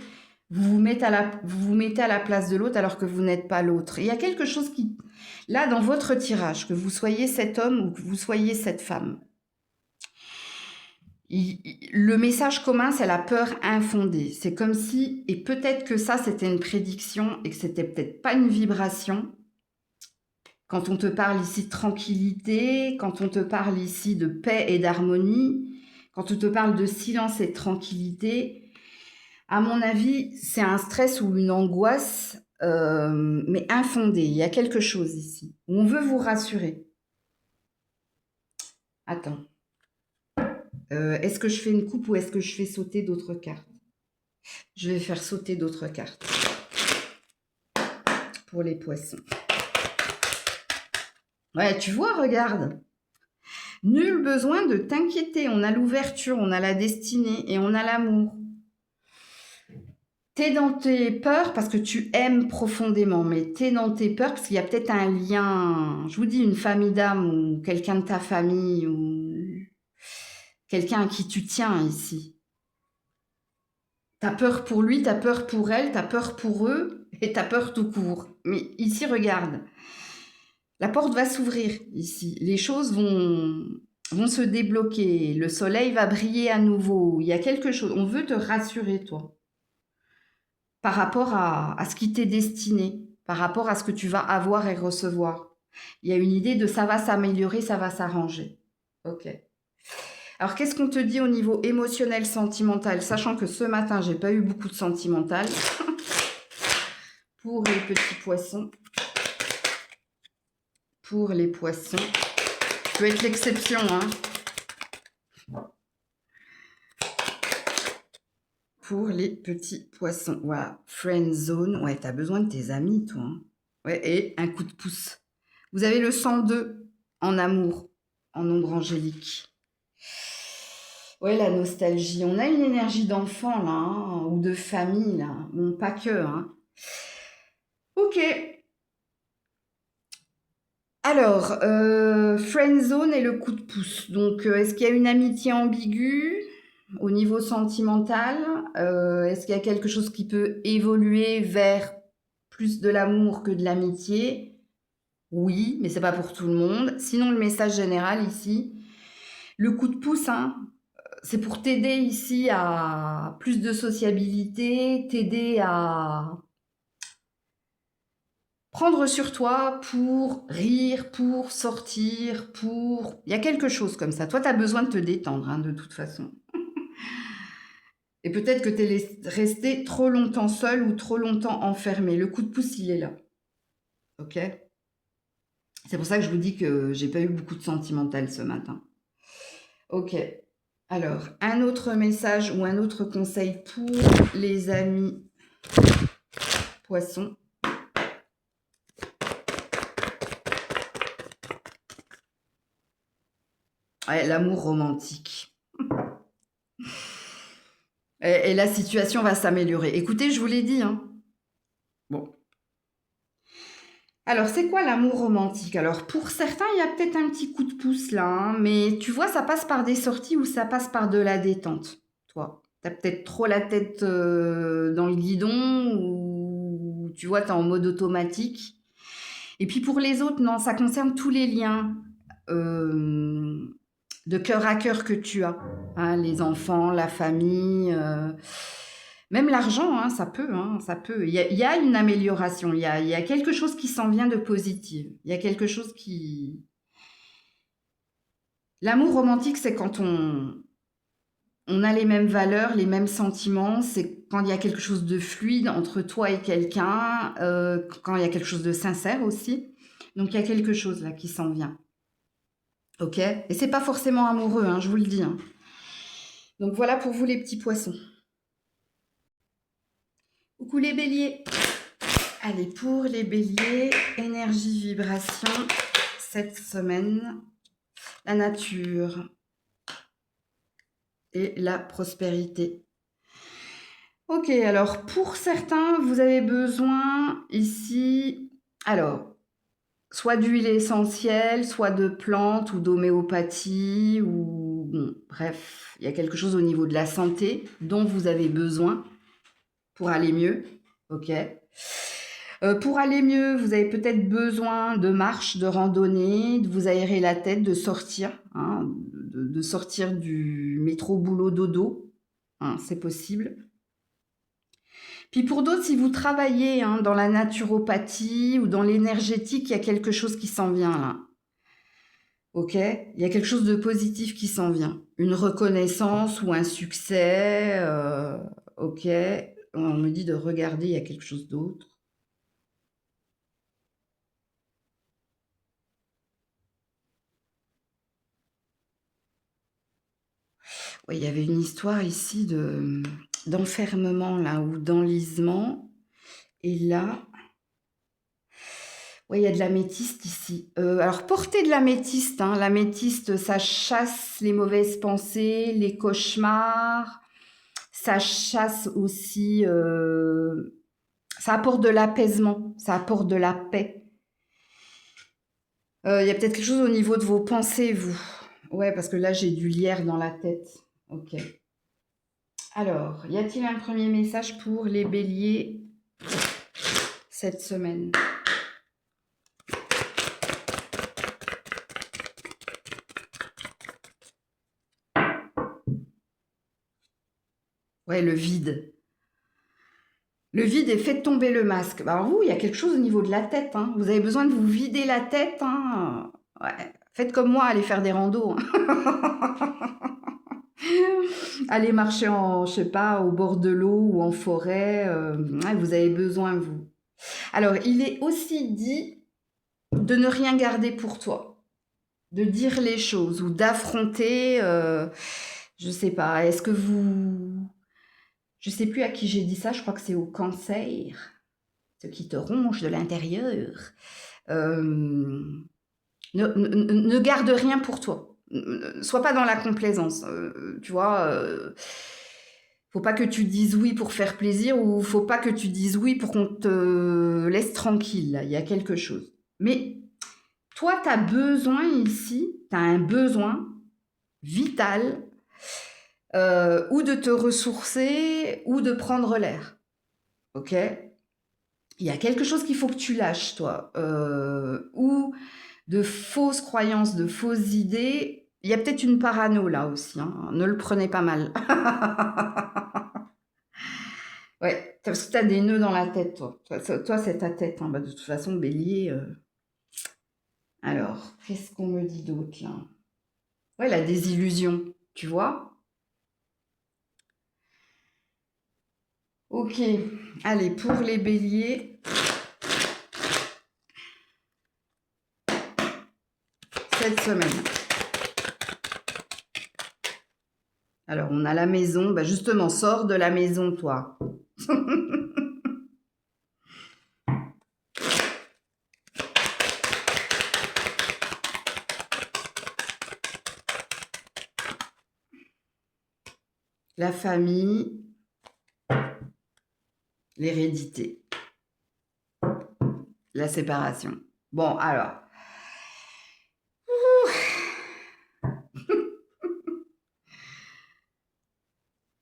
Speaker 1: vous vous mettez à la place de l'autre alors que vous n'êtes pas l'autre. Il y a quelque chose qui, là, dans votre tirage, que vous soyez cet homme ou que vous soyez cette femme, le message commun, c'est la peur infondée. C'est comme si, et peut-être que ça, c'était une prédiction et que c'était peut-être pas une vibration. Quand on te parle ici de tranquillité, quand on te parle ici de paix et d'harmonie, quand on te parle de silence et de tranquillité, à mon avis, c'est un stress ou une angoisse, mais infondée. Il y a quelque chose ici. On veut vous rassurer. Attends. Est-ce que je fais une coupe ou est-ce que je fais sauter d'autres cartes? Je vais faire sauter d'autres cartes pour les poissons. Ouais, tu vois, regarde. Nul besoin de t'inquiéter. On a l'ouverture, on a la destinée et on a l'amour. T'es dans tes peurs parce que tu aimes profondément, mais t'es dans tes peurs parce qu'il y a peut-être un lien, je vous dis, une famille d'âme ou quelqu'un de ta famille ou quelqu'un à qui tu tiens ici. T'as peur pour lui, t'as peur pour elle, t'as peur pour eux et t'as peur tout court. Mais ici, regarde, la porte va s'ouvrir ici. Les choses vont se débloquer. Le soleil va briller à nouveau. Il y a quelque chose. On veut te rassurer, toi, par rapport à ce qui t'est destiné, par rapport à ce que tu vas avoir et recevoir. Il y a une idée de ça va s'améliorer, ça va s'arranger. Ok. Alors, qu'est-ce qu'on te dit au niveau émotionnel, sentimental, sachant que ce matin, j'ai pas eu beaucoup de sentimental pour les petits poissons. Pour les poissons. Ça peut être l'exception, hein. Pour les petits poissons. Voilà. Friend zone. Ouais, t'as besoin de tes amis, toi. Hein. Ouais, et un coup de pouce. Vous avez le 102 en amour. en ombre angélique. Ouais, la nostalgie. On a une énergie d'enfant, là, hein, ou de famille, là. Bon, pas que, hein. Ok. Alors, friend zone et le coup de pouce. Donc, est-ce qu'il y a une amitié ambiguë au niveau sentimental? Est-ce qu'il y a quelque chose qui peut évoluer vers plus de l'amour que de l'amitié? Oui, mais c'est pas pour tout le monde. Sinon, le message général ici, le coup de pouce, hein, c'est pour t'aider ici à plus de sociabilité, t'aider à prendre sur toi pour rire, pour sortir, pour... Il y a quelque chose comme ça. Toi, tu as besoin de te détendre, hein, de toute façon. Et peut-être que tu es resté trop longtemps seul ou trop longtemps enfermé. Le coup de pouce, il est là. Ok? C'est pour ça que je vous dis que j'ai pas eu beaucoup de sentimental ce matin. Ok. Alors, un autre message ou un autre conseil pour les amis poissons. Ouais, l'amour romantique. Et la situation va s'améliorer. Écoutez, je vous l'ai dit, hein. Bon. Alors, c'est quoi l'amour romantique? Alors, pour certains, il y a peut-être un petit coup de pouce là, hein, mais tu vois, ça passe par des sorties ou ça passe par de la détente. Toi, t'as peut-être trop la tête dans le guidon ou tu vois, t'es en mode automatique. Et puis pour les autres, non, ça concerne tous les liens de cœur à cœur que tu as. Hein, les enfants, la famille, même l'argent, hein, ça peut, hein, ça peut. Il y a une amélioration, il y a quelque chose qui s'en vient de positif. Il y a quelque chose qui... L'amour romantique, c'est quand on a les mêmes valeurs, les mêmes sentiments, c'est quand il y a quelque chose de fluide entre toi et quelqu'un, quand il y a quelque chose de sincère aussi. Donc il y a quelque chose là qui s'en vient. Ok? Et c'est pas forcément amoureux, hein, je vous le dis, hein. Donc voilà pour vous les petits poissons. Coucou les béliers. Allez, pour les béliers, énergie, vibration, cette semaine, la nature et la prospérité. Ok, alors pour certains, vous avez besoin ici, alors, soit d'huile essentielle, soit de plantes ou d'homéopathie, ou bon, bref, il y a quelque chose au niveau de la santé dont vous avez besoin pour aller mieux, ok. Pour aller mieux, vous avez peut-être besoin de marche, de randonnée, de vous aérer la tête, de sortir, hein, de sortir du métro boulot dodo, hein, c'est possible. Puis pour d'autres, si vous travaillez hein, dans la naturopathie ou dans l'énergétique, il y a quelque chose qui s'en vient là. Ok? Il y a quelque chose de positif qui s'en vient. Une reconnaissance ou un succès. Ok? On me dit de regarder, il y a quelque chose d'autre. Ouais, il y avait une histoire ici d'enfermement là ou d'enlisement. Et là, ouais, il y a de l'améthyste ici. Alors, portez de l'améthyste, hein. L'améthyste, ça chasse les mauvaises pensées, les cauchemars. Ça chasse aussi... ça apporte de l'apaisement, ça apporte de la paix. Il y a peut-être quelque chose au niveau de vos pensées, vous. Ouais, parce que là, j'ai du lierre dans la tête. Ok. Alors, y a-t-il un premier message pour les béliers cette semaine? Ouais, le vide. Le vide et faites tomber le masque. Bah, alors vous, il y a quelque chose au niveau de la tête, hein. Vous avez besoin de vous vider la tête, hein. Ouais. Faites comme moi, allez faire des randos, hein. Allez marcher en, je sais pas, au bord de l'eau ou en forêt. Ouais, vous avez besoin, vous. Alors, il est aussi dit de ne rien garder pour toi, de dire les choses ou d'affronter. Je sais pas. Est-ce que vous, je sais plus à qui j'ai dit ça. Je crois que c'est au cancer, ce qui te ronge de l'intérieur. Euh, Ne garde rien pour toi. Sois pas dans la complaisance. Tu vois, faut pas que tu dises oui pour faire plaisir ou faut pas que tu dises oui pour qu'on te laisse tranquille. Là. Il y a quelque chose. Mais toi, tu as besoin ici, tu as un besoin vital ou de te ressourcer ou de prendre l'air. Ok? Il y a quelque chose qu'il faut que tu lâches, toi. Ou de fausses croyances, de fausses idées. Il y a peut-être une parano là aussi. Hein. Ne le prenez pas mal. Ouais, parce que tu as des nœuds dans la tête, toi. Toi, c'est ta tête. Hein. Bah, de toute façon, bélier. Alors, qu'est-ce qu'on me dit d'autre là? Ouais, la désillusion, tu vois? Ok, allez, pour les béliers, cette semaine. Alors, on a la maison. Bah justement, sors de la maison, toi. La famille, l'hérédité, la séparation. Bon, alors.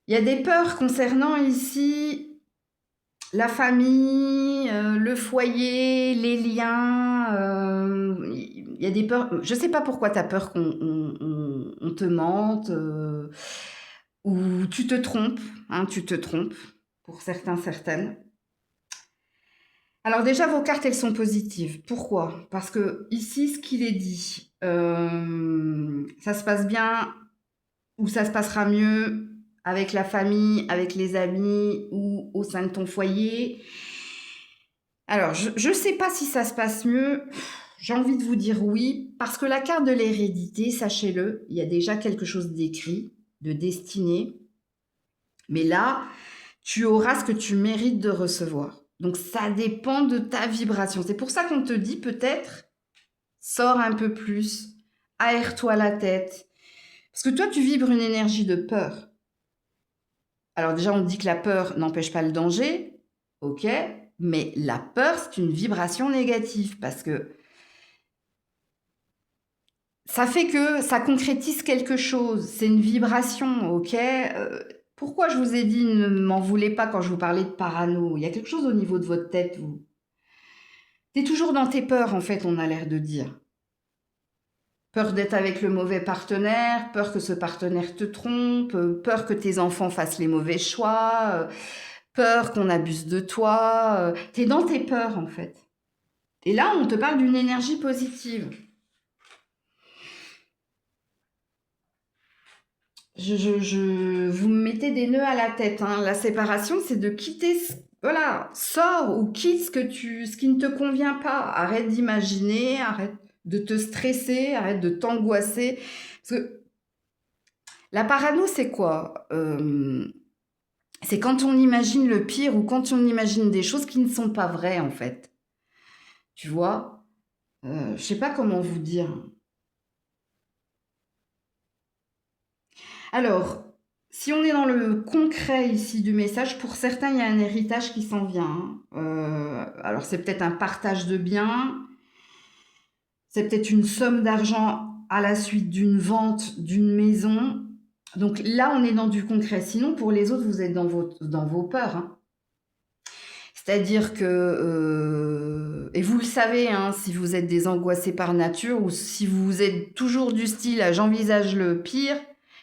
Speaker 1: Il y a des peurs concernant ici la famille, le foyer, les liens. Il y a des peurs. Je ne sais pas pourquoi tu as peur qu'on te mente ou tu te trompes. Hein, tu te trompes pour certains, certaines. Alors déjà, vos cartes, elles sont positives. Pourquoi? Parce que ici, ce qu'il est dit, ça se passe bien ou ça se passera mieux avec la famille, avec les amis ou au sein de ton foyer. Alors, je ne sais pas si ça se passe mieux. J'ai envie de vous dire oui, parce que la carte de l'hérédité, sachez-le, il y a déjà quelque chose d'écrit, de destiné. Mais là, tu auras ce que tu mérites de recevoir. Donc, ça dépend de ta vibration. C'est pour ça qu'on te dit peut-être, sors un peu plus, aère-toi la tête. Parce que toi, tu vibres une énergie de peur. Alors déjà, on dit que la peur n'empêche pas le danger, ok, mais la peur, c'est une vibration négative parce que ça fait que ça concrétise quelque chose, c'est une vibration, ok. Pourquoi je vous ai dit ne m'en voulez pas quand je vous parlais de parano? Il y a quelque chose au niveau de votre tête, vous. T'es toujours dans tes peurs, en fait, on a l'air de dire. Peur d'être avec le mauvais partenaire, peur que ce partenaire te trompe, peur que tes enfants fassent les mauvais choix, peur qu'on abuse de toi. T'es dans tes peurs, en fait. Et là, on te parle d'une énergie positive. Vous me mettez des nœuds à la tête. Hein. La séparation, c'est de quitter... Voilà, sors ou quitte ce qui ne te convient pas. Arrête d'imaginer, arrête de te stresser, arrête de t'angoisser. Parce que la parano, c'est quoi? C'est quand on imagine le pire ou quand on imagine des choses qui ne sont pas vraies, en fait. Tu vois? Je sais pas comment vous dire. Alors, si on est dans le concret ici du message, pour certains, il y a un héritage qui s'en vient. Hein. Alors, c'est peut-être un partage de biens, c'est peut-être une somme d'argent à la suite d'une vente d'une maison. Donc là, on est dans du concret. Sinon, pour les autres, vous êtes dans vos peurs. Hein. C'est-à-dire que, et vous le savez, hein, si vous êtes des angoissés par nature ou si vous êtes toujours du style j'envisage le pire,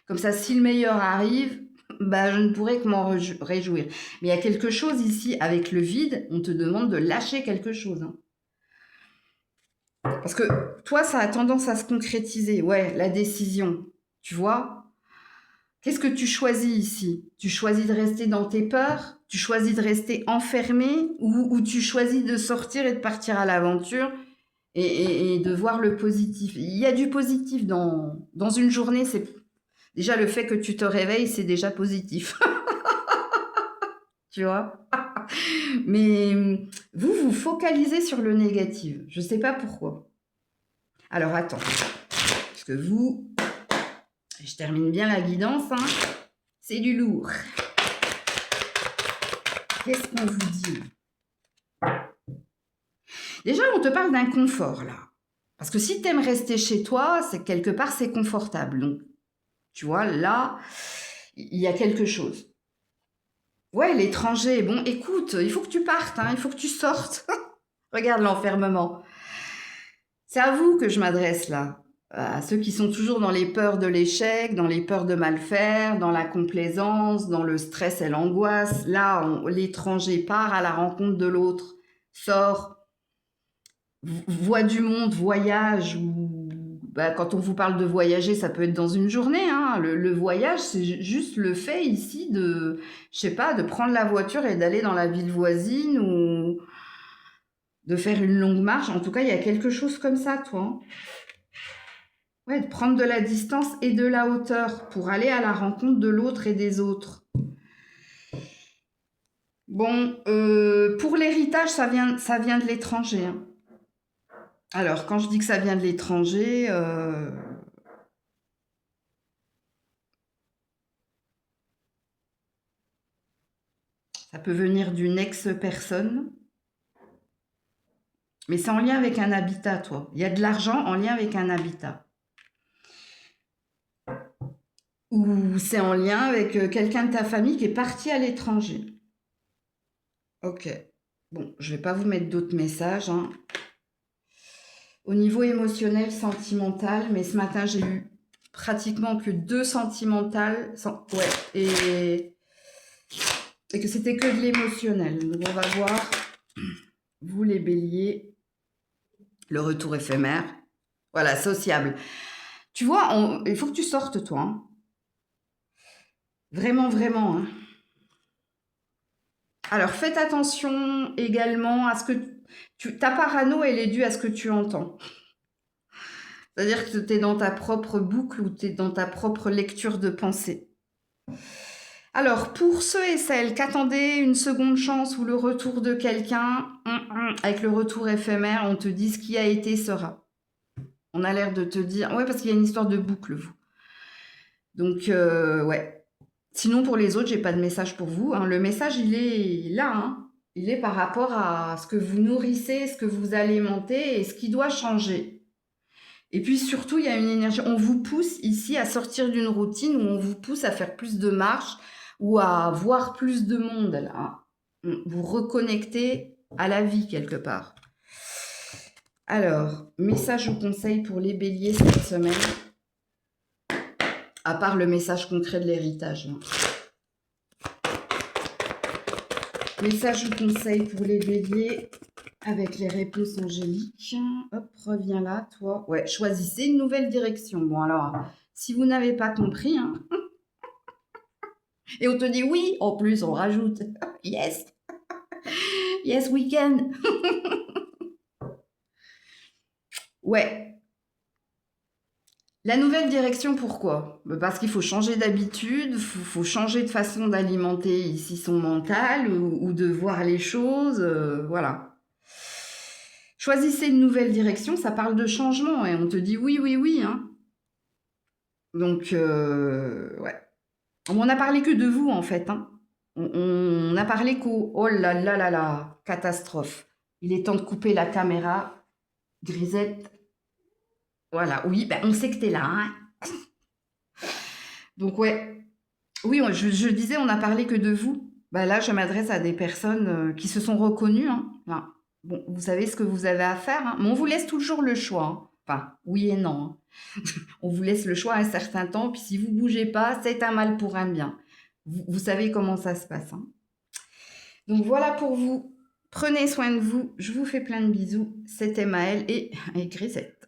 Speaker 1: comme ça, si le meilleur arrive, bah, je ne pourrais que m'en réjouir. Mais il y a quelque chose ici, avec le vide, on te demande de lâcher quelque chose. Hein. Parce que toi, ça a tendance à se concrétiser. Ouais, la décision, tu vois. Qu'est-ce que tu choisis ici? Tu choisis de rester dans tes peurs? Tu choisis de rester enfermé? Ou tu choisis de sortir et de partir à l'aventure et de voir le positif? Il y a du positif dans une journée. C'est déjà le fait que tu te réveilles, c'est déjà positif. Tu vois? Mais vous focalisez sur le négatif. Je ne sais pas pourquoi. Alors, attends. Parce que vous, je termine bien la guidance, hein, c'est du lourd. Qu'est-ce qu'on vous dit? Déjà, on te parle d'un confort, là. Parce que si tu aimes rester chez toi, c'est que quelque part, c'est confortable. Donc, tu vois, là, il y a quelque chose. Ouais, l'étranger, bon, écoute, il faut que tu partes, hein, il faut que tu sortes. Regarde l'enfermement. C'est à vous que je m'adresse là, à ceux qui sont toujours dans les peurs de l'échec, dans les peurs de mal faire, dans la complaisance, dans le stress et l'angoisse. Là, l'étranger part à la rencontre de l'autre, sort, voit du monde, voyage. Ou, bah, quand on vous parle de voyager, ça peut être dans une journée. Hein. Le voyage, c'est juste le fait ici de, je sais pas, de prendre la voiture et d'aller dans la ville voisine ou de faire une longue marche. En tout cas, il y a quelque chose comme ça, toi. Hein. Ouais, de prendre de la distance et de la hauteur pour aller à la rencontre de l'autre et des autres. Bon, pour l'héritage, ça vient de l'étranger. Hein. Alors, quand je dis que ça vient de l'étranger, ça peut venir d'une ex-personne, mais c'est en lien avec un habitat, toi. Il y a de l'argent en lien avec un habitat. Ou c'est en lien avec quelqu'un de ta famille qui est parti à l'étranger. Ok. Bon, je vais pas vous mettre d'autres messages. Hein. Au niveau émotionnel, sentimental, mais ce matin, j'ai eu pratiquement que 2 sentimentales. Ouais, et que c'était que de l'émotionnel. Donc, on va voir, vous les béliers, le retour éphémère. Voilà, sociable. Tu vois, il faut que tu sortes, toi. Hein. Vraiment, vraiment. Hein. Alors, faites attention également à ce que ta parano, elle est due à ce que tu entends. C'est-à-dire que tu es dans ta propre boucle ou tu es dans ta propre lecture de pensée. Alors, pour ceux et celles qui attendaient une seconde chance ou le retour de quelqu'un, avec le retour éphémère, on te dit ce qui a été sera. On a l'air de te dire... Ouais, parce qu'il y a une histoire de boucle, vous. Donc, ouais. Sinon, pour les autres, j'ai pas de message pour vous. Hein. Le message, il est là. Hein. Il est par rapport à ce que vous nourrissez, ce que vous alimentez et ce qui doit changer. Et puis surtout, il y a une énergie. On vous pousse ici à sortir d'une routine où on vous pousse à faire plus de marches ou à voir plus de monde. Là. Vous reconnectez à la vie quelque part. Alors, message ou conseil pour les béliers cette semaine, à part le message concret de l'héritage. Message ou conseil pour les béliers avec les réponses angéliques. Hop, reviens là, toi. Ouais, choisissez une nouvelle direction. Bon, alors, si vous n'avez pas compris, hein, et on te dit oui, en plus, on rajoute yes, yes, we can. Ouais. La nouvelle direction, pourquoi? Parce qu'il faut changer d'habitude, faut changer de façon d'alimenter ici son mental ou de voir les choses, voilà. Choisissez une nouvelle direction, ça parle de changement et on te dit oui, oui, oui. Hein. Donc, ouais. On n'a parlé que de vous, en fait. Hein. On n'a parlé qu'au... Oh là là là là, catastrophe. Il est temps de couper la caméra. Grisette. Voilà, oui, ben, on sait que t'es là. Hein. Donc, ouais. Oui, je disais, on n'a parlé que de vous. Ben, là, je m'adresse à des personnes qui se sont reconnues. Hein. Enfin, bon, vous savez ce que vous avez à faire. Hein. Mais on vous laisse toujours le choix. Hein. Enfin, oui et non. Hein. On vous laisse le choix un certain temps, puis si vous ne bougez pas, c'est un mal pour un bien. Vous savez comment ça se passe. Hein. Donc voilà pour vous. Prenez soin de vous. Je vous fais plein de bisous. C'était Maëlle et Grisette.